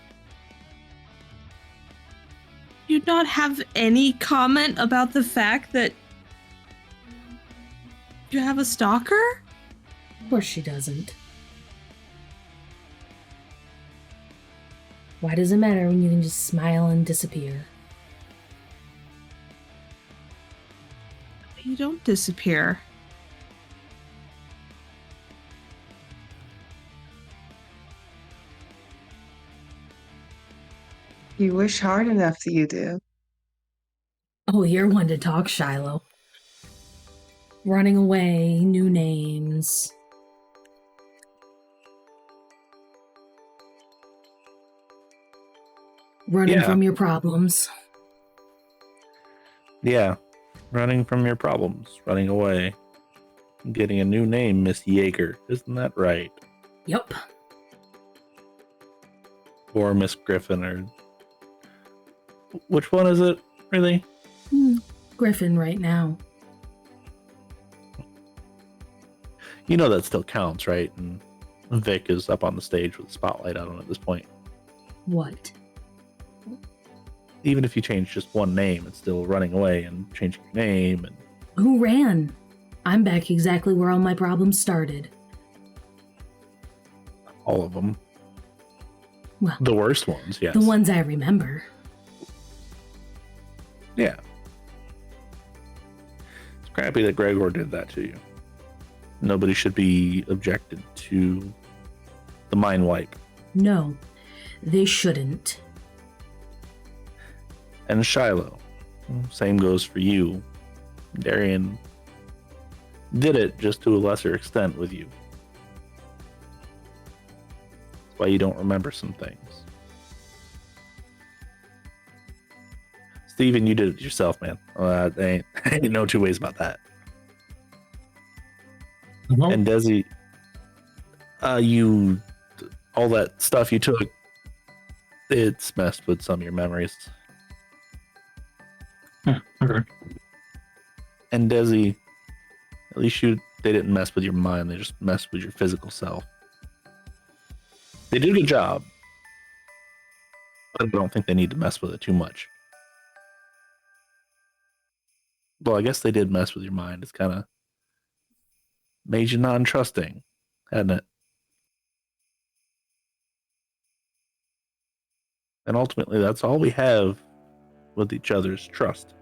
You not have any comment about the fact that you have a stalker? Of course she doesn't. Why does it matter when you can just smile and disappear? You don't disappear. You wish hard enough that you do. Oh, you're one to talk, Shiloh. Running away, new names. Running from your problems. Yeah, running from your problems, running away. Getting a new name, Miss Yeager. Isn't that right? Yep. Or Miss Griffin, or... Which one is it, really? Griffin right now. You know that still counts, right? And Vic is up on the stage with the spotlight out on at this point. What? Even if you change just one name, it's still running away and changing your name. And Who ran? I'm back exactly where all my problems started. all of them. Well, The worst ones, yes. the ones I remember. Yeah. It's crappy that Gregor did that to you. Nobody should be objected to the mind wipe. No, they shouldn't. And Shiloh, same goes for you. Darian did it just to a lesser extent with you. That's why you don't remember some things. Steven, you did it yourself, man. Ain't no two ways about that. Well, And Dessi, all that stuff you took, it's messed with some of your memories. yeah, okay. And Dessi, at least they didn't mess with your mind, they just messed with your physical self. They did a good job, but I don't think they need to mess with it too much. Well, I guess they did mess with your mind. It's kind of made you non-trusting, hadn't it? And ultimately, that's all we have with each other's trust.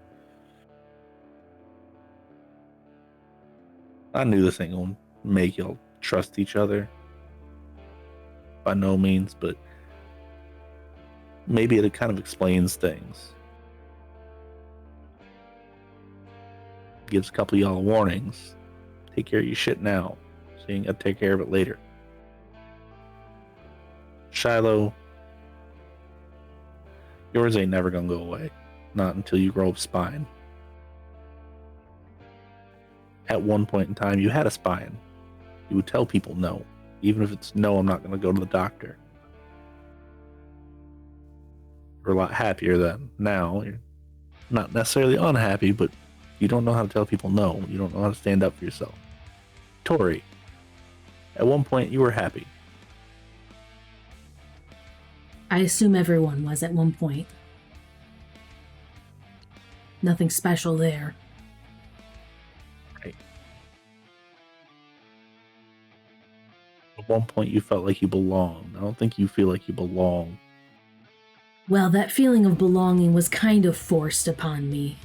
I knew this ain't gonna make y'all trust each other. By no means, but maybe it kind of explains things. Gives a couple of y'all warnings. Take care of your shit now, so you ain't gotta take care of it later. Shiloh, yours ain't never gonna go away. Not until you grow a spine. At one point in time, you had a spine. You would tell people no. Even if it's no, I'm not gonna go to the doctor. You're a lot happier then. Now, you're not necessarily unhappy, but you don't know how to tell people no. You don't know how to stand up for yourself. Tory, at one point you were happy. I assume everyone was at one point. Nothing special there. Right. At one point you felt like you belonged. I don't think you feel like you belong. Well, that feeling of belonging was kind of forced upon me.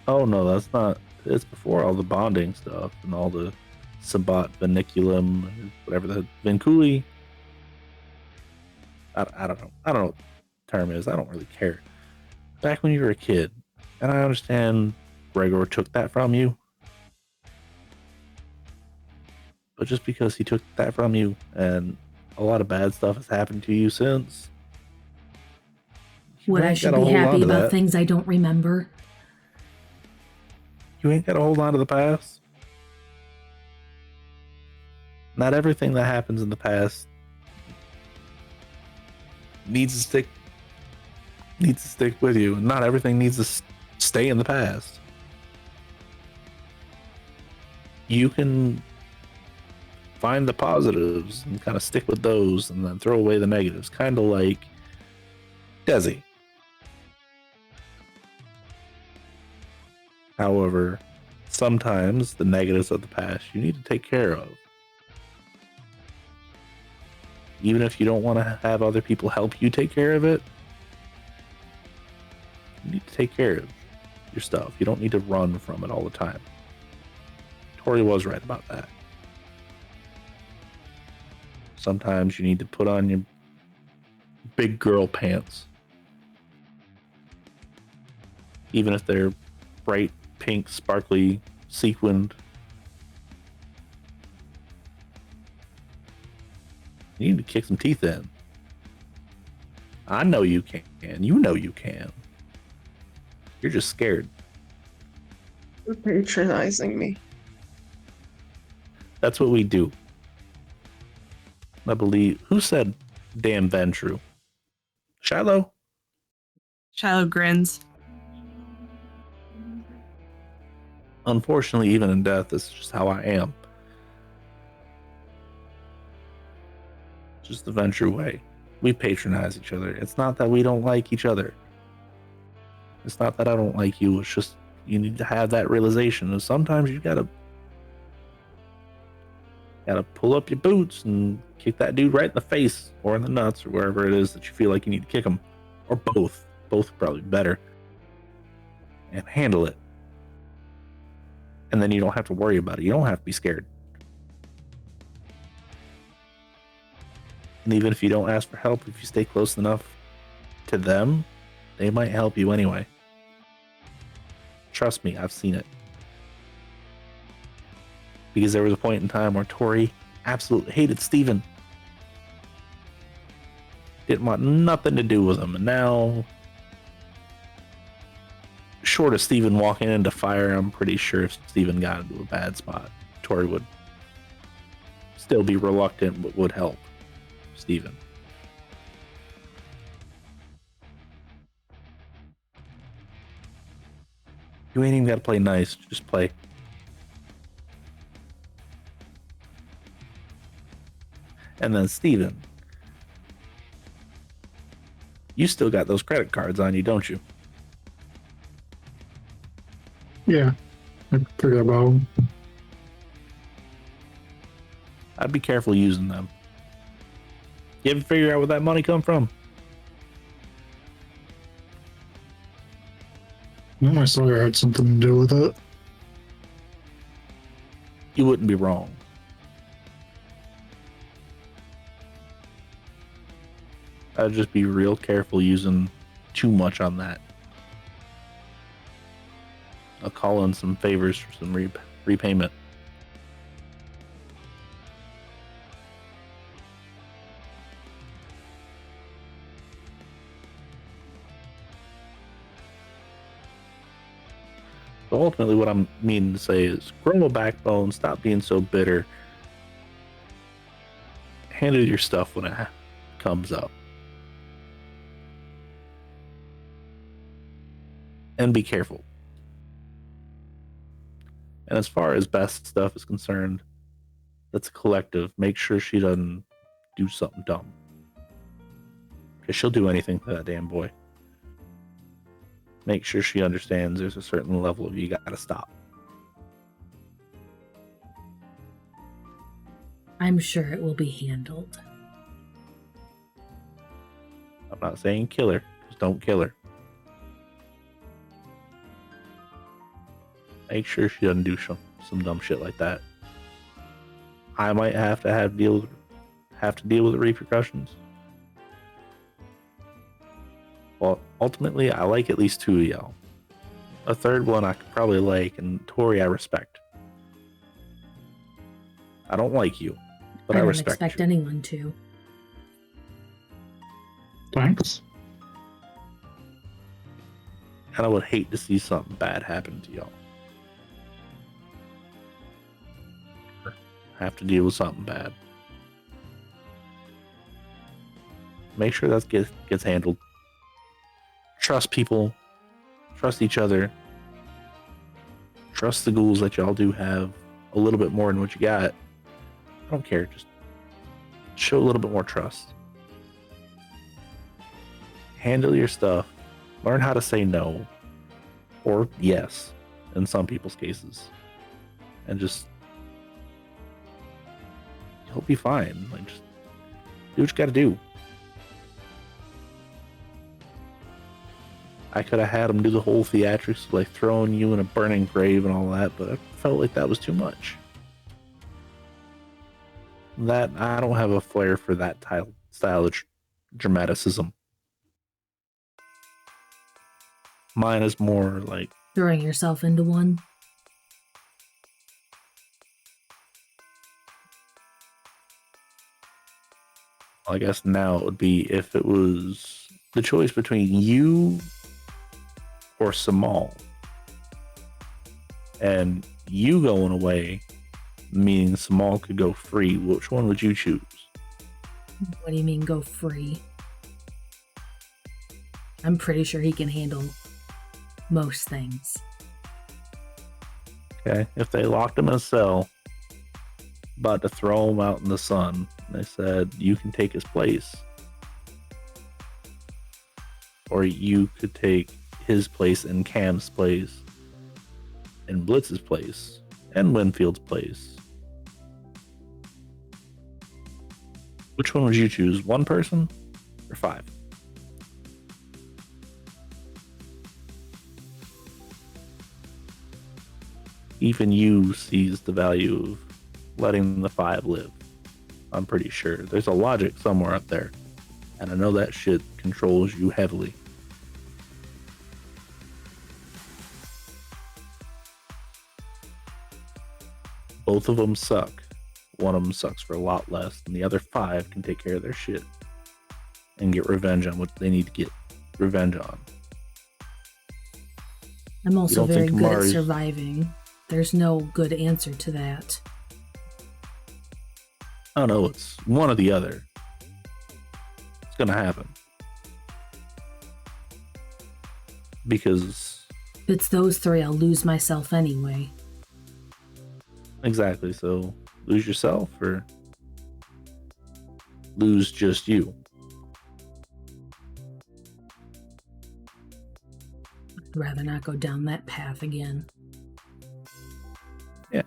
Oh no, that's not. It's before all the bonding stuff and all the Sabat Vinculum, whatever the Vinculi. I don't know. I don't know what the term is. I don't really care. Back when you were a kid, and I understand Gregor took that from you, but just because he took that from you and a lot of bad stuff has happened to you since, What, I should be happy about things I don't remember? You ain't got to hold on to the past. Not everything that happens in the past needs to stick with you. Not everything needs to stay in the past. You can find the positives and kind of stick with those and then throw away the negatives, kind of like Dessi. However, sometimes the negatives of the past you need to take care of. Even if you don't want to have other people help you take care of it, you need to take care of your stuff. You don't need to run from it all the time. Tory was right about that. Sometimes you need to put on your big girl pants. Even if they're bright pink, sparkly, sequined. You need to kick some teeth in. I know you can. You know you can. You're just scared. You're patronizing me. That's what we do. I believe. Who said damn Ventru? Shiloh? Shiloh grins. Unfortunately, even in death, this is just how I am. Just the Ventru way. We patronize each other. It's not that we don't like each other. It's not that I don't like you. It's just you need to have that realization. And sometimes you gotta pull up your boots and kick that dude right in the face or in the nuts or wherever it is that you feel like you need to kick him, or both. Both are probably better. And handle it. And then you don't have to worry about it. You don't have to be scared. And even if you don't ask for help, if you stay close enough to them, They might help you anyway. Trust me, I've seen it. Because there was a point in time where Tory absolutely hated Steven. Didn't want nothing to do with him. And now, short of Steven walking into fire, I'm pretty sure if Steven got into a bad spot, Tory would still be reluctant, but would help Steven. You ain't even got to play nice, just play. And then Steven, you still got those credit cards on you, don't you? Yeah, I forget about them. I'd be careful using them. You ever figure out where that money come from? My Sawyer had something to do with it. You wouldn't be wrong. I'd just be real careful using too much on that. I'll call in some favors for some repayment. So ultimately what I'm meaning to say is grow a backbone, stop being so bitter. Handle your stuff when it comes up. And be careful. And as far as Beth's stuff is concerned, that's a collective. Make sure she doesn't do something dumb. Because she'll do anything to that damn boy. Make sure she understands there's a certain level of you gotta stop. I'm sure it will be handled. I'm not saying kill her. Just don't kill her. Make sure she doesn't do some dumb shit like that. I might have to deal with the repercussions. Well, ultimately, I like at least two of y'all. A third one I could probably like, and Tory I respect. I don't like you, but I don't respect expect you. anyone to. Thanks. And I would hate to see something bad happen to y'all. Have to deal with something bad. Make sure that gets handled. Trust people. Trust each other. Trust the ghouls that y'all do have a little bit more than what you got. I don't care. Just show a little bit more trust. Handle your stuff. Learn how to say no. Or yes, in some people's cases. And just you'll be fine. Like, just do what you gotta do. I could have had him do the whole theatrics, like throwing you in a burning grave and all that, but I felt like that was too much. That I don't have a flair for that style of dramaticism. Mine is more like Throwing yourself into one. I guess now it would be if it was the choice between you or Samal. And you going away, meaning Samal could go free. Which one would you choose? What do you mean go free? I'm pretty sure he can handle most things. Okay, if they locked him in a cell, about to throw him out in the sun, and they said, you can take his place. Or you could take his place and Cam's place, and Blitz's place, and Winfield's place. Which one would you choose? One person or five? Even you sees the value of letting the five live. I'm pretty sure. There's a logic somewhere up there. And I know that shit controls you heavily. both of them suck, one of them sucks for a lot less, and the other 5 can take care of their shit and get revenge on what they need to get revenge on. I'm also very good at Amari's... surviving. There's no good answer to that. Oh no, it's one or the other. It's gonna happen. Because if it's those 3, I'll lose myself anyway. Exactly, so lose yourself or lose just you. I'd rather not go down that path again. Yeah.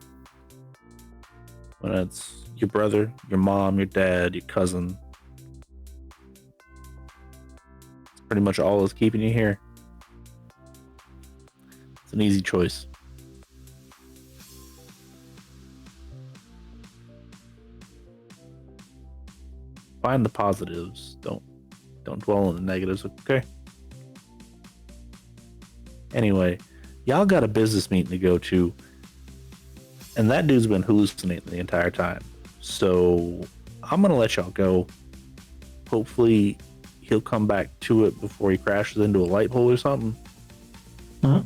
When it's your brother, your mom, your dad, your cousin, it's pretty much all that's keeping you here. It's an easy choice. Find the positives. Don't dwell on the negatives, okay? Anyway, y'all got a business meeting to go to, and that dude's been hallucinating the entire time. So I'm gonna let y'all go. Hopefully he'll come back to it before he crashes into a light pole or something. Huh?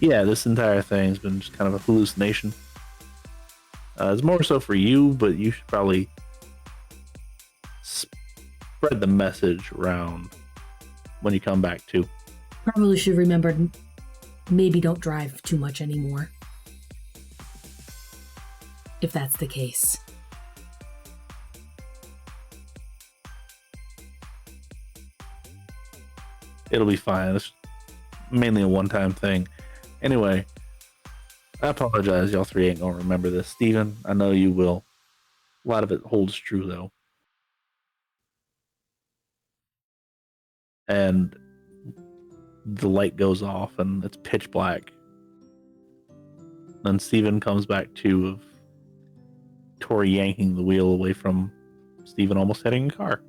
Yeah, this entire thing's been just kind of a hallucination. It's more so for you, but you should probably spread the message around when you come back too. Probably should remember, maybe don't drive too much anymore. If that's the case. It'll be fine. It's mainly a one-time thing. Anyway, I apologize. Y'all 3 ain't gonna remember this. Steven, I know you will. A lot of it holds true, though. And the light goes off, and it's pitch black. Then Steven comes back to of Tory yanking the wheel away from Steven, almost hitting a car.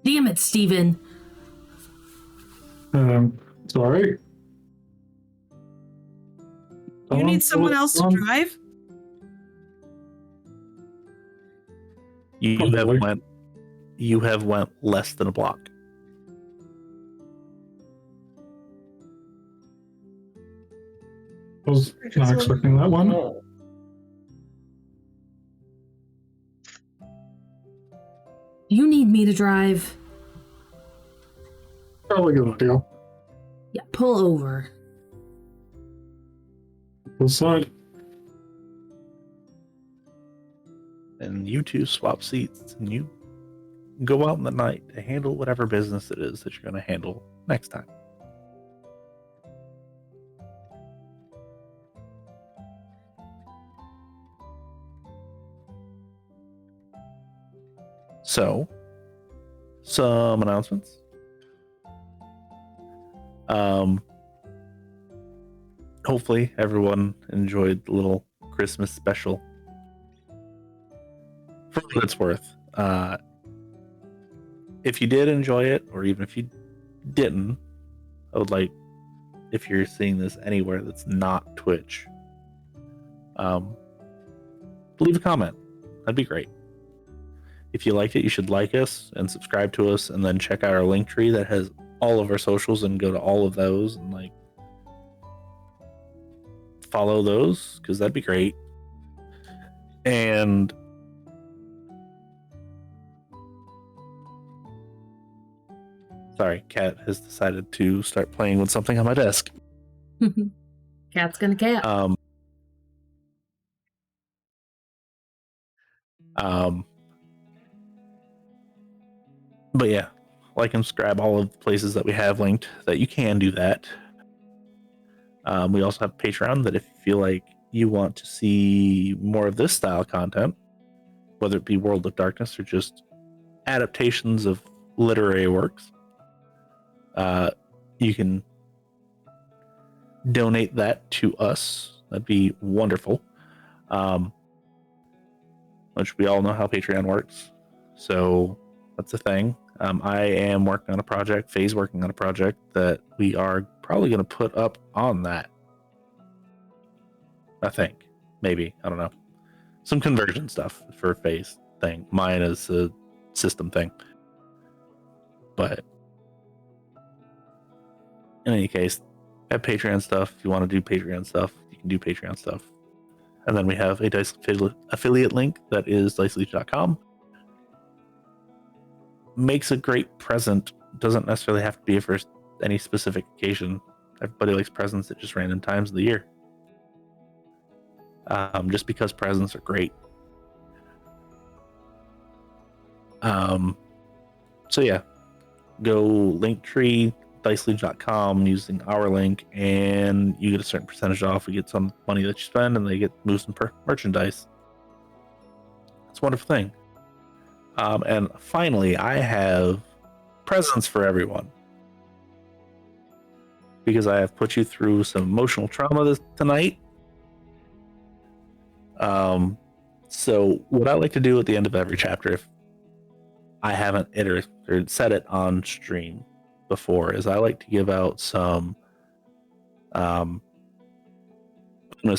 Damn it, Steven! Sorry. You need someone else to drive? You have went less than a block. I was not expecting that one. You need me to drive? Probably good deal. Yeah, pull over. Full side. And you 2 swap seats, and you go out in the night to handle whatever business it is that you're going to handle next time. So, some announcements. Hopefully everyone enjoyed the little Christmas special. For what it's worth, if you did enjoy it, or even if you didn't, I would like, if you're seeing this anywhere that's not Twitch, leave a comment. That'd be great. If you liked it, you should like us and subscribe to us, and then check out our link tree that has all of our socials, and go to all of those and like follow those, because that'd be great. And sorry, Cat has decided to start playing with something on my desk. Cat's gonna cat. But yeah, like and subscribe all of the places that we have linked that you can do that. We also have Patreon, that if you feel like you want to see more of this style of content, whether it be World of Darkness or just adaptations of literary works, you can donate that to us. That'd be wonderful. Which we all know how Patreon works, so that's a thing. I am working on a project, Faye's working on a project that we are probably going to put up on that. I think. Maybe. I don't know. Some conversion stuff for Faye's thing. Mine is a system thing. But in any case, I have Patreon stuff. If you want to do Patreon stuff, you can do Patreon stuff. And then we have a Dice affiliate link that is diceleech.com. Makes a great present. Doesn't necessarily have to be for any specific occasion. Everybody likes presents at just random times of the year. Just because presents are great. So yeah, go Linktree, diceleech.com using our link, and you get a certain percentage off. We get some money that you spend, and they get moved some merchandise. It's a wonderful thing. And finally, I have presents for everyone, because I have put you through some emotional trauma tonight. So what I like to do at the end of every chapter, if I haven't said it on stream before, is I like to give out some bonus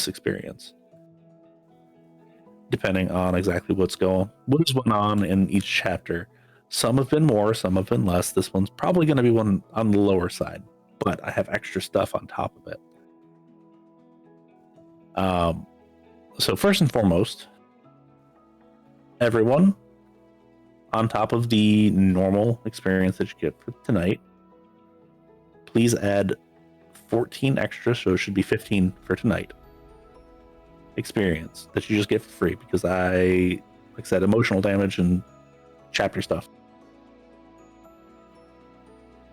experience, depending on exactly what is going on in each chapter. Some have been more, some have been less. This one's probably going to be one on the lower side, but I have extra stuff on top of it. So first and foremost, everyone, on top of the normal experience that you get for tonight, please add 14 extra, so it should be 15 for tonight, experience that you just get for free, because like I said, emotional damage and chapter stuff.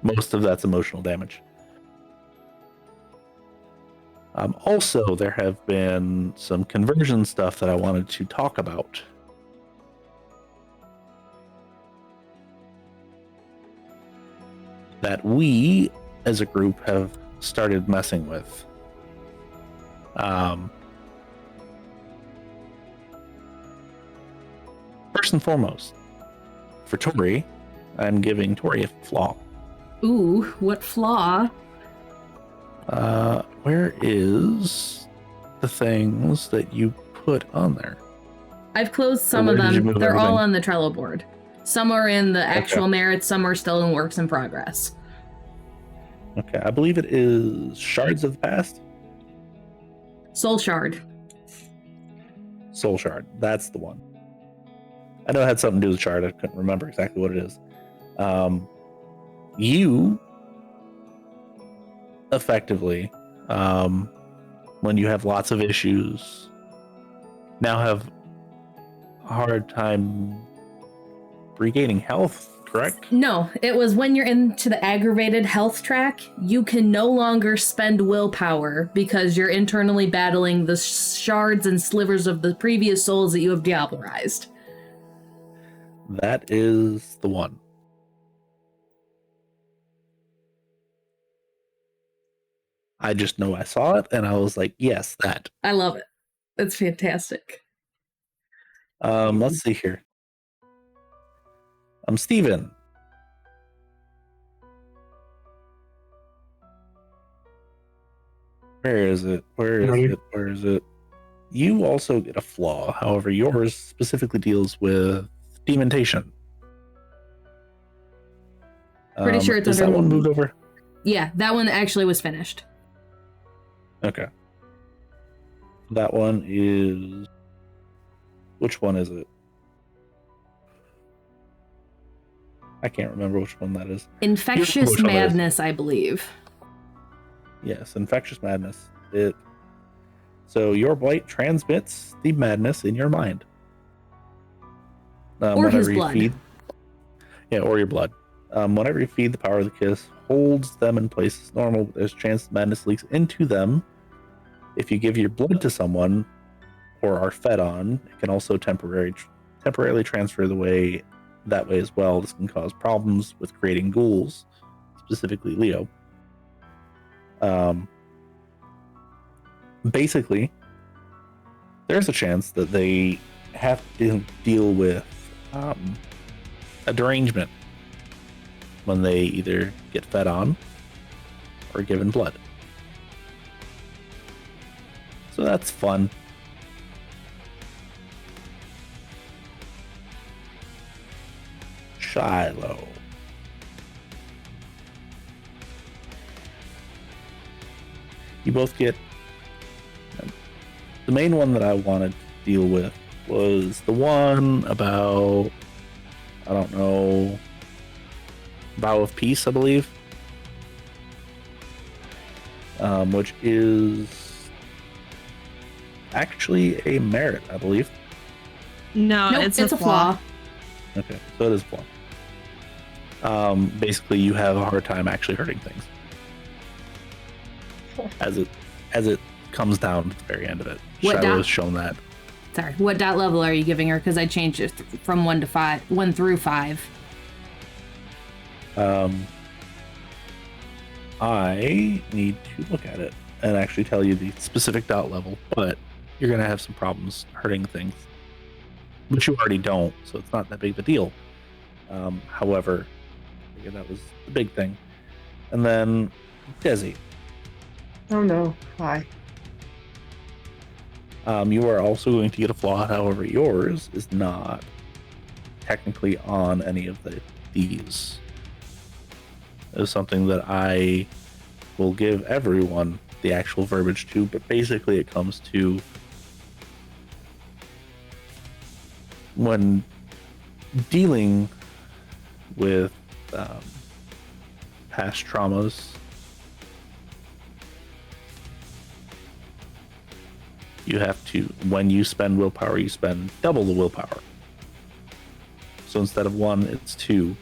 Most of that's emotional damage. Also, there have been some conversion stuff that I wanted to talk about. That we, as a group, have started messing with. First and foremost, for Tory, I'm giving Tory a flaw. Ooh, what flaw? Where is the things that you put on there? I've closed some of them. They're all on the Trello board. Some are in the actual merits, some are still in works in progress. Okay, I believe it is Shards of the Past. Soul Shard. Soul Shard, that's the one. I know it had something to do with Shard. I couldn't remember exactly what it is. You effectively, when you have lots of issues, now have a hard time regaining health, correct? No, it was when you're into the aggravated health track, you can no longer spend willpower because you're internally battling the shards and slivers of the previous souls that you have diablerized. That is the one. I just know I saw it and I was like, yes, that. I love it. It's fantastic. Let's see here. Steven. Where is it? Where is it? You also get a flaw. However, yours specifically deals with dementation. Pretty sure it's is under that one moved over? Yeah, that one actually was finished. Okay. That one is... Which one is it? I can't remember which one that is. Infectious Madness, I believe. Yes, Infectious Madness. So your blight transmits the madness in your mind. Or his blood. Or your blood. Whenever you feed, the power of the kiss holds them in place as normal, but there's a chance the madness leaks into them. If you give your blood to someone or are fed on, it can also temporarily transfer that way as well. This can cause problems with creating ghouls, specifically Leo. Basically, there's a chance that they have to deal with a derangement when they either get fed on or given blood. So that's fun. Shiloh. You both get... The main one that I wanted to deal with was the one about, I don't know, Vow of Peace, I believe. Which is actually a merit, I believe. No, Nope, it's a flaw. Okay, so it is a flaw. Basically, you have a hard time actually hurting things. As it comes down at the very end of it. What Shiloh dot? has shown that. Sorry, what dot level are you giving her? Because I changed it from 1 to 5, 1 through 5. I need to look at it and actually tell you the specific dot level, but you're gonna have some problems hurting things, which you already don't, so it's not that big of a deal. However, that was the big thing. And then Dessi. Oh no. Hi. You are also going to get a flaw, however, yours is not technically on any of these. It is something that I will give everyone the actual verbiage to, but basically it comes to when dealing with past traumas, you have to, when you spend willpower, you spend double the willpower. So instead of 1, it's 2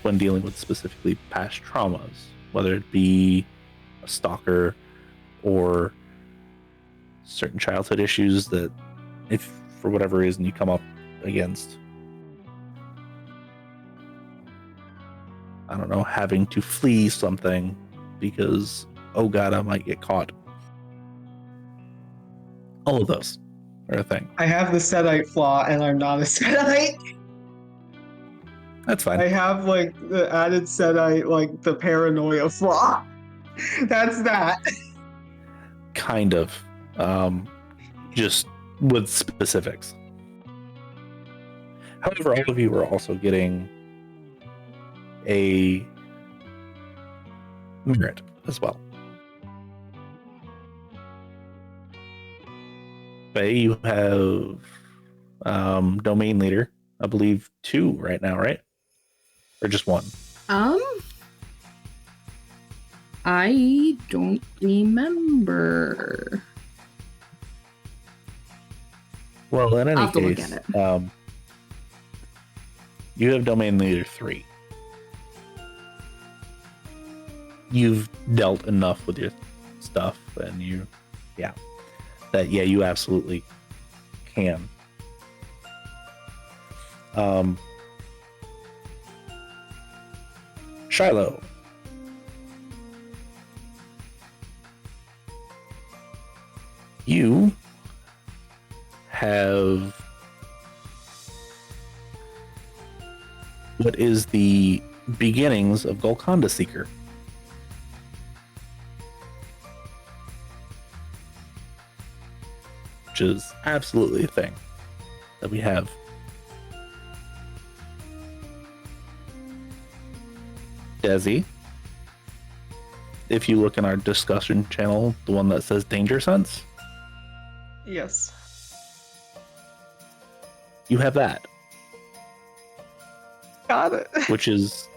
when dealing with specifically past traumas, whether it be a stalker or certain childhood issues that, if for whatever reason you come up against, I don't know, having to flee something because, oh god, I might get caught. All of those are a thing. I have the Sedite flaw and I'm not a Sedite. That's fine. I have like the added Sedite, like the paranoia flaw. That's that. Kind of. Just with specifics. However, all of you are also getting a merit as well. Faye, you have domain leader, I believe 2 right now, right? Or just 1? I don't remember. Well, in I'll any have to look case, at you have domain leader 3. You've dealt enough with your stuff, and you absolutely can. Shiloh. You have what is the beginnings of Golconda Seeker. Which is absolutely a thing that we have. Dessi, if you look in our discussion channel, the one that says Danger Sense, Yes. you have that, Got it. which is,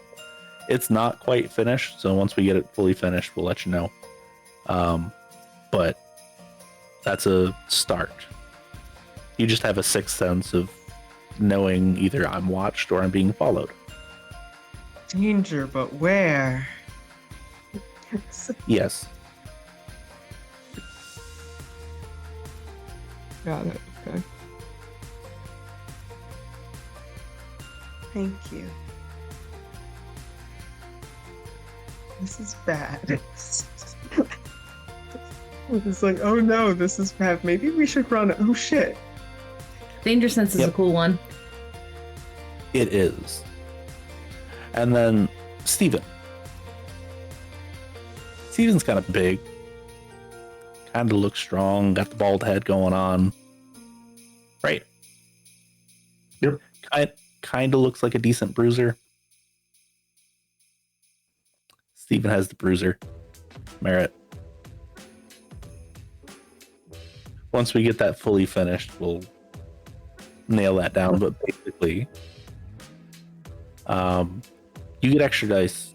it's not quite finished, so once we get it fully finished, we'll let you know. But that's a start. You just have a sixth sense of knowing either I'm watched or I'm being followed. Danger, but where? Yes. Got it. Okay. Thank you. This is bad. It's like, oh no, this is bad. Maybe we should run it. Oh shit. Danger Sense is a cool one. It is. And then Steven. Steven's kind of big. Kind of looks strong. Got the bald head going on. Right. Yep. Kind of looks like a decent bruiser. Steven has the bruiser. Merit. Once we get that fully finished, we'll nail that down. But basically, you get extra dice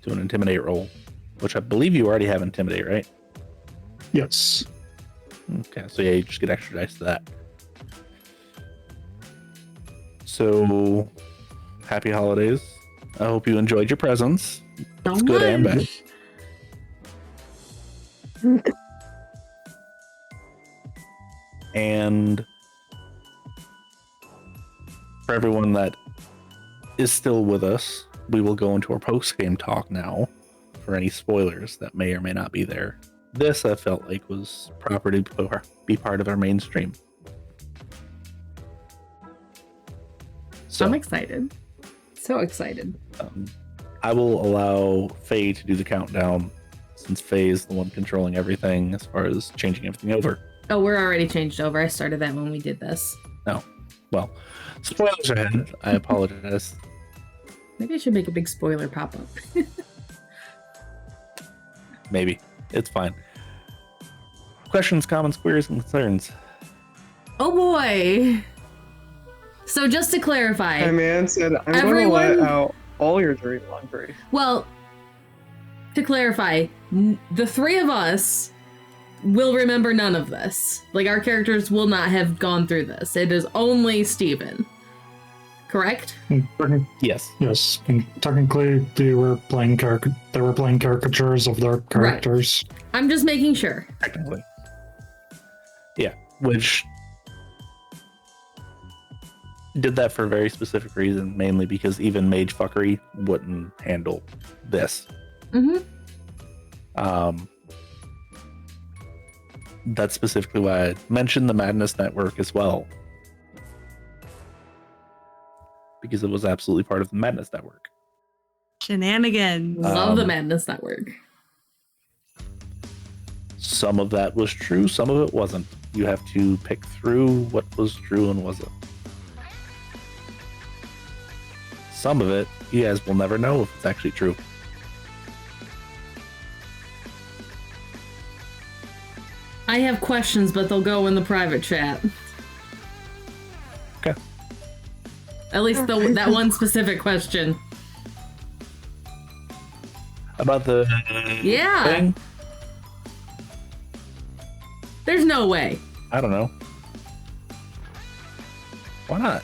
to an intimidate roll, which I believe you already have intimidate, right? Yes. Okay, so yeah, you just get extra dice to that. So, happy holidays. I hope you enjoyed your presents. It's good and bad. And for everyone that is still with us, we will go into our post-game talk now for any spoilers that may or may not be there. This, I felt like, was proper to be part of our mainstream. So, I'm excited. So excited. I will allow Faye to do the countdown, since Faye is the one controlling everything as far as changing everything over. Oh, we're already changed over. I started that when we did this. No. Well, spoilers ahead. I apologize. Maybe I should make a big spoiler pop up. Maybe. It's fine. Questions, comments, queries, and concerns. Oh boy. So just to clarify. My man said, I'm going to let out all your dirty laundry. Well, to clarify, the three of us will remember none of this. Like, our characters will not have gone through this. It is only Steven. Correct? Yes. Yes. And technically, they were playing caricatures of their characters. Right. I'm just making sure. Technically. Yeah. Which did that for a very specific reason, mainly because even mage fuckery wouldn't handle this. Mm-hmm. That's specifically why I mentioned the Madness Network as well. Because it was absolutely part of the Madness Network. Shenanigans. Love the Madness Network. Some of that was true, some of it wasn't. You have to pick through what was true and wasn't. Some of it, you guys will never know if it's actually true. I have questions, but they'll go in the private chat. Okay. At least that one specific question. About the thing? There's no way. I don't know. Why not?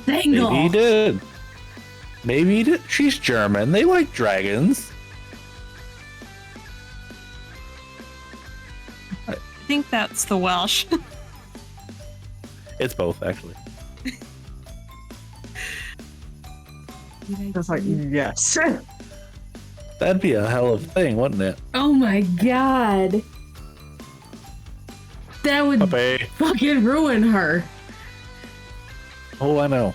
Dengle. Maybe he did. Maybe he did. She's German. They like dragons. I think that's the Welsh. It's both, actually. It's like, yes. That'd be a hell of a thing, wouldn't it? Oh my god. That would Puppy. fucking ruin her. Oh, I know.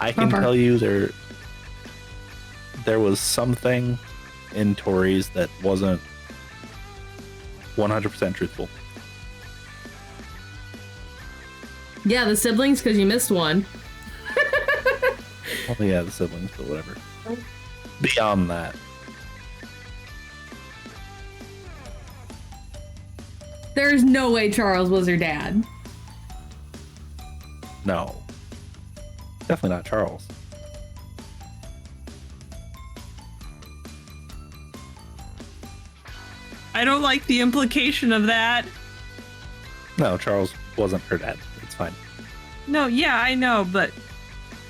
I can Pupper. tell you there was something in Tory's that wasn't 100% truthful. Yeah, the siblings, because you missed one. Oh yeah, the siblings, but whatever. Beyond that, There's no way Charles was her dad. no. Definitely not Charles. I don't like the implication of that. No, Charles wasn't her dad. It's fine. No, yeah, I know, but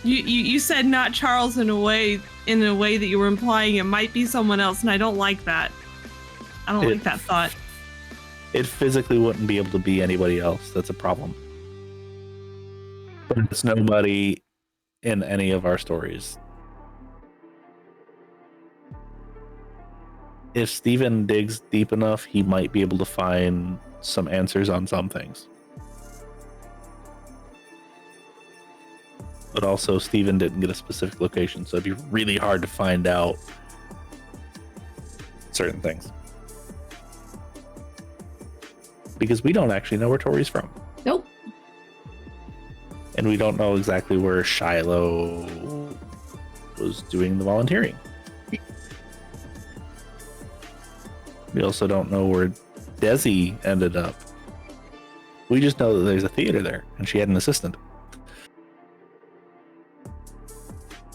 you said not Charles in a way that you were implying it might be someone else, and I don't like that. I don't like that thought. It physically wouldn't be able to be anybody else. That's a problem. But it's nobody in any of our stories. If Steven digs deep enough, he might be able to find some answers on some things. But also, Steven didn't get a specific location, so it'd be really hard to find out certain things. because we don't actually know where Tory's from. Nope. And we don't know exactly where Shiloh was doing the volunteering. We also don't know where Dessi ended up. We just know that there's a theater there, and she had an assistant.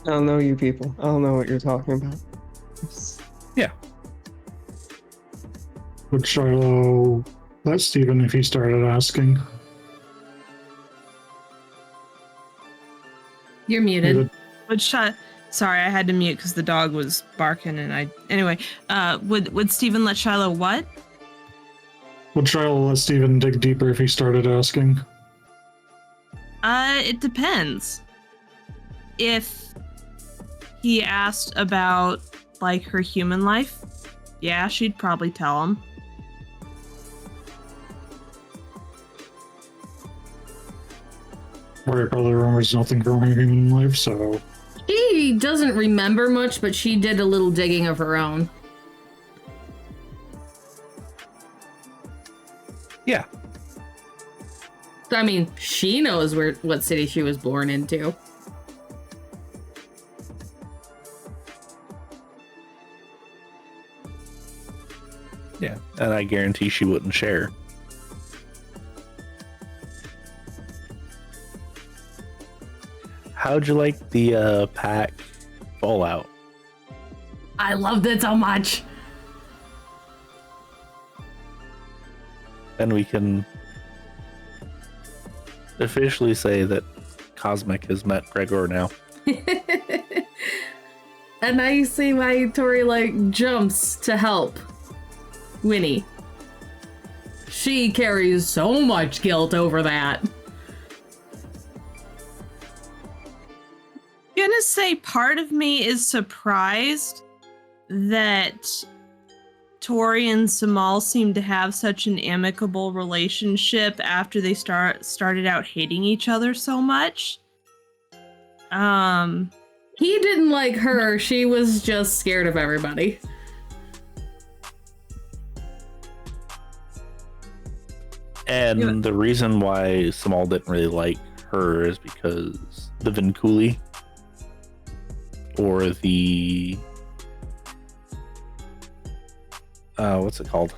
I don't know you people. I don't know what you're talking about. Yeah. Would Shiloh let Steven if he started asking? You're muted. Sorry, I had to mute because the dog was barking and anyway, would Steven let Shiloh what? Would Shiloh let Steven dig deeper if he started asking? It depends. If he asked about like her human life, yeah, she'd probably tell him. Or probably remembers nothing from her human life, so... She doesn't remember much, but she did a little digging of her own. Yeah. I mean, she knows what city she was born into. Yeah, and I guarantee she wouldn't share. How'd you like the pack Fallout? I loved it so much. And we can officially say that Cosmic has met Gregor now. And now you see why Tory like jumps to help Winnie. She carries so much guilt over that. Gonna say part of me is surprised that Tory and Samal seem to have such an amicable relationship after they started out hating each other so much. He didn't like her, she was just scared of everybody. And the reason why Samal didn't really like her is because the Vinculi, or the what's it called?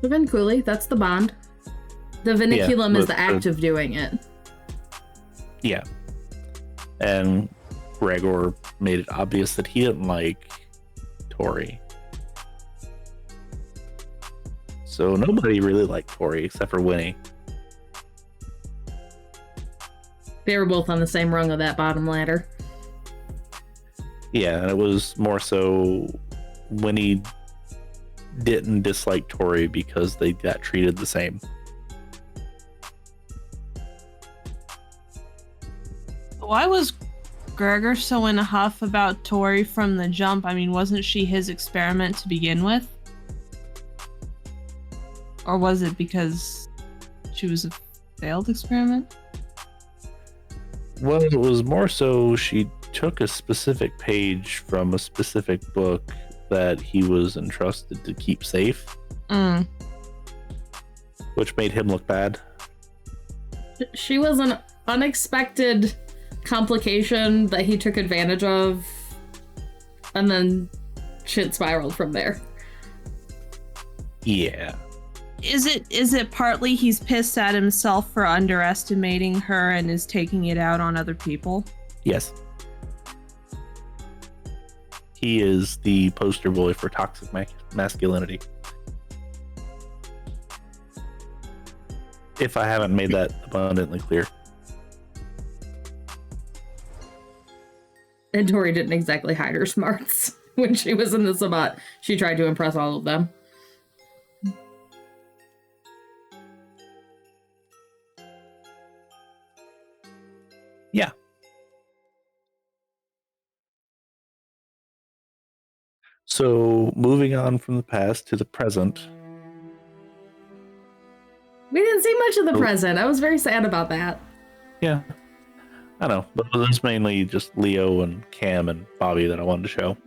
The Vinculi, that's the bond. The Vinculum is the act of doing it. Yeah. And Gregor made it obvious that he didn't like Tory. So nobody really liked Tory except for Winnie. They were both on the same rung of that bottom ladder. Yeah, and it was more so Winnie didn't dislike Tory because they got treated the same. Why was Gregor so in a huff about Tory from the jump? I mean, wasn't she his experiment to begin with? Or was it because she was a failed experiment? Well, it was more so she took a specific page from a specific book that he was entrusted to keep safe. Which made him look bad. She was an unexpected complication that he took advantage of, and then shit spiraled from there. Yeah. Is it partly he's pissed at himself for underestimating her and is taking it out on other people? Yes. He is the poster boy for toxic masculinity. If I haven't made that abundantly clear. And Tory didn't exactly hide her smarts when she was in the Sabbat. She tried to impress all of them. Yeah. So, moving on from the past to the present. We didn't see much of the present. I was very sad about that. Yeah. I know, but it's mainly just Leo and Cam and Bobby that I wanted to show.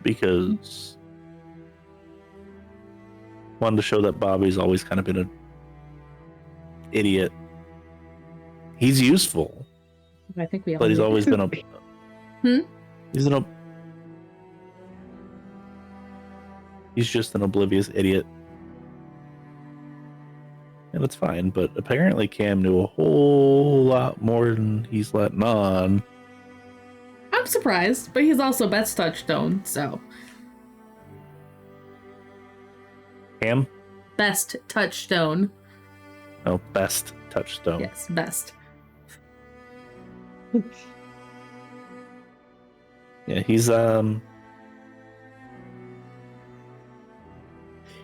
Because wanted to show that Bobby's always kind of been an idiot. He's useful, I think we all but he's do. always been a. He's just an oblivious idiot. And it's fine, but apparently Cam knew a whole lot more than he's letting on. I'm surprised, but he's also Beth's touchstone, so. Cam? Best touchstone. No, best touchstone. Yes, best. Yeah, he's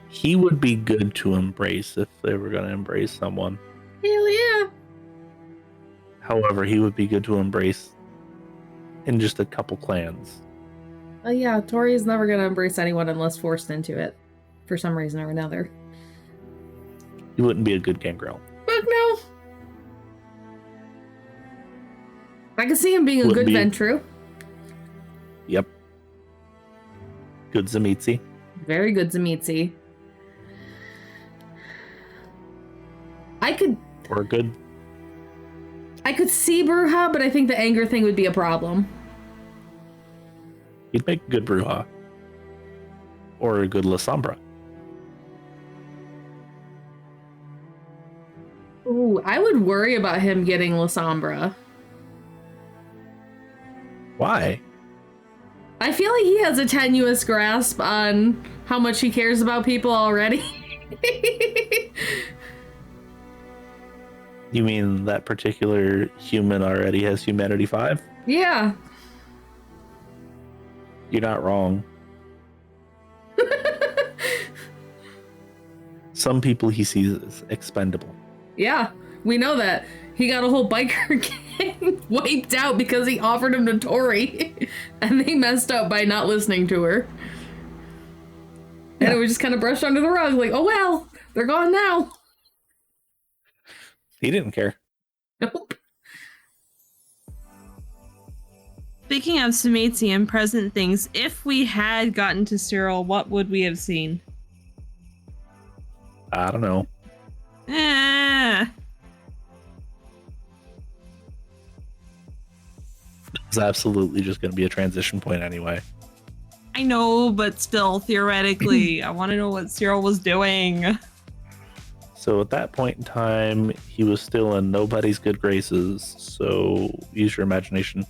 he would be good to embrace if they were gonna embrace someone. Hell yeah. However, he would be good to embrace in just a couple clans. Yeah, Tory's never gonna embrace anyone unless forced into it. For some reason or another. He wouldn't be a good gangrel. Fuck no. I can see him being a Wouldn't good be. Ventru. Yep. Good Zamitzi. Very good Zamitzi. I could see Bruja, but I think the anger thing would be a problem. He'd make a good Bruja. Or a good La Sombra. Ooh, I would worry about him getting La Sombra. Why? I feel like he has a tenuous grasp on how much he cares about people already. You mean that particular human already has Humanity 5? Yeah. You're not wrong. Some people he sees as expendable. Yeah, we know that. He got a whole biker gang wiped out because he offered him to Tory. And they messed up by not listening to her. And it was just kind of brushed under the rug, like, oh well, they're gone now. He didn't care. Nope. Speaking of Sumetsi and present things, if we had gotten to Cyril, what would we have seen? I don't know. It's absolutely just going to be a transition point anyway. I know, but still, theoretically, I want to know what Cyril was doing. So at that point in time, he was still in nobody's good graces. So use your imagination.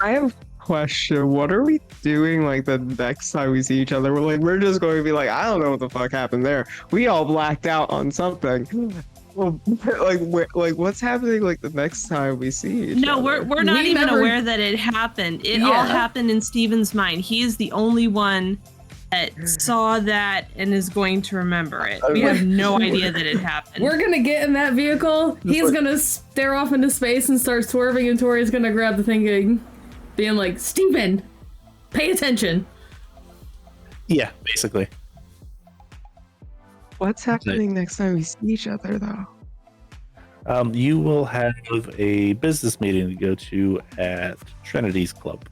I have a question. What are we doing like the next time we see each other? We're just going to be like, I don't know what the fuck happened there. We all blacked out on something. Well, what's happening like the next time we see each other? We're not We even never- aware that it happened. It all happened in Steven's mind. He is the only one that saw that and is going to remember it. We have no idea that it happened. We're gonna get in that vehicle. He's gonna stare off into space and start swerving, and Tori's gonna grab the thing, being like, Steven, pay attention. Yeah, basically. What's happening next time we see each other, though? You will have a business meeting to go to at Trinity's Club.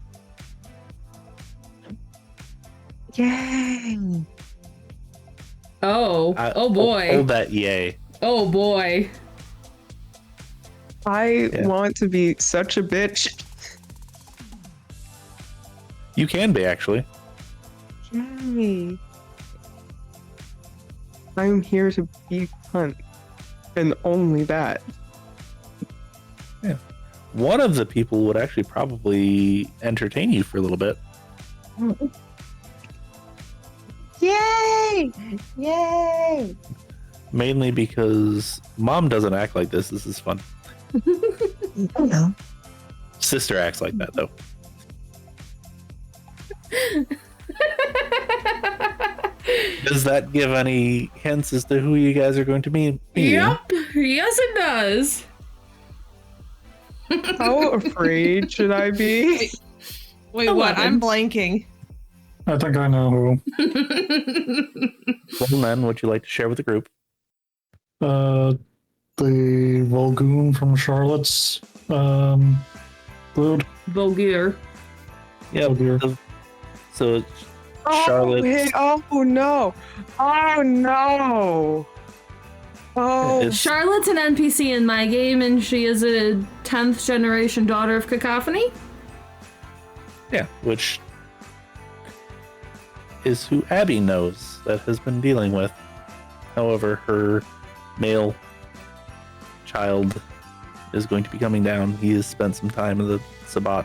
Yay! Oh boy. Hold that yay. Oh boy. I want to be such a bitch. You can be, actually. Yay! I'm here to be cunt, and only that. Yeah. One of the people would actually probably entertain you for a little bit. Yay! Yay! Mainly because Mom doesn't act like this. This is fun. No. Sister acts like that, though. Does that give any hints as to who you guys are going to be meeting? Yep. Yes, it does. How afraid should I be? Wait, what? I'm blanking. I think I know who. Well, then, would you like to share with the group? The Volgoon from Charlotte's brood. Bulgur. Yeah, Bulgur. the So Oh, Charlotte. hey, oh no! Oh no! Oh, It's- Charlotte's an NPC in my game, and she is a 10th generation daughter of Cacophony. Yeah, which is who Abby knows that has been dealing with. However, her male child is going to be coming down. He has spent some time in the Sabbat.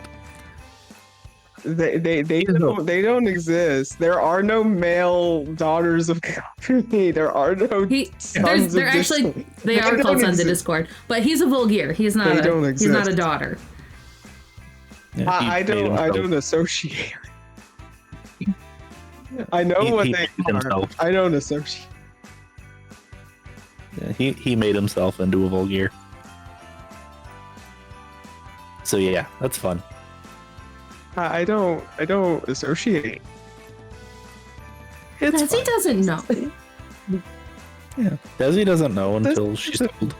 they don't exist. There are no male daughters of Coterie. There are no sons They're of actually Discord. they are don't called Sons of exist. Discord, but he's a Vulgir. He's not. They don't He's not a exist. daughter. Yeah, he I made don't himself- associate. I know He- what he they made are. himself. I don't associate. Yeah, he made himself into a Vulgir. So yeah, that's fun. I don't associate. It's Dessi fun. doesn't know. Yeah, Desi doesn't know until she's told.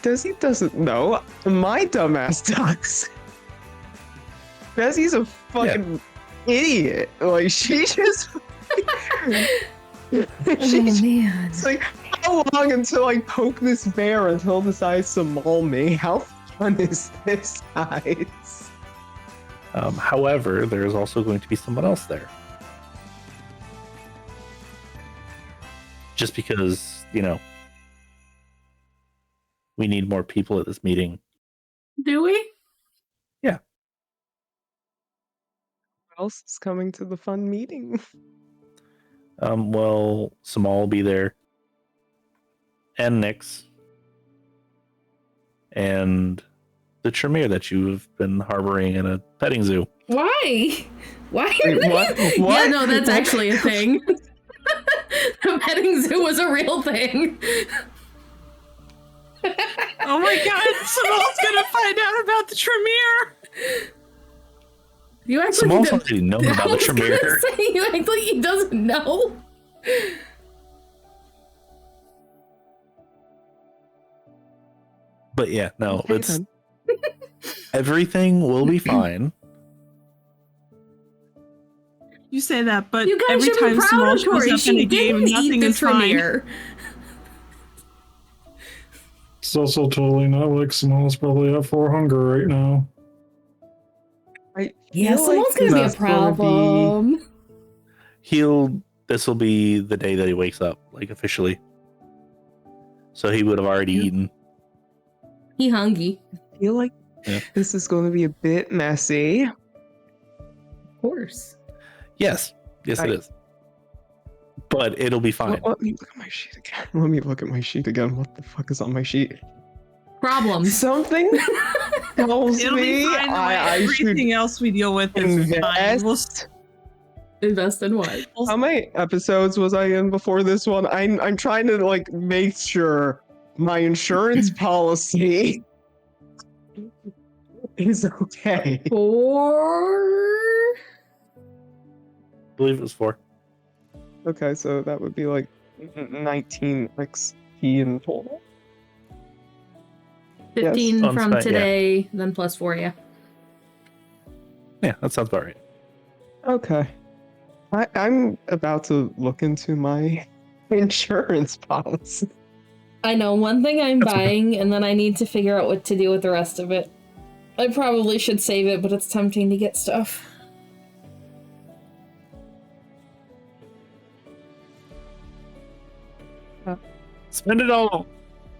Desi doesn't know. My dumbass does. Desi's a fucking idiot. Like she just. Man. It's like, how long until I poke this bear until it decides to maul me? How fun is this, guys? However, there is also going to be someone else there. Just because, we need more people at this meeting. Do we? Who else is coming to the fun meeting? Well, Samal will be there. And Nyx. And the Tremere that you've been harboring in a petting zoo. Why? Why? Wait, what? Yeah, What? no, that's actually a thing. The petting zoo was a real thing. Oh my god, Samal's gonna find out about the Tremere! You act like Samal's he already known I about the was gonna Tremere. say, you act like he doesn't know. But yeah, no, Okay, it's then. everything will be fine. You say that, but You guys every should be time proud Samal of shows Tory. up in She a game, didn't eat nothing the is fine. Tremere. It's also totally not like Samal's probably up for hunger right now. I Yeah, feel someone's gonna be a this is gonna be- problem. This will be the day that he wakes up, like officially. So he would have already eaten. He hungry. I feel like Yeah. this is going to be a bit messy. Of course. Yes, it is. But it'll be fine. Let me look at my sheet again. Let me look at my sheet again. What the fuck is on my sheet? Problems. Something tells It'll me be fine the way I should everything else we deal with is fine. invest. Invest in what? How many episodes was I in before this one? I'm trying to like make sure my insurance policy is okay. 4. I believe it was 4. Okay, so that would be like 19 XP in total. 15 Yes. from Yeah. today, then plus 4, yeah. Yeah, that sounds about right. Okay. I'm about to look into my insurance policy. I know one thing I'm That's okay. buying, and then I need to figure out what to do with the rest of it. I probably should save it, but it's tempting to get stuff. Spend it all.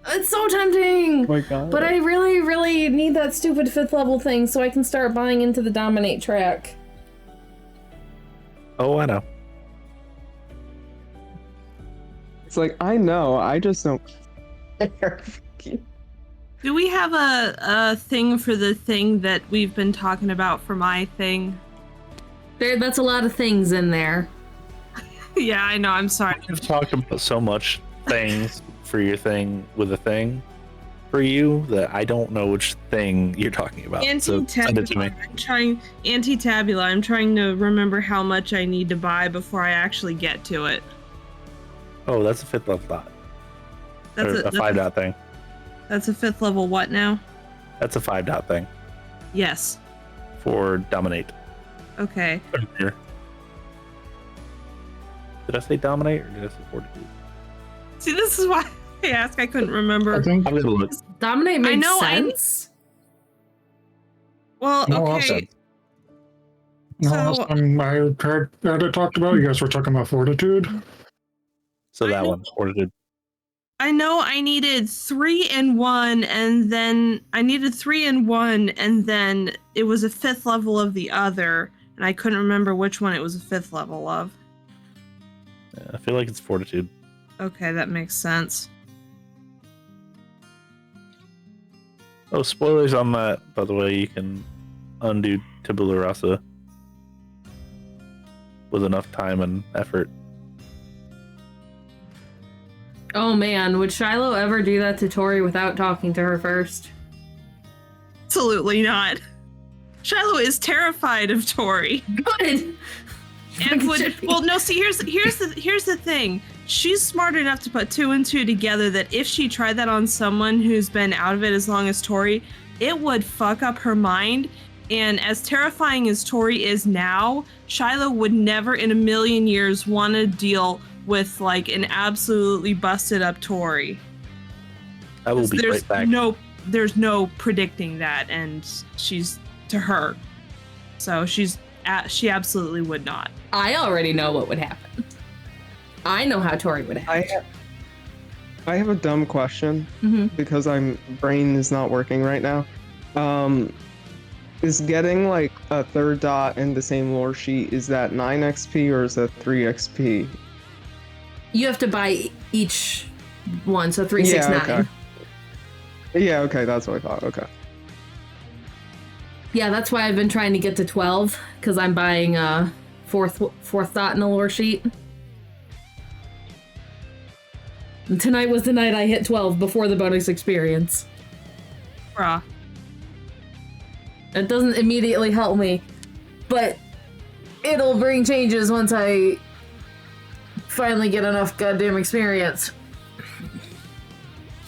It's so tempting! Oh my god. But I really, really need that stupid 5th level thing so I can start buying into the Dominate track. Oh, I know. It's like, I know, I just don't care. Do we have a thing for the thing that we've been talking about for my thing? That's a lot of things in there. Yeah, I know, I'm sorry. We've talked about so much things for your thing with a thing for you that I don't know which thing you're talking about. So send it to me. Anti-tabula. I'm trying to remember how much I need to buy before I actually get to it. Oh, that's a 5th level dot. That's Or a 5 dot thing. That's a 5th level what now? That's a 5 dot thing Yes. for Dominate. Okay. Here. Did I say dominate or did I say fortitude? See, this is why I asked. I couldn't remember. I think I'm gonna look. Dominate makes know, sense. Well, No, okay. no, So- last time I heard it talked about, you guys were talking about fortitude. So I that know. one's fortitude. I know I needed 3 and 1, and then I needed 3 and 1, and then it was a 5th level of the other, and I couldn't remember which one it was a 5th level of. I feel like it's fortitude. Okay, that makes sense. Oh, spoilers on that, by the way. You can undo Tabula Rasa with enough time and effort. Oh man, would Shiloh ever do that to Tory without talking to her first? Absolutely not. Shiloh is terrified of Tory. Good. And would well no, see here's the thing. She's smart enough to put 2 and 2 together that if she tried that on someone who's been out of it as long as Tory, it would fuck up her mind. And as terrifying as Tory is now, Shiloh would never in a million years want to deal with like an absolutely busted up Tory. I will be right back. There's no predicting that, and she's to her. So she absolutely would not. I already know what would happen. I know how Tory would act. I have a dumb question because brain is not working right now. Is getting like a 3rd dot in the same lore sheet, is that 9 XP or is that 3 XP? You have to buy each one, so 3, 6, 9. Okay. Yeah, okay, that's what I thought. Okay. Yeah, that's why I've been trying to get to 12, because I'm buying a fourth dot in the lore sheet. And tonight was the night I hit 12 before the bonus experience. Bruh. It doesn't immediately help me, but it'll bring changes once I finally get enough goddamn experience.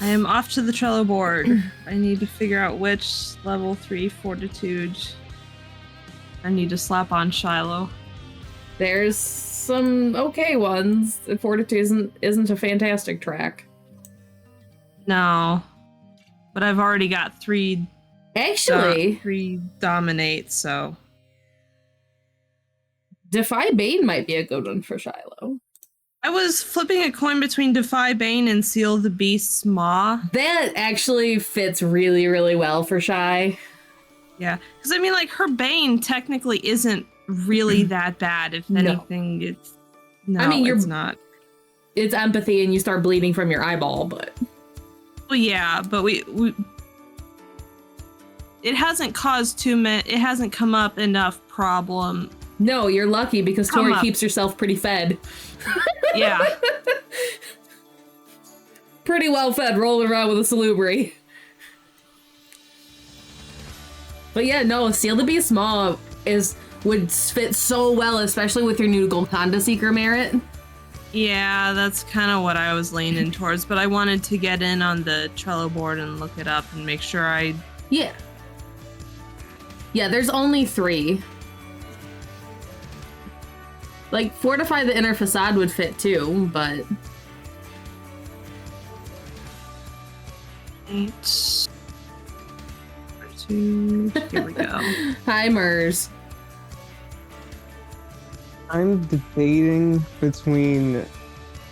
I am off to the Trello board. I need to figure out which level 3 fortitude I need to slap on Shiloh. There's some okay ones. Fortitude isn't a fantastic track. No. But I've already got 3 Actually, 3 dominate, so Defy Bane might be a good one for Shiloh. I was flipping a coin between Defy Bane and Seal the Beast's Maw. That actually fits really, really well for Shy. Yeah, because I mean, like, her Bane technically isn't really that bad. If anything, it's not. It's empathy, and you start bleeding from your eyeball, but well, yeah, but we it hasn't caused it hasn't come up enough problem. No, you're lucky because Tory keeps herself pretty fed. Yeah. Pretty well fed, rolling around with a salubri. But yeah, no, Seal the Beast Maw would fit so well, especially with your new Golconda Seeker merit. Yeah, that's kind of what I was leaning towards, but I wanted to get in on the Trello board and look it up and make sure I... Yeah. Yeah, there's only 3. Like, Fortify the Inner Facade would fit too, but... 8... 2... Here we go. Hi, Mers. I'm debating between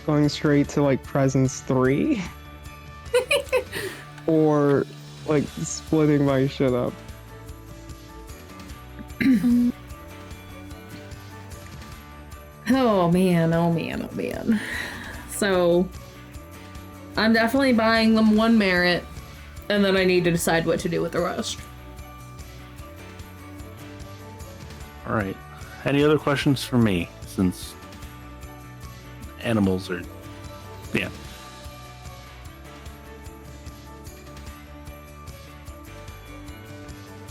going straight to like Presence 3 or like splitting my shit up. Oh man, oh man, oh man. So, I'm definitely buying them 1 merit, and then I need to decide what to do with the rest. All right. Any other questions for me? Since animals are, yeah.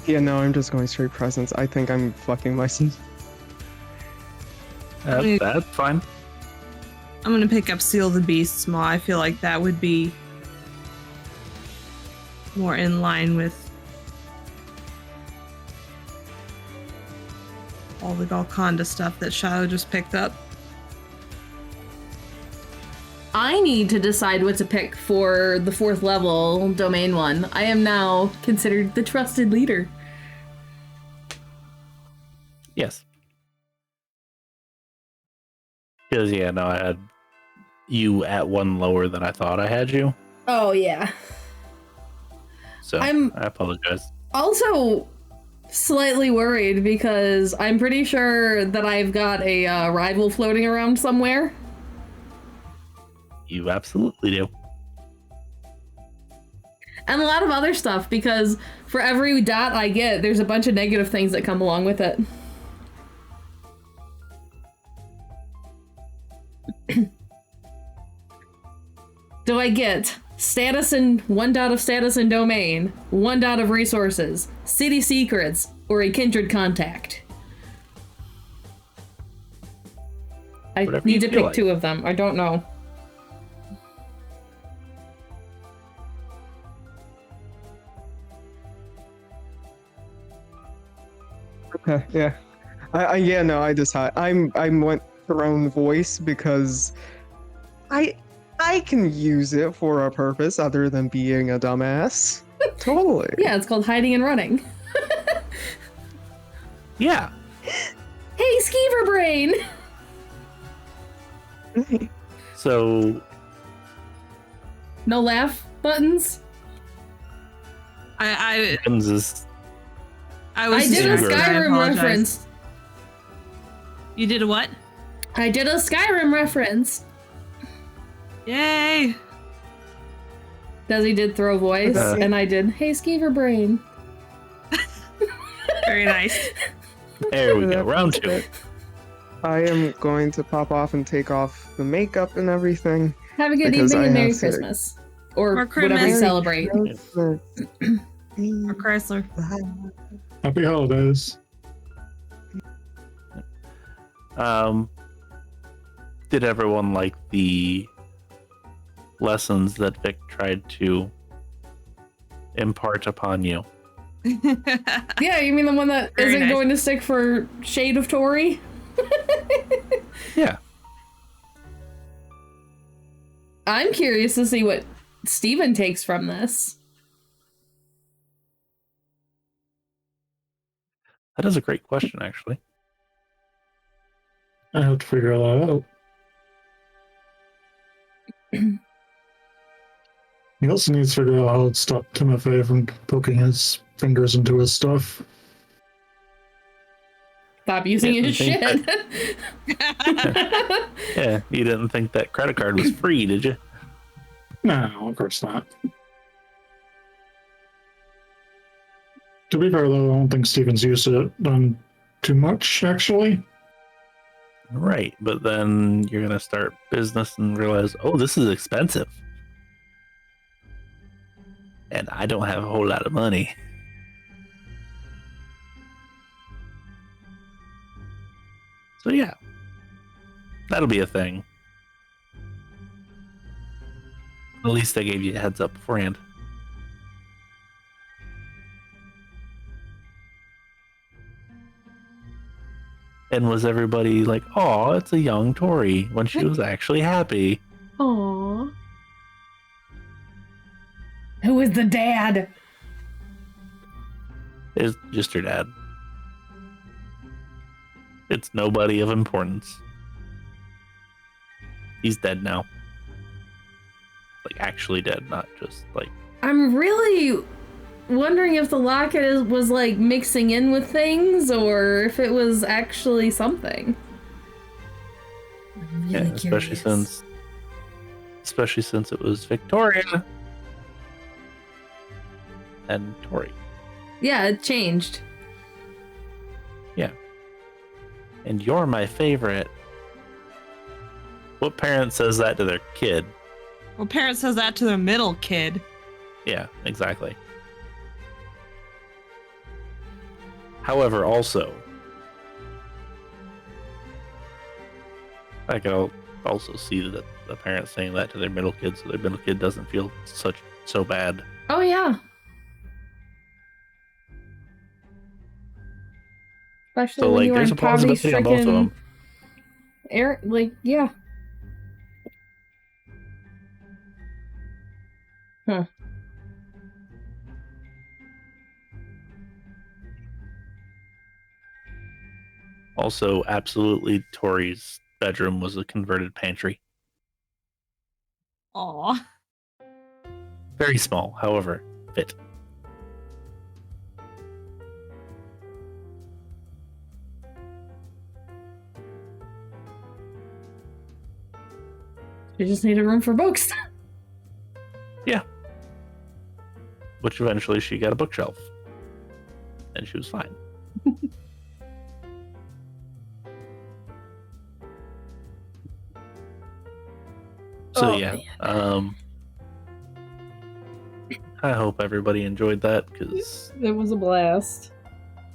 Yeah, no, I'm just going straight Presence. I think I'm fucking myself. That's fine. I'm gonna pick up Seal the Beast's Maw. I feel like that would be more in line with all the Golconda stuff that Shiloh just picked up. I need to decide what to pick for the 4th level domain one. I am now considered the trusted leader. Yes. Because, yeah, no, I had you at one lower than I thought I had you. Oh, yeah. So, I apologize. Also slightly worried because I'm pretty sure that I've got a rival floating around somewhere. You absolutely do. And a lot of other stuff, because for every dot I get, there's a bunch of negative things that come along with it. Do I get status and 1 dot of status and domain, 1 dot of resources, city secrets, or a kindred contact? I Whatever need you to feel pick like. 2 of them. I don't know. Okay, yeah. I decide. I went throne voice because I can use it for a purpose other than being a dumbass. Totally. Yeah, it's called hiding and running. Yeah. Hey, Skeever Brain! So, No laugh buttons? I Is was I did a distracted. I Skyrim apologize. reference. You did a what? I did a Skyrim reference. Yay! Desi did throw voice, and I did, hey, Skeever Brain. Very nice. there we go. Round 2. I am going to pop off and take off the makeup and everything. Have a good Because evening I and Merry have to- Christmas. Or Or whatever you Christmas. celebrate. Or Chrysler. Happy holidays. Did everyone like the lessons that Vic tried to impart upon you? Yeah, you mean the one that Very not nice. going to stick for Shade of Tory? Yeah. I'm curious to see what Steven takes from this. That is a great question, actually. I have to figure that out. He also needs to figure out how to stop Timothy from poking his fingers into his stuff. Stop using Yeah, his I shit. think Yeah, you didn't think that credit card was free, did you? No, of course not. To be fair, though, I don't think Steven's used it done too much, actually. Right, but then you're going to start business and realize, oh, this is expensive. And I don't have a whole lot of money. So yeah, that'll be a thing. At least I gave you a heads up beforehand. And was everybody like, oh, it's a young Tory, when she was actually happy? Aww. Who is the dad? It's just her dad. It's nobody of importance. He's dead now. Like, actually dead, not just like... I'm really wondering if the locket was like mixing in with things or if it was actually something. I'm really especially curious. since it was Victoria and Tory. Yeah, it changed. And you're my favorite. What parent says that to their kid? Well, parent says that to their middle kid. Yeah, exactly. However, also, I can also see that the parents saying that to their middle kid, so their middle kid doesn't feel so bad. Oh yeah. Especially So when like, you were there's in a plausibility on both of poverty-stricken them. air. Like, yeah. Huh. Also, absolutely, Tory's bedroom was a converted pantry. Aw. Very small, however, fit. You just needed room for books. Which eventually she got a bookshelf. And she was fine. So Oh, yeah, man. I hope everybody enjoyed that, because It was a blast.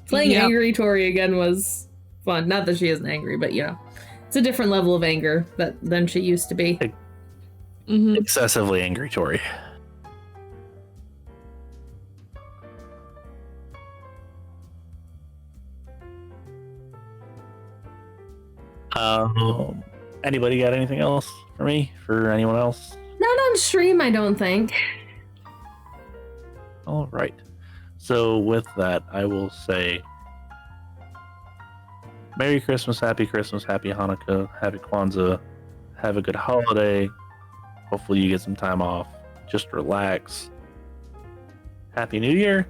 Playing Yep. Angry Tory again was fun. Not that she isn't angry, but it's a different level of anger than she used to be. Mm-hmm. excessively angry Tory. Anybody got anything else for me? For anyone else? Not on stream, I don't think. All right. So with that, I will say Merry Christmas, Happy Hanukkah, Happy Kwanzaa, have a good holiday. Hopefully you get some time off. Just relax. Happy New Year.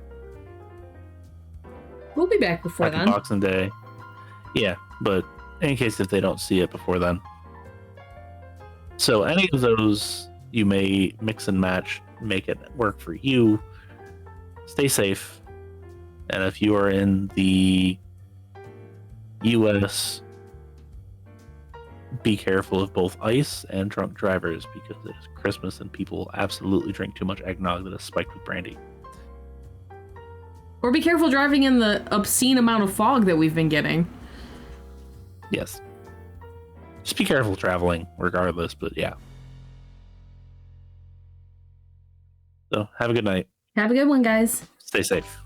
We'll be back before Happy then. Boxing Day. Yeah, but in case if they don't see it before then. So any of those you may mix and match, make it work for you. Stay safe. And if you are in the US, be careful of both ice and drunk drivers, because it is Christmas and people absolutely drink too much eggnog that is spiked with brandy. Or be careful driving in the obscene amount of fog that we've been getting. Yes. Just be careful traveling regardless, but yeah. So have a good night. Have a good one, guys. Stay safe.